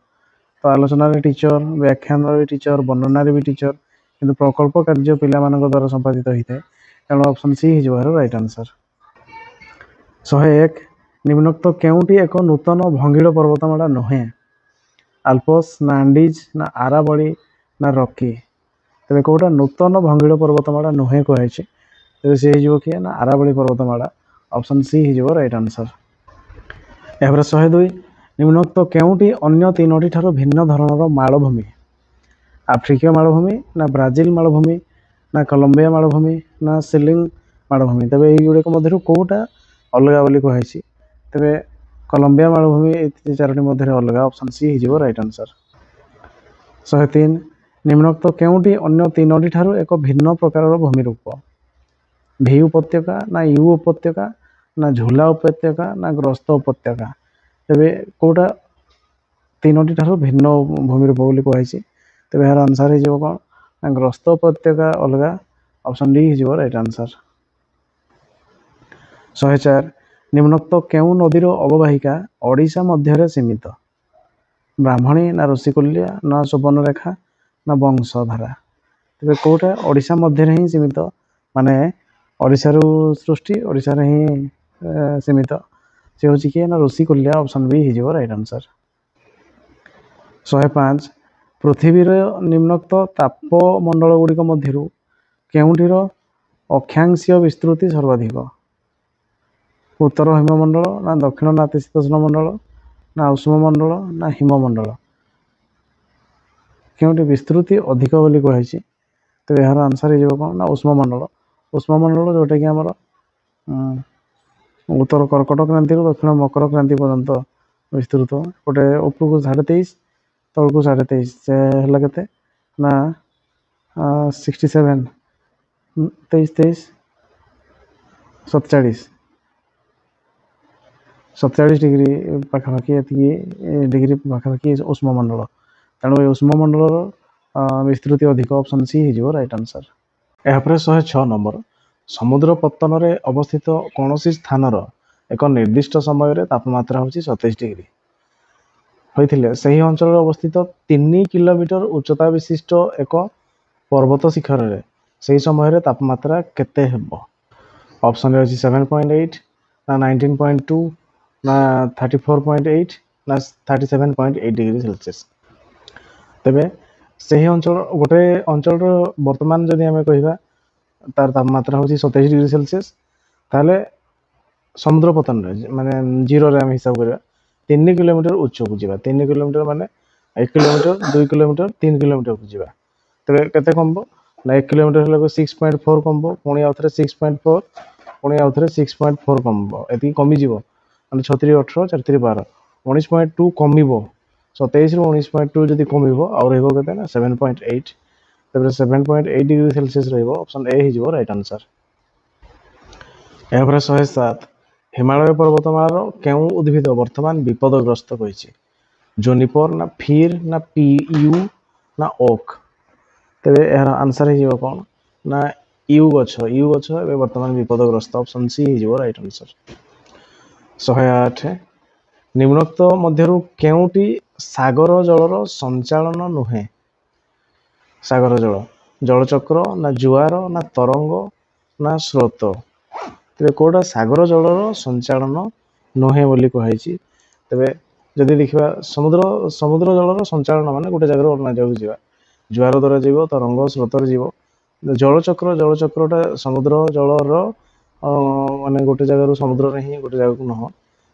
तो आलोचना रे टीचर, व्याख्यान रे टीचर, वर्णना रे भी टीचर, किंतु प्रकल्प कार्य पिला मानक द्वारा संपादित होता है। तेणु ऑप्शन सी हिजो राइट आंसर। 101 निम्नोक्त केउटी एक नूतन भंगीड़ पर्वतमाला नुहे। आल्पस ना आंडीज ना आरावली ना रॉकी। तेबे कोटा नूतन भंगीड़ पर्वतमाला नुहे कहै छै। तेबे से हिजो कि ना आरावली पर्वतमाला। ऑप्शन सी हिजो राइट आंसर। एहापर 102 निम्नोक्त केउटी अन्य तीनोटी ठारो भिन्न धरणर मालभूमि। आफ्रिकीय मालभूमि ना ब्राजिल मालभूमि ना कोलंबिया मालभूमि ना सिलिंग मालभूमि। तेबे एई गुडे मध्यरु कोटा अलगा बोली कहै। तेबे कोलंबिया मालभूमि ए चारोटी मध्य अलगा। ऑप्शन सी हिजो राइट आंसर। 103 निम्नोक्त केउटी अन्य तीनोटी ठारो एक भिन्न प्रकार भूमि रूप। भी उपत्यका ना यू उपत्यका ना झूला उपत्यका ना ग्रस्त उपत्यका। तेबे कोटा तीनोटी ठारो भिन्न भूमि रूप बोली कहै। तेबे यार आंसर हे जो कोन ना ग्रस्त उपत्यका अलगा। ऑप्शन डी हिजो राइट आंसर। 104 निम्नोक्त केउ नदीर अववाहिका ओडिशा मध्य सीमित। ब्राह्मणी ना ऋषिकुल्या ना सुवर्णरेखा ना वंशधारा। तेबे कोटा ओडिशा मध्य ही सीमित। माने ओडिशा सृष्टि ओडिशा ही सीमित से हूँ कि ना ऋषिकुल्या। ऑप्शन बी हिजो राइट आंसर। 105 पृथ्वीर निम्नोक्त तापमंडल गुड़िक मध्य केउंटीर अक्षांशीय विस्तृति सर्वाधिक। उत्तर हिममंडल ना दक्षिण नातिशीतोष्ण मंडल ना उष्ममंडल ना हिममंडल। केउंटी विस्तृति अधिक बोली कही। तो यार आंसर हो कौन ना उष्ममंडल। उष्ममंडल जोटा कि आमर उत्तर कर्कट क्रांति दक्षिण मकर क्रांति पर्यंत विस्तृत। गोटे उपरको 23.5 तौक 23.5 से है ना 67 23 47 47 डिग्री पाखापाखि डिग्री पाखापाखि उष्ममंडल। तेणु ये उष्ममंडल विस्तृति अधिक। ऑप्शन सी हो राइट आंसर। ଏହାପରେ 106 ନମ୍ବର ସମୁଦ୍ର ପତ୍ତନରେ ଅବସ୍ଥିତ କୌଣସି ସ୍ଥାନର ଏକ ନିର୍ଦ୍ଦିଷ୍ଟ ସମୟରେ ତାପମାତ୍ରା ହେଉଛି 27 ଡିଗ୍ରୀ ହୋଇଥିଲେ ସେହି ଅଞ୍ଚଳରେ ଅବସ୍ଥିତ 3 କିଲୋମିଟର ଉଚ୍ଚତା ବିଶିଷ୍ଟ ଏକ ପର୍ବତ ଶିଖରରେ ସେହି ସମୟରେ ତାପମାତ୍ରା କେତେ ହେବ? ଅପସନରେ ଅଛି 7.8 ନା 19.2 ନା 34.8 ନା 37.8 ଡିଗ୍ରୀ ସେଲସିୟସ୍। ତେବେ ସେହି ଅଞ୍ଚଳ ଗୋଟେ ଅଞ୍ଚଳର ବର୍ତ୍ତମାନ ଯଦି ଆମେ କହିବା ତାର ତାପମାତ୍ରା ହେଉଛି 27 ଡିଗ୍ରୀ ସେଲସିୟସ୍, ତାହେଲେ ସମୁଦ୍ର ପତନରେ ମାନେ ଜିରୋରେ ଆମେ ହିସାବ କରିବା 3 କିଲୋମିଟର ଉଚ୍ଚକୁ ଯିବା। 3 କିଲୋମିଟର ମାନେ 1 କିଲୋମିଟର 2 କିଲୋମିଟର 3 କିଲୋମିଟରକୁ ଯିବା। ତେବେ କେତେ କମିବ ନା 1 କିଲୋମିଟର ହେଲାକୁ 6.4 କମିବ, ପୁଣି ଆଉଥରେ 6.4, ପୁଣି ଆଉଥରେ 6.4 କମିବ। ଏତିକି କମିଯିବ ମାନେ 36 18 4 3 12 19.2 କମିବ। 27ରୁ 19.2 ଯଦି କମିବ ଆଉ ରହିବ କେତେ ନା 7.8। ତେବେ 7.8 ଡିଗ୍ରୀ ସେଲସିୟସ୍ ରହିବ। ଅପସନ୍ ଏ ହେଇଯିବ ରାଇଟ୍ ଆନ୍ସର। ଏହାପରେ 107 ହିମାଳୟ ପର୍ବତମାଳାର କେଉଁ ଉଦ୍ଭିଦ ବର୍ତ୍ତମାନ ବିପଦଗ୍ରସ୍ତ କହିଛି? ଜୁନିପର ନା ଫିର ନା ପିୟୁ ନା ଓକ୍? ତେବେ ଏହାର ଆନ୍ସର ହେଇଯିବ କ'ଣ ନା ୟୁ ଗଛ। ୟୁ ଗଛ ଏବେ ବର୍ତ୍ତମାନ ବିପଦଗ୍ରସ୍ତ। ଅପସନ୍ ସି ହେଇଯିବ ରାଇଟ୍ ଆନ୍ସର। 108 ନିମ୍ନୋକ୍ତ ମଧ୍ୟରୁ କେଉଁଟି ସାଗର ଜଳର ସଞ୍ଚାଳନ ନୁହେଁ? ସାଗର ଜଳ ଜଳଚକ୍ର ନା ଜୁଆର ନା ତରଙ୍ଗ ନା ସ୍ରୋତ? ତେବେ କେଉଁଟା ସାଗର ଜଳର ସଞ୍ଚାଳନ ନୁହେଁ ବୋଲି କୁହାଯାଇଛି? ତେବେ ଯଦି ଦେଖିବା ସମୁଦ୍ର ଜଳର ସଞ୍ଚାଳନ ମାନେ ଗୋଟେ ଜାଗାରୁ ଅନ୍ୟ ଜାଗାକୁ ଯିବା, ଜୁଆର ଦ୍ୱାରା ଯିବ, ତରଙ୍ଗ ସ୍ରୋତରେ ଯିବ। ଜଳଚକ୍ରଟା ସମୁଦ୍ର ଜଳର ମାନେ ଗୋଟେ ଜାଗାରୁ ସମୁଦ୍ରରେ ହିଁ ଗୋଟେ ଜାଗାକୁ ନୁହଁ,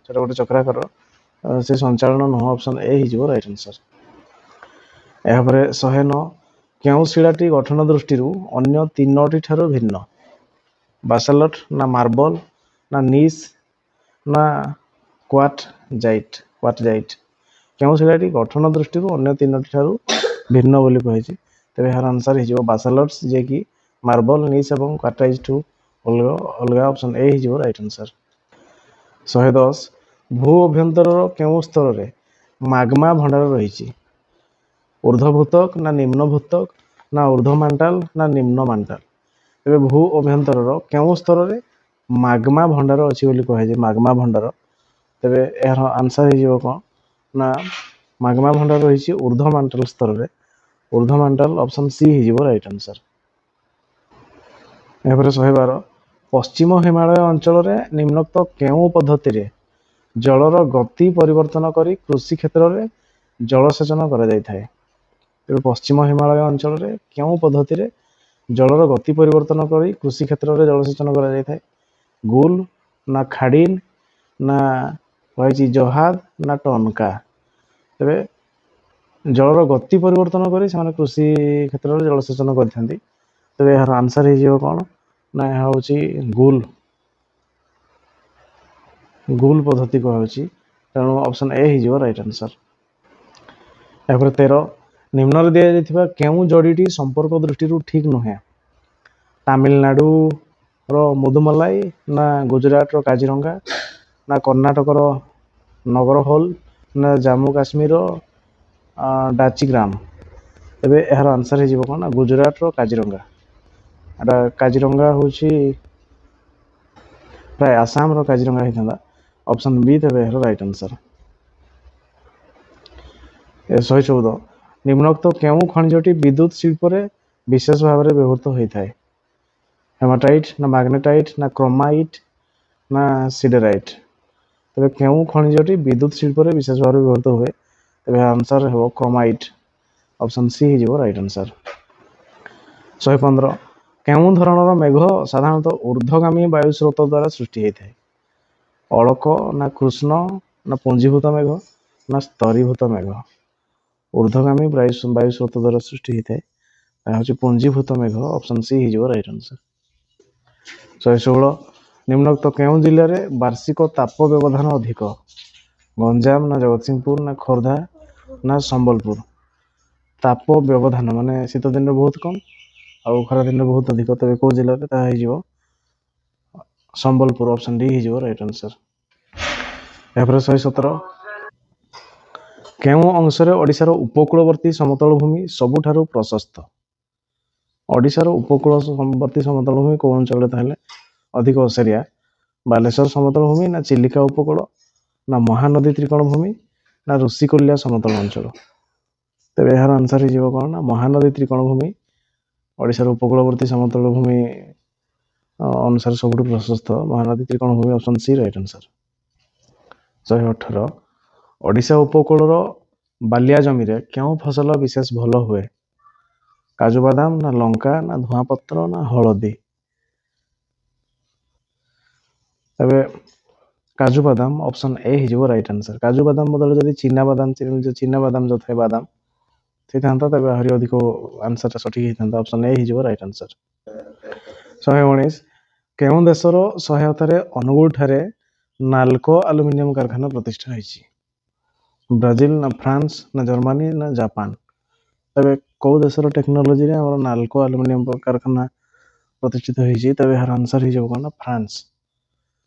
ସେଟା ଗୋଟେ ଚକ୍ରାକାର, ସେ ସଞ୍ଚାଳନ ନୁହଁ। ଅପସନ୍ ଏ ହେଇଯିବ ରାଇଟ୍ ଆନ୍ସର। ଏହାପରେ 109 କେଉଁ ଶିଳାଟି ଗଠନ ଦୃଷ୍ଟିରୁ ଅନ୍ୟ 3ଟି ଠାରୁ ଭିନ୍ନ? ବାସାଲ୍ଟ ନା ମାର୍ବଲ ନା ନିସ୍ ନା କ୍ୱାର୍ଟଜାଇଟ୍? କେଉଁ ଶିଳାଟି ଗଠନ ଦୃଷ୍ଟିରୁ ଅନ୍ୟ 3ଟି ଠାରୁ ଭିନ୍ନ ବୋଲି କହିଛି? ତେବେ ଏହାର ଆନ୍ସର ହେଇଯିବ ବାସାଲ୍ଟ, ଯିଏକି ମାର୍ବଲ, ନିସ୍ ଏବଂ କ୍ୱାର୍ଟଜାଇଟ୍ଠୁ ଅଲଗା। ଅପସନ୍ ଏ ହେଇଯିବ ରାଇଟ୍ ଆନ୍ସର। 110 ଭୂ ଅଭ୍ୟନ୍ତରର କେଉଁ ସ୍ତରରେ ମାଗ୍ମା ଭଣ୍ଡାର ରହିଛି? ଊର୍ଦ୍ଧ୍ୱଭୂତକ ନା ନିମ୍ନଭୂତକ ନା ଊର୍ଦ୍ଧ୍ୱମାଣ୍ଟାଲ ନା ନିମ୍ନମାଣ୍ଟାଲ? ତେବେ ଭୂ ଅଭ୍ୟନ୍ତରର କେଉଁ ସ୍ତରରେ ମାଗ୍ମା ଭଣ୍ଡାର ଅଛି ବୋଲି କୁହାଯାଏ? ମାଗ୍ମା ଭଣ୍ଡାର। ତେବେ ଏହାର ଆନ୍ସର ହେଇଯିବ କ'ଣ ନା ମାଗ୍ମା ଭଣ୍ଡାର ରହିଛି ଊର୍ଦ୍ଧ୍ୱମାଣ୍ଟାଲ ସ୍ତରରେ। ଊର୍ଦ୍ଧ୍ୱମାଣ୍ଟାଲ ଅପସନ୍ ସି ହେଇଯିବ ରାଇଟ୍ ଆନ୍ସର। ଏହାପରେ 112 ପଶ୍ଚିମ ହିମାଳୟ ଅଞ୍ଚଳରେ ନିମ୍ନୋକ୍ତ କେଉଁ ପଦ୍ଧତିରେ ଜଳର ଗତି ପରିବର୍ତ୍ତନ କରି କୃଷି କ୍ଷେତ୍ରରେ ଜଳସେଚନ କରାଯାଇଥାଏ? ତେବେ ପଶ୍ଚିମ ହିମାଳୟ ଅଞ୍ଚଳରେ କେଉଁ ପଦ୍ଧତିରେ ଜଳର ଗତି ପରିବର୍ତ୍ତନ କରି କୃଷି କ୍ଷେତ୍ରରେ ଜଳସେଚନ କରାଯାଇଥାଏ? ଗୁଲ ନା ଖାଡ଼ିଲ ନା ରହିଛି ଜହାଦ ନା ଟନକା? ତେବେ ଜଳର ଗତି ପରିବର୍ତ୍ତନ କରି ସେମାନେ କୃଷି କ୍ଷେତ୍ରରେ ଜଳସେଚନ କରିଥାନ୍ତି। ତେବେ ଏହାର ଆନ୍ସର ହେଇଯିବ କ'ଣ ନା ଏହା ହେଉଛି ଗୁଲ ପଦ୍ଧତି କୁହାଯାଉଛି। ତେଣୁ ଅପସନ୍ ଏ ହେଇଯିବ ରାଇଟ୍ ଆନ୍ସର। ଏହାପରେ 13 ନିମ୍ନରେ ଦିଆଯାଇଥିବା କେଉଁ ଯୋଡ଼ିଟି ସମ୍ପର୍କ ଦୃଷ୍ଟିରୁ ଠିକ୍ ନୁହେଁ? ତାମିଲନାଡୁର ମୁଦୁମଲାଇ ନା ଗୁଜରାଟର କାଜିରଙ୍ଗା ନା କର୍ଣ୍ଣାଟକର ନଗରହୋଲ ନା ଜାମ୍ମୁ କାଶ୍ମୀରର ଡାଚିଗ୍ରାମ? ତେବେ ଏହାର ଆନ୍ସର ହେଇଯିବ କ'ଣ ନା ଗୁଜରାଟର କାଜିରଙ୍ଗା। ଏଟା କାଜିରଙ୍ଗା ହେଉଛି ପ୍ରାୟ ଆସାମର କାଜିରଙ୍ଗା ହେଇଥାନ୍ତା। ଅପସନ୍ ବି ତେବେ ଏହାର ରାଇଟ୍ ଆନ୍ସର। 114 ନିମ୍ନୋକ୍ତ କେଉଁ ଖଣିଜଟି ବିଦ୍ୟୁତ ଶିଳ୍ପରେ ବିଶେଷ ଭାବରେ ବ୍ୟବହୃତ ହୋଇଥାଏ? ହେମାଟାଇଟ୍ ନା ମ୍ୟାଗ୍ନେଟାଇଟ୍ ନା କ୍ରୋମାଇଟ୍ ନା ସିଡେରାଇଟ୍? ତେବେ କେଉଁ ଖଣିଜଟି ବିଦ୍ୟୁତ ଶିଳ୍ପରେ ବିଶେଷ ଭାବରେ ବ୍ୟବହୃତ ହୁଏ? ତେବେ ଆନ୍ସର ହେବ କ୍ରୋମାଇଟ୍। ଅପସନ୍ ସି ହେଇଯିବ ରାଇଟ୍ ଆନ୍ସର। 115 କେଉଁ ଧରଣର ମେଘ ସାଧାରଣତଃ ଊର୍ଦ୍ଧ୍ୱଗାମୀ ବାୟୁ ସ୍ରୋତ ଦ୍ୱାରା ସୃଷ୍ଟି ହୋଇଥାଏ? ଅଳକ ନା କୃଷ୍ଣ ନା ପୁଞ୍ଜୀଭୂତ ମେଘ ନା ସ୍ତରୀଭୂତ ମେଘ? ଊର୍ଦ୍ଧ୍ୱଗାମୀ ବାୟୁ ସ୍ରୋତ ଦ୍ୱାରା ସୃଷ୍ଟି ହୋଇଥାଏ। ଏହା ହେଉଛି ପୁଞ୍ଜୀଭୂତ ମେଘ। ଅପସନ୍ ସି ହେଇଯିବ ରାଇଟ୍ ଆନ୍ସର। 116 ନିମ୍ନୋକ୍ତ କେଉଁ ଜିଲ୍ଲାରେ ବାର୍ଷିକ ତାପ ବ୍ୟବଧାନ ଅଧିକ? ଗଞ୍ଜାମ ନା ଜଗତସିଂହପୁର ନା ଖୋର୍ଦ୍ଧା ନା ସମ୍ବଲପୁର? ତାପ ବ୍ୟବଧାନ ମାନେ ଶୀତ ଦିନରେ ବହୁତ କମ୍ ଆଉ ଖରା ଦିନରେ ବହୁତ ଅଧିକ। ତେବେ କେଉଁ ଜିଲ୍ଲାରେ? ତାହା ହେଇଯିବ ସମ୍ବଲପୁର। ଅପସନ୍ ଡି ହେଇଯିବ ରାଇଟ୍ ଆନ୍ସର। ଏହାପରେ 117 କେଉଁ ଅଂଶରେ ଓଡ଼ିଶାର ଉପକୂଳବର୍ତ୍ତୀ ସମତଳ ଭୂମି ସବୁଠାରୁ ପ୍ରଶସ୍ତ? ओडिशार उपकूलवर्ती समतल भूमि कौ अंचल ताहले अधिक ओसेरिया बालेश्वर समतल भूमि ना चिलिका उपकूल ना महानदी त्रिकोण भूमि ना ऋषिकुल्या समतल अंचल। तेरे यार आंसर ही कौन ना महानदी त्रिकोण भूमि ओडिशार उपकूलवर्ती समतल भूमि अनुसार सबुठ प्रशस्त महानदी त्रिकोण भूमि option C right answer. 118 Odisha उपकूलर बालिया जमी रे क्यों फसल विशेष भल हुए काजू बादाम ना लंका ना धुआपत्र ना हलदी। तबे काजू बादाम option A he right answer. काजू बादाम बदल जदि चीना बादाम जो थे बादाम थी था तबे हरि अधिक आंसर सठिक होता option A he right answer. 119 केउं देशर सहायतार अनुगुल ठारे नाल्को आलुमिनियम कारखाना प्रतिष्ठा होईछि ब्राजिल ना फ्रांस ना जर्मनी ना जापान। तबे कौ देशर टेक्नोलोजी रे हमर नाल्को आलुमिनियम कारखाना प्रतिष्ठित होईछि तबे हर आंसर ही कोन फ्रांस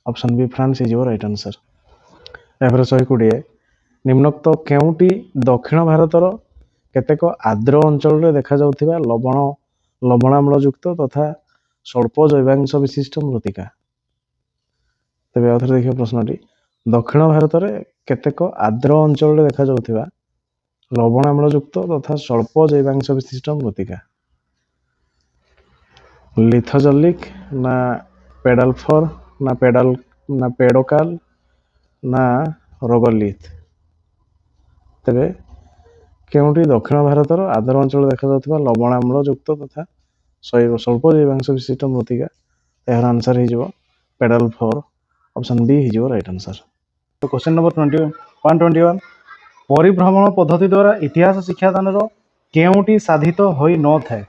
ऑप्शन बी फ्रांस ही राइट आंसर। एफर 120 निम्नोक्त केउंटी दक्षिण भारतर केतेक आर्द्र अंचल रे देखा जाउथिबा लवणाम्लयुक्त तथा स्वल्प जैवांश विशिष्ट मृत्तिका। तेज आउे देखिए प्रश्नटी दक्षिण भारत में केतेक आर्द्र अंचल देखा जाउथिबा लवणाम्लयुक्त तथा स्वल्प जैवांश विशिष्ट मृत्तिका। लिथोजलिक ना पेडाल्फर ना पेडोकाल ना रोगलिथ। तेरे केउंटी दक्षिण भारतर आर्द्र अंचल देखा जाउथिबा लवणाम्लयुक्त तथा स्वल्प जैवांश विशिष्ट मृत्तिका। यार आंसर हो पेडाल्फर ऑप्शन बी ही राइट आंसर। तो क्वेश्चन नंबर 121 परिभ्रमण पद्धति द्वारा इतिहास शिक्षादान केउंटी साधित होई न थाए।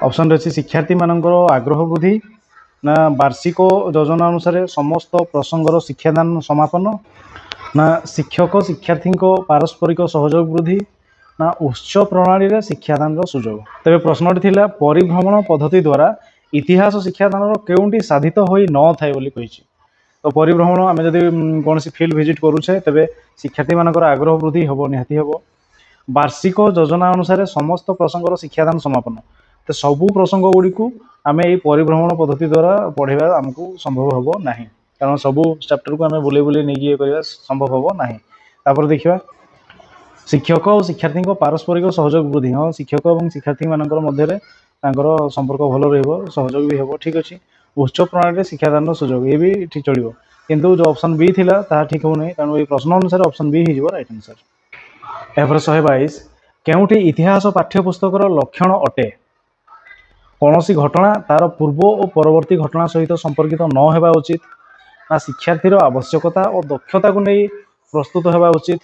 ऑप्शन रही शिक्षार्थी मानकर आग्रह वृद्धि ना वार्षिक योजना अनुसार समस्त प्रसंगर शिक्षादान समापन ना शिक्षक शिक्षार्थी पारस्परिक सहयोग वृद्धि ना उच्च प्रणाली रे शिक्षादान सुजोग। तेरे प्रश्नटी थिला परिभ्रमण पद्धति द्वारा इतिहास शिक्षादान केउंटी साधित होई न थाए बोली कहिछि। तो परिभ्रमण आम जदि कौन फील्ड विजिट करुचे तेरे शिक्षार्थी मानकर आग्रह वृद्धि हम निहाती हम। वार्षिक योजना अनुसार समस्त प्रसंगर शिक्षादान समापन तो सबू प्रसंग गुड़ी को आम ये परिभ्रमण पद्धति द्वारा पढ़ा आमको संभव हम ना कारण सबू चैप्टर को आम बुले बुले नहीं ये करवा संभव हम ना। देखा शिक्षक और शिक्षार्थी पारस्परिक सहयोग वृद्धि हाँ शिक्षक और शिक्षार्थी मध्य संपर्क भल रहयोग भी हम ठीक अच्छे। उच्च प्रणाली शिक्षादान सुजोग ये भी ठीक चलो किंतु जो ऑप्शन बी थिला ता ठीक हो नहीं कारण ये प्रश्न अनुसार ऑप्शन बी ही राइट आंसर। एपर 122 केउंटी इतिहास पाठ्यपुस्तकर लक्षण अटे कौन सी घटना तार पूर्व और परवर्ती घटना सहित संपर्कित न होगा उचित ना शिक्षार्थीर आवश्यकता और दक्षता को नहीं प्रस्तुत होगा उचित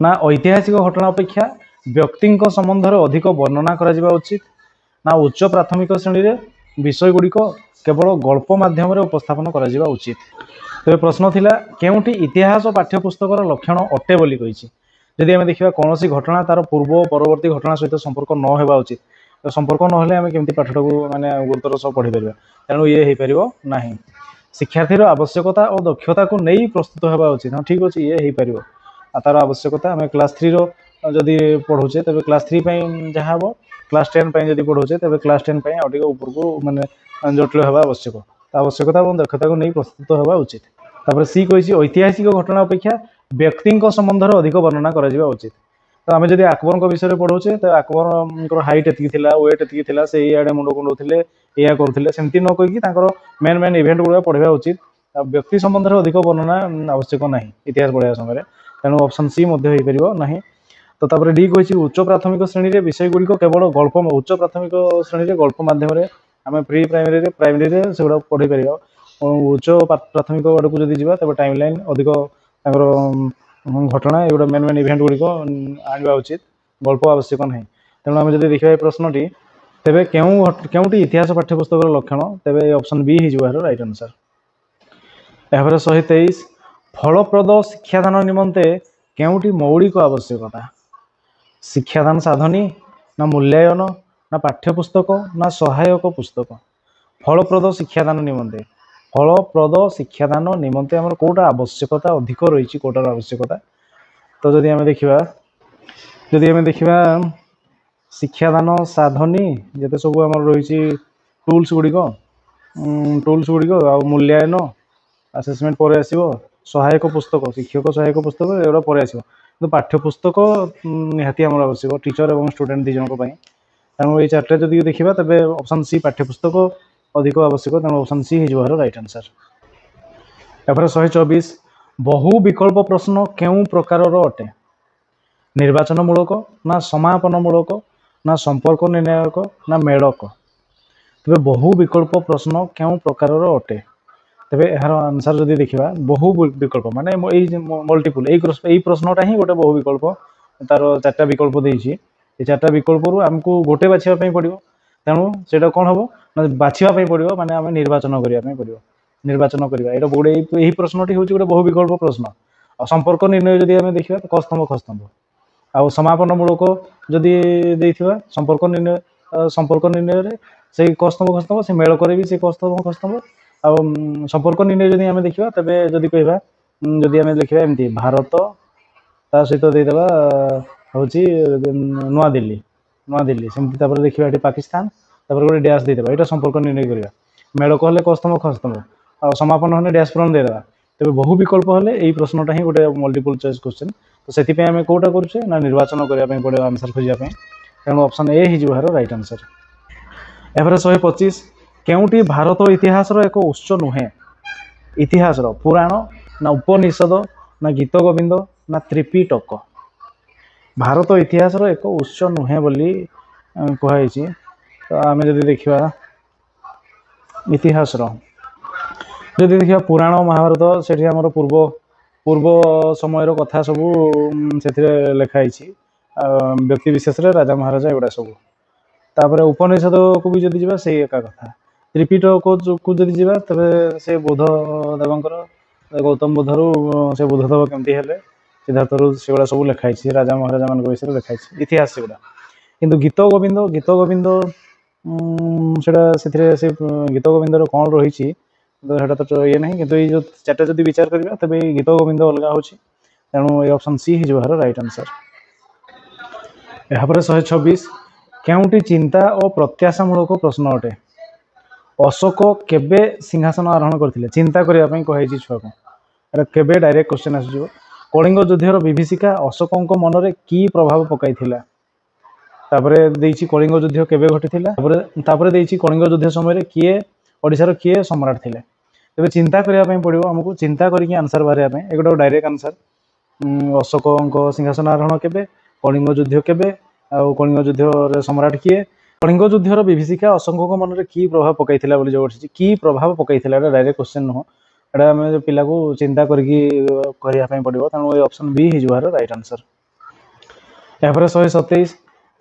ना ऐतिहासिक घटना अपेक्षा व्यक्ति संबंध अधिक वर्णना करा उचित ना उच्च प्राथमिक श्रेणी रे विषय गुड़िक केवल गल्प माध्यम उपस्थापन करा उचित। तो प्रश्न थिला केउंटी इतिहास पाठ्यपुस्तकर लक्षण अटे बोली कहिछि। जदि आम देखा कौन सी घटना तार पूर्व और परवर्ती घटना सहित संपर्क न होगा उचित तो संपर्क ना आम केमती पाठटा को माने गुरुतर सह पढ़ी पार तेणु ये हो पार ना। शिक्षार्थीर आवश्यकता और दक्षता को नहीं प्रस्तुत होगा उचित हाँ ठीक अच्छे ये हो पार तार आवश्यकता आम क्लास 3 जदि पढ़ुचे तेज क्लास 3 जहाँ हम क्लास 10 जदि पढ़ुचे तेज क्लास 10 अधिक ऊपर को माने जटिल होगा आवश्यकता और दक्षता को नहीं प्रस्तुत होगा उचित। तापर सी कही ऐतिहासिक घटना अपेक्षा व्यक्ति संबंध अधिक वर्णना करा उचित। तो आम जब अकबर विषय में पढ़ुचे तो अकबर हाइट एति वेट एति से इे मुंड कुंडे या करुले सेमती न कहीकि मेन मेन इवेंट गुड़ा पढ़ा उचित। व्यक्ति संबंध में अधिक वर्णना आवश्यक ना इतिहास पढ़ाया समय तेणु ऑप्शन सी हो ना। तो तापर डी कही उच्च प्राथमिक श्रेणी में विषय गुड़िक केवल गल्प उच्च प्राथमिक श्रेणी में गल्प मध्यम आम प्री प्राइमरी से गुड़ा पढ़ी पार उच्च प्राथमिक आड़ को जब तब टाइम लाइन अधिक घटना एगुड़ा मेन मेन इवेंट गुड़िक आने उचित गल्प आवश्यक ना। तेणु आम जब देखा प्रश्नटी तेरे केउंटी इतिहास पाठ्यपुस्तक लक्षण तेरे ऑप्शन बी ही राइट आंसर। एहापर 123 फलप्रद शिक्षादान निमंते केउंटी मौलिक आवश्यकता शिक्षादान साधनी ना मूल्यायन ना पाठ्यपुस्तक ना सहायक पुस्तक। फलप्रद शिक्षादान निमंते आमर कोटा आवश्यकता अधिक रही कोटार आवश्यकता। तो जदि आम देखा ଶିକ୍ଷାଦାନ ସାଧନୀ ଯେତେ ସବୁ ଆମର ରହିଛି ଟୁଲ୍ସ ଗୁଡ଼ିକ ଆଉ ମୂଲ୍ୟାୟନ ଆସେସମେଣ୍ଟ ପରେ ଆସିବ, ସହାୟକ ପୁସ୍ତକ ଶିକ୍ଷକ ସହାୟକ ପୁସ୍ତକ ଏଗୁଡ଼ା ପରେ ଆସିବ, କିନ୍ତୁ ପାଠ୍ୟ ପୁସ୍ତକ ନିହାତି ଆମର ଆବଶ୍ୟକ ଟିଚର ଏବଂ ଷ୍ଟୁଡେଣ୍ଟ ଦୁଇ ଜଣଙ୍କ ପାଇଁ। ତେଣୁ ଏଇ ଚାରିଟା ଯଦି ଦେଖିବା ତେବେ ଅପସନ୍ ସି ପାଠ୍ୟ ପୁସ୍ତକ ଅଧିକ ଆବଶ୍ୟକ, ତେଣୁ ଅପସନ୍ ସି ହେଇଯିବ ଏହାର ରାଇଟ୍ ଆନ୍ସର। ଏପରେ 124 ବହୁ ବିକଳ୍ପ ପ୍ରଶ୍ନ କେଉଁ ପ୍ରକାରର ଅଟେ? ନିର୍ବାଚନମୂଳକ ନା ସମାପନମୂଳକ ନା ସମ୍ପର୍କ ନିର୍ଣ୍ଣାୟକ ନା ମେଳକ? ତେବେ ବହୁ ବିକଳ୍ପ ପ୍ରଶ୍ନ କେଉଁ ପ୍ରକାରର ଅଟେ? ତେବେ ଏହାର ଆନ୍ସର ଯଦି ଦେଖିବା ବହୁ ବିକଳ୍ପ ମାନେ ଏଇ ମଲ୍ଟିପୁଲ ଏଇ ପ୍ରଶ୍ନଟା ହିଁ ଗୋଟେ ବହୁ ବିକଳ୍ପ, ତାର ଚାରିଟା ବିକଳ୍ପ ଦେଇଛି, এই ଚାରିଟା ବିକଳ୍ପରୁ ଆମକୁ ଗୋଟେ ବାଛିବା ପାଇଁ ପଡ଼ିବ। ତେଣୁ ସେଇଟା କ'ଣ ହେବ ନା ବାଛିବା ପାଇଁ ପଡ଼ିବ, ମାନେ ଆମେ ନିର୍ବାଚନ କରିବା ପାଇଁ ପଡ଼ିବ, ନିର୍ବାଚନ କରିବା। ଏଇଟା ଗୋଟେ ଏହି ପ୍ରଶ୍ନଟି ହେଉଛି ଗୋଟେ ବହୁ ବିକଳ୍ପ ପ୍ରଶ୍ନ। ଆଉ ସମ୍ପର୍କ ନିର୍ଣ୍ଣୟ ଯଦି ଆମେ ଦେଖିବା ତ କସ୍ତମ୍ଭ ଖସ୍ତମ୍ଭ, ଆଉ ସମାପନମୂଳକ ଯଦି ଦେଇଥିବା ସମ୍ପର୍କ ନିର୍ଣ୍ଣୟରେ ସେଇ କସ୍ତମ୍ଭ ଖସ୍ତମ୍ଭ, ସେ ମେଳ କରେ ବି ସେ କସ୍ତମ୍ଭ ଖସ୍ତମ୍ଭ। ଆଉ ସମ୍ପର୍କ ନିର୍ଣ୍ଣୟ ଯଦି ଆମେ ଦେଖିବା ତେବେ ଯଦି କହିବା ଯଦି ଆମେ ଦେଖିବା ଏମିତି ଭାରତ ତା ସହିତ ଦେଇଦେବା ହେଉଛି ନୂଆଦିଲ୍ଲୀ ସେମିତି, ତାପରେ ଦେଖିବା ଏଠି ପାକିସ୍ତାନ, ତାପରେ ଗୋଟେ ଡ୍ୟାସ୍ ଦେଇଦେବା, ଏଇଟା ସମ୍ପର୍କ ନିର୍ଣ୍ଣୟ କରିବା। ମେଳକ ହେଲେ କସ୍ତମ୍ଭ ଖସ୍ତମ୍ଭ, ଆଉ ସମାପନ ହେଲେ ଡ୍ୟାସ୍ ପୂରଣ ଦେଇଦେବା। ତେବେ ବହୁ ବିକଳ୍ପ ହେଲେ ଏଇ ପ୍ରଶ୍ନଟା ହିଁ ଗୋଟେ ମଲ୍ଟିପୁଲ ଚଏସ୍ କ୍ୱେଶ୍ଚନ୍। ତ ସେଥିପାଇଁ ଆମେ କୋଉଟା କରୁଛେ ନା ନିର୍ବାଚନ କରିବା ପାଇଁ ପଡ଼ିବ ଆନ୍ସର ଖୋଜିବା ପାଇଁ। ତେଣୁ ଅପସନ୍ ଏ ହେଇଯିବ ଏହାର ରାଇଟ୍ ଆନ୍ସର। ଏପରେ 125 କେଉଁଟି ଭାରତ ଇତିହାସର ଏକ ଉତ୍ସ ନୁହେଁ? ଇତିହାସର ପୁରାଣ ନା ଉପନିଷଦ ନା ଗୀତ ଗୋବିନ୍ଦ ନା ତ୍ରିପିଟକ? ଭାରତ ଇତିହାସର ଏକ ଉତ୍ସ ନୁହେଁ ବୋଲି କୁହାଯାଇଛି। ତ ଆମେ ଯଦି ଦେଖିବା ଇତିହାସର ଯଦି ଦେଖିବା ପୁରାଣ ମହାଭାରତ, ସେଠି ଆମର ପୂର୍ବ ସମୟର କଥା ସବୁ ସେଥିରେ ଲେଖା ହେଇଛି, ବ୍ୟକ୍ତି ବିଶେଷରେ ରାଜା ମହାରାଜା ଏଗୁଡ଼ା ସବୁ। ତାପରେ ଉପନିଷଦକୁ ବି ଯଦି ଯିବା ସେଇ ଏକା କଥା। ତ୍ରିପିଟକକୁ ଯଦି ଯିବା ତେବେ ସେ ବୁଦ୍ଧ ଦେବଙ୍କର, ଗୌତମ ବୁଦ୍ଧରୁ ସେ ବୁଦ୍ଧଦେବ କେମିତି ହେଲେ, ସିଦ୍ଧାର୍ଥରୁ, ସେଗୁଡ଼ା ସବୁ ଲେଖା ହେଇଛି, ରାଜା ମହାରାଜା ମାନଙ୍କ ବିଷୟରେ ଲେଖା ହେଇଛି ଇତିହାସ ସେଗୁଡ଼ା। କିନ୍ତୁ ଗୀତ ଗୋବିନ୍ଦ ସେଟା ସେଥିରେ ସେ ଗୀତ ଗୋବିନ୍ଦର କ'ଣ ରହିଛି ସେଟା ତ ଇଏ ନାହିଁ, କିନ୍ତୁ ଏଇ ଯେଉଁ ଚାରିଟା ଯଦି ବିଚାର କରିବା ତେବେ ଏଇ ଗୀତ ଗୋବିନ୍ଦ ଅଲଗା ହେଉଛି। ତେଣୁ ଏଇ ଅପସନ୍ ସି ହେଇଯିବ ଏହାର ରାଇଟ୍ ଆନ୍ସର। ଏହାପରେ 126 କେଉଁଟି ଚିନ୍ତା ଓ ପ୍ରତ୍ୟାଶାମୂଳକ ପ୍ରଶ୍ନ ଅଟେ? ଅଶୋକ କେବେ ସିଂହାସନ ଆରୋହଣ କରିଥିଲେ? ଚିନ୍ତା କରିବା ପାଇଁ କୁହାଯାଇଛି ଛୁଆକୁ, ଏଟା କେବେ ଡାଇରେକ୍ଟ କ୍ୱେଶ୍ଚନ୍ ଆସିଯିବ। କଳିଙ୍ଗ ଯୁଦ୍ଧର ବିଭୀଷିକା ଅଶୋକଙ୍କ ମନରେ କି ପ୍ରଭାବ ପକାଇଥିଲା? ତାପରେ ଦେଇଛି କଳିଙ୍ଗ ଯୁଦ୍ଧ କେବେ ଘଟିଥିଲା, ତାପରେ ଦେଇଛି କଳିଙ୍ଗ ଯୁଦ୍ଧ ସମୟରେ ଓଡ଼ିଶାର କିଏ ସମ୍ରାଟ ଥିଲେ? ତେବେ ଚିନ୍ତା କରିବା ପାଇଁ ପଡ଼ିବ ଆମକୁ, ଚିନ୍ତା କରିକି ଆନ୍ସର ବାହାରିବା ପାଇଁ। ଏଗୁଡ଼ା ଡାଇରେକ୍ଟ ଆନ୍ସର। ଅଶୋକଙ୍କ ସିଂହାସନ ଆରୋହଣ କେବେ, କଳିଙ୍ଗ ଯୁଦ୍ଧ କେବେ, ଆଉ କଳିଙ୍ଗ ଯୁଦ୍ଧରେ ସମ୍ରାଟ କିଏ? କଳିଙ୍ଗ ଯୁଦ୍ଧର ବିଭୀଷିକା ଅଶୋକଙ୍କ ମନରେ କି ପ୍ରଭାବ ପକାଇଥିଲା ବୋଲି ଯୋଉ ଅଛି, କି ପ୍ରଭାବ ପକାଇଥିଲା, ଏଟା ଡାଇରେକ୍ଟ କ୍ୱେଶ୍ଚନ୍ ନୁହଁ, ଏଟା ଆମେ ପିଲାକୁ ଚିନ୍ତା କରିକି କରିବା ପାଇଁ ପଡ଼ିବ। ତେଣୁ ଏଇ ଅପସନ୍ ବି ହେଇଯିବ ରାଇଟ୍ ଆନ୍ସର। ଏହାପରେ 127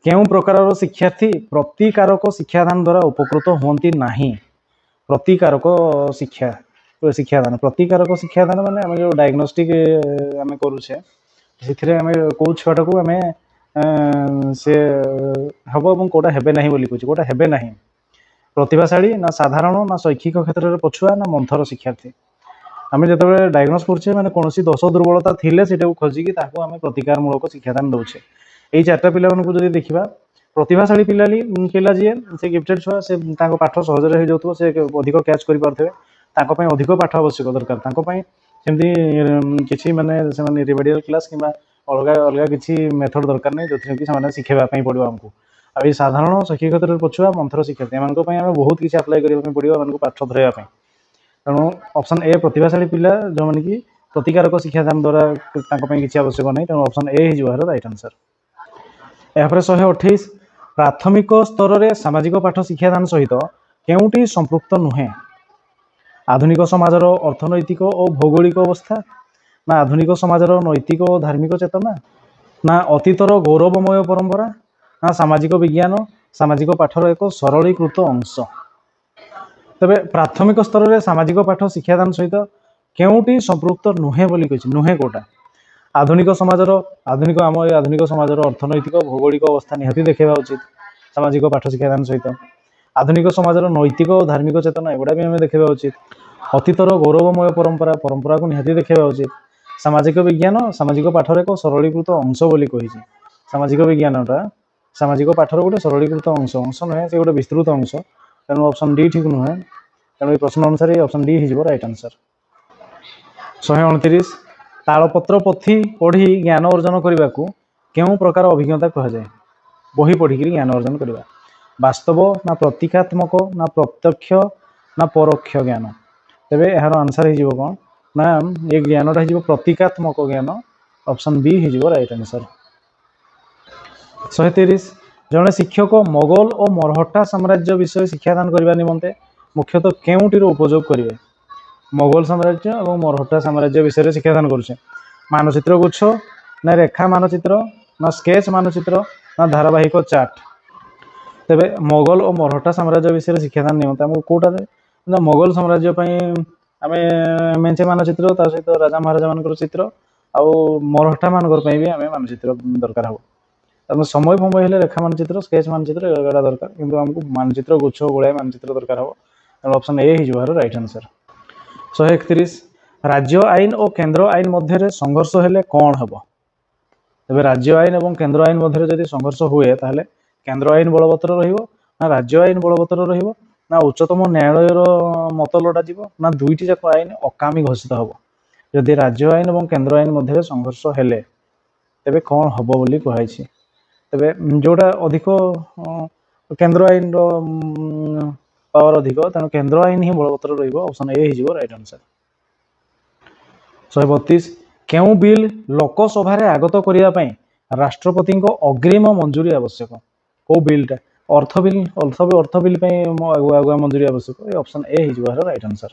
କେଉଁ ପ୍ରକାରର ଶିକ୍ଷାର୍ଥୀ ପ୍ରତିକାରକ ଶିକ୍ଷାଦାନ ଦ୍ୱାରା ଉପକୃତ ହୁଅନ୍ତି ନାହିଁ? ପ୍ରତିକାରକ ଶିକ୍ଷାଦାନ, ପ୍ରତିକାରକ ଶିକ୍ଷାଦାନ ମାନେ ଆମେ ଯେଉଁ ଡାଇଗ୍ନୋଷ୍ଟିକ୍ ଆମେ କରୁଛେ, ସେଥିରେ ଆମେ କେଉଁ ଛୁଆଟାକୁ ଆମେ ସେ ହେବ ଏବଂ କେଉଁଟା ହେବେ ନାହିଁ ବୋଲି କହୁଛି। କେଉଁଟା ହେବେ ନାହିଁ, ପ୍ରତିଭାଶାଳୀ ନା ସାଧାରଣ ନା ଶୈକ୍ଷିକ କ୍ଷେତ୍ରରେ ପଛୁଆ ନା ମନ୍ଥର ଶିକ୍ଷାର୍ଥୀ? ଆମେ ଯେତେବେଳେ ଡାଇଗ୍ନୋସ୍ କରୁଛେ ମାନେ କୌଣସି ଦୋଷ ଦୁର୍ବଳତା ଥିଲେ ସେଇଟାକୁ ଖୋଜିକି ତାକୁ ଆମେ ପ୍ରତିକାରମୂଳକ ଶିକ୍ଷାଦାନ ଦେଉଛେ। ଏଇ ଚାରିଟା ପିଲାମାନଙ୍କୁ ଯଦି ଦେଖିବା, ପ୍ରତିଭାଶାଳୀ ପିଲା ଯିଏ ସେ ଗିଫ୍ଟେଡ୍ ଛୁଆ, ସେ ତାଙ୍କ ପାଠ ସହଜରେ ହେଇଯାଉଥିବ, ସେ ଅଧିକ କ୍ୟାଚ୍ କରିପାରୁଥିବେ, ତାଙ୍କ ପାଇଁ ଅଧିକ ପାଠ ଆବଶ୍ୟକ ଦରକାର। ତାଙ୍କ ପାଇଁ ସେମିତି କିଛି ମାନେ ସେମାନେ ରିମେଡ଼ିଆଲ୍ କ୍ଲାସ୍ କିମ୍ବା ଅଲଗା କିଛି ମେଥଡ଼ ଦରକାର ନାହିଁ, ଯେଉଁଥିରେ କି ସେମାନେ ଶିଖେଇବା ପାଇଁ ପଡ଼ିବ ଆମକୁ। ଆଉ ଏଇ ସାଧାରଣ ଶୈକ୍ଷିକ କ୍ଷେତ୍ରରେ ପଛୁଆ ମନ୍ଥର ଶିକ୍ଷାର୍ଥୀ, ଏମାନଙ୍କ ପାଇଁ ଆମେ ବହୁତ କିଛି ଆପ୍ଲାଏ କରିବା ପାଇଁ ପଡ଼ିବ ଏମାନଙ୍କୁ ପାଠ ଧରାଇବା ପାଇଁ। ତେଣୁ ଅପସନ୍ ଏ ପ୍ରତିଭାଶାଳୀ ପିଲା ଯେଉଁମାନେ କି ପ୍ରତିକାରକ ଶିକ୍ଷାଦାନ ଦ୍ୱାରା ତାଙ୍କ ପାଇଁ କିଛି ଆବଶ୍ୟକ ନାହିଁ, ତେଣୁ ଅପସନ୍ ଏ ହେଇଯିବ ଏହାର ରାଇଟ୍ ଆନ୍ସର। ଏହାପରେ 128 ପ୍ରାଥମିକ ସ୍ତରରେ ସାମାଜିକ ପାଠ ଶିକ୍ଷାଦାନ ସହିତ କେଉଁଟି ସମ୍ପୃକ୍ତ ନୁହେଁ? ଆଧୁନିକ ସମାଜର ଅର୍ଥନୈତିକ ଓ ଭୌଗୋଳିକ ଅବସ୍ଥା ନା ଆଧୁନିକ ସମାଜର ନୈତିକ ଓ ଧାର୍ମିକ ଚେତନା ନା ଅତୀତର ଗୌରବମୟ ପରମ୍ପରା ନା ସାମାଜିକ ବିଜ୍ଞାନ ସାମାଜିକ ପାଠର ଏକ ସରଳୀକୃତ ଅଂଶ? ତେବେ ପ୍ରାଥମିକ ସ୍ତରରେ ସାମାଜିକ ପାଠ ଶିକ୍ଷାଦାନ ସହିତ କେଉଁଟି ସମ୍ପୃକ୍ତ ନୁହେଁ ବୋଲି କହିଛି? ନୁହେଁ କୋଉଟା? ଆଧୁନିକ ସମାଜର ଅର୍ଥନୈତିକ ଭୌଗୋଳିକ ଅବସ୍ଥା ନିହାତି ଦେଖାଇବା ଉଚିତ ସାମାଜିକ ପାଠ ଶିକ୍ଷାଦାନ ସହିତ। ଆଧୁନିକ ସମାଜର ନୈତିକ ଓ ଧାର୍ମିକ ଚେତନା ଏଗୁଡ଼ା ବି ଆମେ ଦେଖାଇବା ଉଚିତ। ଅତୀତର ଗୌରବମୟ ପରମ୍ପରାକୁ ନିହାତି ଦେଖାଇବା ଉଚିତ। ସାମାଜିକ ବିଜ୍ଞାନ ସାମାଜିକ ପାଠର ଏକ ସରଳୀକୃତ ଅଂଶ ବୋଲି କହିଛି। ସାମାଜିକ ବିଜ୍ଞାନଟା सामाजिक पाठर गोटे सरलीकृत अंश अंश नुहे से गोटे विस्तृत अंश तेणु ऑप्शन डी ठीक नुहे तेणु ये प्रश्न अनुसार ऑप्शन डी हो राइट आंसर 129 तालपत्र पोथी पढ़ी ज्ञान अर्जन करने को केउं प्रकार अभिज्ञता कह जाए बही पढ़िक ज्ञान अर्जन करवा वास्तव ना प्रतीकात्मक ना प्रत्यक्ष ना परोक्ष ज्ञान तेबे यार आंसर हो कौन ना ये ज्ञानटा हो प्रतीकात्मक ज्ञान ऑप्शन बी हो राइट आंसर 130 जड़े शिक्षक मोगल और मरहट्टा साम्राज्य विषय शिक्षादान करने निमंते मुख्यतः केउंटीर उपयोग करेंगे मोगल साम्राज्य और मरहट्टा साम्राज्य विषय शिक्षादान करुचे मानचित्र गुच्छ ना रेखा मानचित्र ना स्केच मानचित्र ना धारावाहिक चार्ट तेबे मोगल और मरहट्टा साम्राज्य विषय शिक्षादान निमंते आमको कोटा ना मोगल साम्राज्य आम मेचे मानचित्र सहित राजा महाराजा मान चित्र आउ मरहट्टा मानक भी आम मानचित्र दरकार हम समय फमय हेले रेखा मानचित्र स्केच मानचित्र एगुड़ा दरकार किंतु आमको मानचित्र गुच्छ गुड़ाए मानचित्र दरकार हम ऑप्शन ए हो राइट आंसर 131 राज्य आईन और केंद्र आईन मध्य संघर्ष हेले कौन हम तेज राज्य आईन और केंद्र आईन मध्य जब संघर्ष हुए ताहले केंद्र आईन बलवत्तर ना राज्य आईन बलवत्तर ना उच्चतम न्यायालय मत लोटा ना दुईटी जाक आईन अकामी घोषित हम जदि राज्य आईन और केंद्र आईन मध्य संघर्ष हेले तेबे कौन हम बोली कहुई तेबे जोटा अधिक केंद्र आईन पावर अधिक तेणु केंद्र आईन ही बलवत्तर ऑप्शन ए हो राइट आंसर 132 केउ बिल लोकसभा आगत करने राष्ट्रपति अग्रिम मंजूरी आवश्यक कौ बिलटा अर्थ बिल आगुआ मंजूरी आवश्यक ऑप्शन ए हो राइट आंसर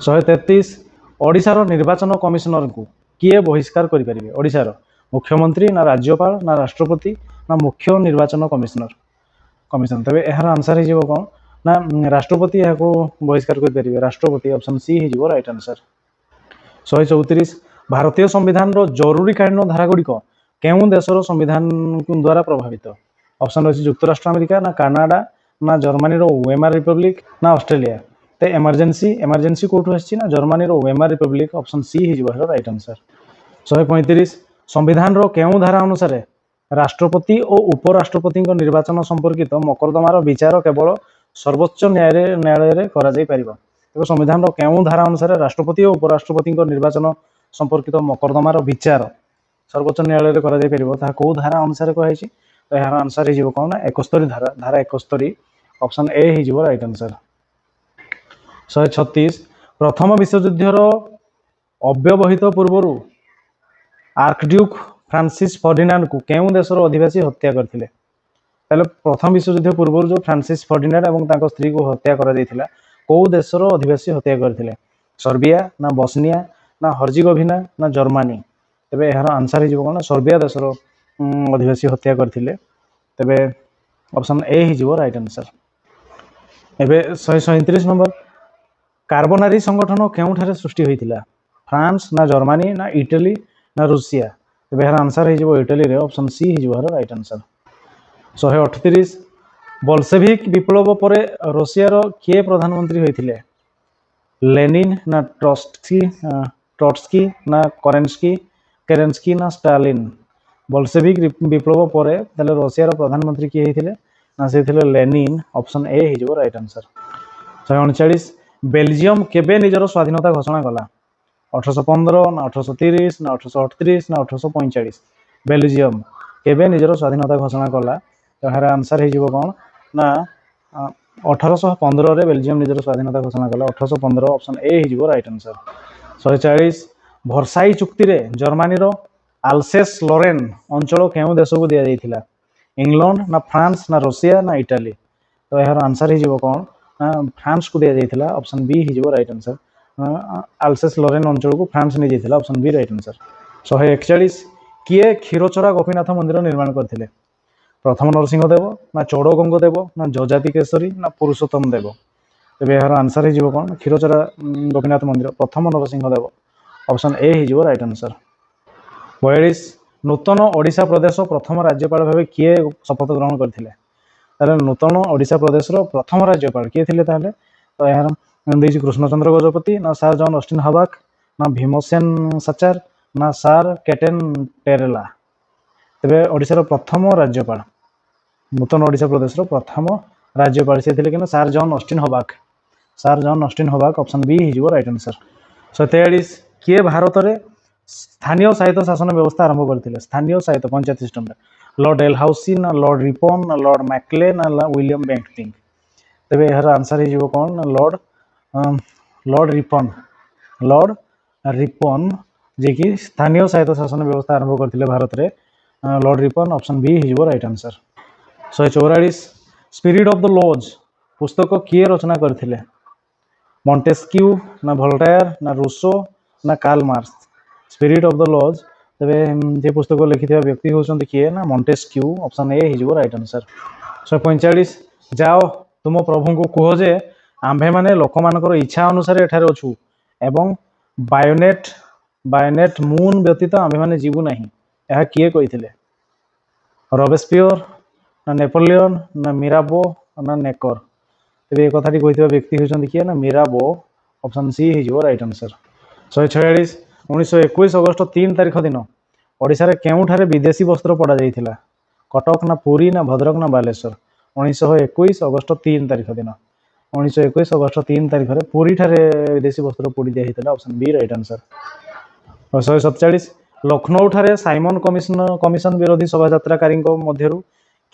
133 ओडिशार निर्वाचन कमिशनर को किए बहिष्कार करें ओडिशार मुख्यमंत्री ना राज्यपाल ना राष्ट्रपति ना मुख्य निर्वाचन कमिशन तेज यार आंसर हो कौन ना राष्ट्रपति यहाँ बहिष्कार करेंगे राष्ट्रपति ऑप्शन सी हो राइट आंसर 134 भारतीय संविधान जरूरीकालीन धारागुड़िक केउं देशर संविधान द्वारा प्रभावित ऑप्शन रही युक्तराष्ट्र अमेरिका ना कनाडा ना जर्मनी वेमार रिपब्लिक ना ऑस्ट्रेलिया तो एमरजेंसी कौटू आसी Germany Weimar Republic option C हो राइट आंसर 135 संविधान केउं धारा अनुसार राष्ट्रपति और उपराष्ट्रपति निर्वाचन संपर्कित मकद्दमार विचार केवल सर्वोच्च न्यायालय तेज संविधान केउं धारा अनुसार राष्ट्रपति और उपराष्ट्रपति निर्वाचन संपर्कित मकद्दमार विचार सर्वोच्च न्यायालय कौ धारा अनुसार कहुई तो यार आंसर हो कौन ना 71 धारा 71 ऑप्शन ए हो राइट आंसर 136 प्रथम विश्वयुद्धर अव्यवहित पूर्व आर्कड्यूक फ्रांसिस फर्डिनांड को केउं देशर अधिवासी हत्या करथिले ताले प्रथम विश्वयुद्ध पूर्व जो फ्रांसिस फर्डिनांड और स्त्री को हत्या करा कौ देशर अधिवासी हत्या करथिले सर्बिया ना बस्निया ना हर्जिगोविना ना जर्मनी तेबे यार आंसर हो कौन सर्बिया देशर अधिवासी हत्या करथिले तेबे ऑप्शन ए हो राइट आंसर एबे 137 नंबर कार्बोनारी संगठन केउठारे सृष्टि होइतिला फ्रांस ना जर्मनी ना इटली ना रूसिया तेबे यार आंसर हो इटली रे ऑप्शन सी हो राइट आंसर 138 बोल्शेविक विप्लव पर रशियार किए प्रधानमंत्री होइतिले लेनिन ना ट्रॉट्स्की ना केरेंस्की ना स्टालिन बोल्शेविक विप्लव पर रशियार प्रधानमंत्री किए होइतिले ना से लेनिन ऑप्शन ए हो राइट आंसर 139 बेल्जियम केबे निजर स्वाधीनता घोषणा कला 1815 ना 1830 ना 1838 ना 1845 बेल्जियम केबे निजर स्वाधीनता घोषणा कला तो यार आंसर हो कौन ना 1815 बेल्जियम निजर स्वाधीनता घोषणा कला 1815 ऑप्शन ए हो राइट आंसर 140 भर्साई चुक्ति रे जर्मनी आल्सेस लोरेन अंचल केउं देश को दि जाइथिला इंग्लैंड ना फ्रांस ना रशिया ना इटाली तो यार आंसर हो कौन ना फ्रांस को दि जाइथिला ऑप्शन बी हो राइट आंसर आल्सेस लोरेन अंचल को फ्रांस नहीं जाइथिला ऑप्शन बी राइट आंसर 141 किए क्षीरचोरा गोपीनाथ मंदिर निर्माण करथिले प्रथम नरसिंहदेव ना चौड़गंगदेव ना जजाति केशरी ना पुरुषोत्तम देव तेज यार आंसर हो कौन क्षीरचोरा गोपीनाथ मंदिर प्रथम नरसिंहदेव ऑप्शन ए हो राइट आंसर 42 नूतन ओडिशा प्रदेश प्रथम राज्यपाल भाव किए शपथ ग्रहण करते नूतन ओडिशा प्रदेश प्रथम राज्यपाल किए थे तो यार कृष्णचंद्र गजपति ना सार जॉन ऑस्टिन हबाक ना भीमसेन साचार ना सार केटेन टेरेला तेबे ओडिशार प्रथम राज्यपाल नूतन ओडिशा प्रदेश प्रथम राज्यपाल से थे कि सार जॉन ऑस्टिन हबाक। सार जॉन ऑस्टिन हबाक ऑप्शन बी हो राइट आंसर। 143 किए भारत में स्थानीय साहित्य शासन व्यवस्था आरंभ करते। स्थानीय साहित्य पंचायत सिस्टम लॉर्ड एलहाउसी ना लॉर्ड रिपन ना लॉर्ड मैकले ना विलियम बेंटिंग। तेरे यार आंसर हो कौन लॉर्ड रिपन। लॉर्ड रिपन जे कि स्थानीय साहित्य शासन व्यवस्था आरंभ करते भारत में लॉर्ड रिपन ऑप्शन बी हो right answer. 144 Spirit of the Laws पुस्तक किए रचना करथिले। मॉन्टेस्क्यू ना वोल्टेयर ना रूसो ना Karl Marx. Spirit of the Laws तेरे जे पुस्तक लिखिथिबा व्यक्ति होउछन्ति किए ना मॉन्टेस्क्यू ऑप्शन ए हो राइट आंसर। 145 जाओ तुम प्रभु को कह जे आंभे माने लोक मानकर इच्छा अनुसार एठारे अछु एवं बायोनेट मून व्यतीत आंभे माने जीवु नाही। यह किए कहिथिले? रॉबेस्पियर ना नेपोलियन ना मिराबो ना नेकर। तेरे एक कथाटी कही व्यक्ति होती किए ना मिराबो ऑप्शन सी हो राइट आंसर। 146 1921 अगस्त 3 तारिख दिन ओडिशा केउठारे विदेशी वस्त्र पड़ा जाइथिला? कटक ना पुरी ना भद्रक ना बालेश्वर। 1921 अगस्त 3 तारिख दिन 1921 अगस्त 3 तारिख में पुरी ठारे विदेशी वस्त्र पोड़ी दिया option B right answer. 147 Lucknow ठारे साइमन कमिशन विरोधी शोभायात्राकारी मध्यरु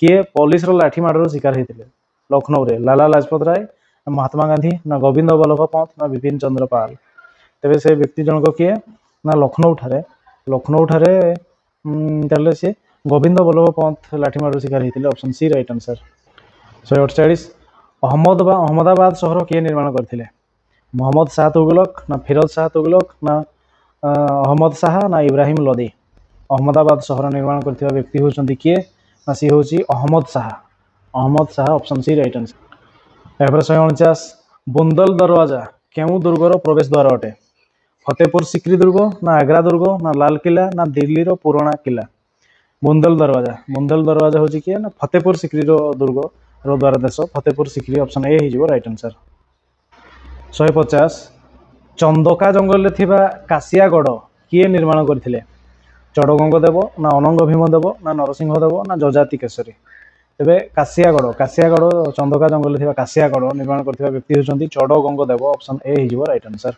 किए पुलिस लाठी माड़र शिकार होते? लखनऊ रे लाला लाजपत राय महात्मा गांधी ना गोविंद बल्लभ पंत ना विपिन चंद्र पाल। तेरे से व्यक्ति जनक किए ना लखनऊ ठारे सी गोविंद बल्लभ पंत लाठी माड़र शिकार होते option C right answer. 148 Ahmedabad शहर किए निर्माण करथिले? मोहम्मद शाह तुगलक ना फिरोज शाह तुगलक ना अहमद शाह ना इब्राहिम लोदी। अहमदाबाद शहर निर्माण करथिबा व्यक्ति होउछन्ति किए ना सी होउछि Ahmad Shah option C right answer. एपर 149 बुंदल दरवाजा केउ दुर्गर प्रवेश द्वार अटे? फतेहपुर सिक्री दुर्ग ना आग्रा दुर्ग ना लाल किला ना दिल्ली रो पुराना किला। बुंदल दरवाजा होछि किए ना फतेहपुर सिक्री रो दुर्ग रो द्वार देश फतेहपुर सिक्री ऑप्शन ए हो राइट आंसर। 150 चंदका जंगल थिबा कासियागढ़ किए निर्माण करथिले? चढ़गंगदेव ना अनंग भीमदेव ना नरसिंहदेव ना जजाति केशरी। तेरे कासियागढ़ चंदका जंगल थिबा कासियागढ़ निर्माण करथिबा व्यक्ति होउछन्ति चढ़गंगदेव ऑप्शन ए हो राइट आंसर।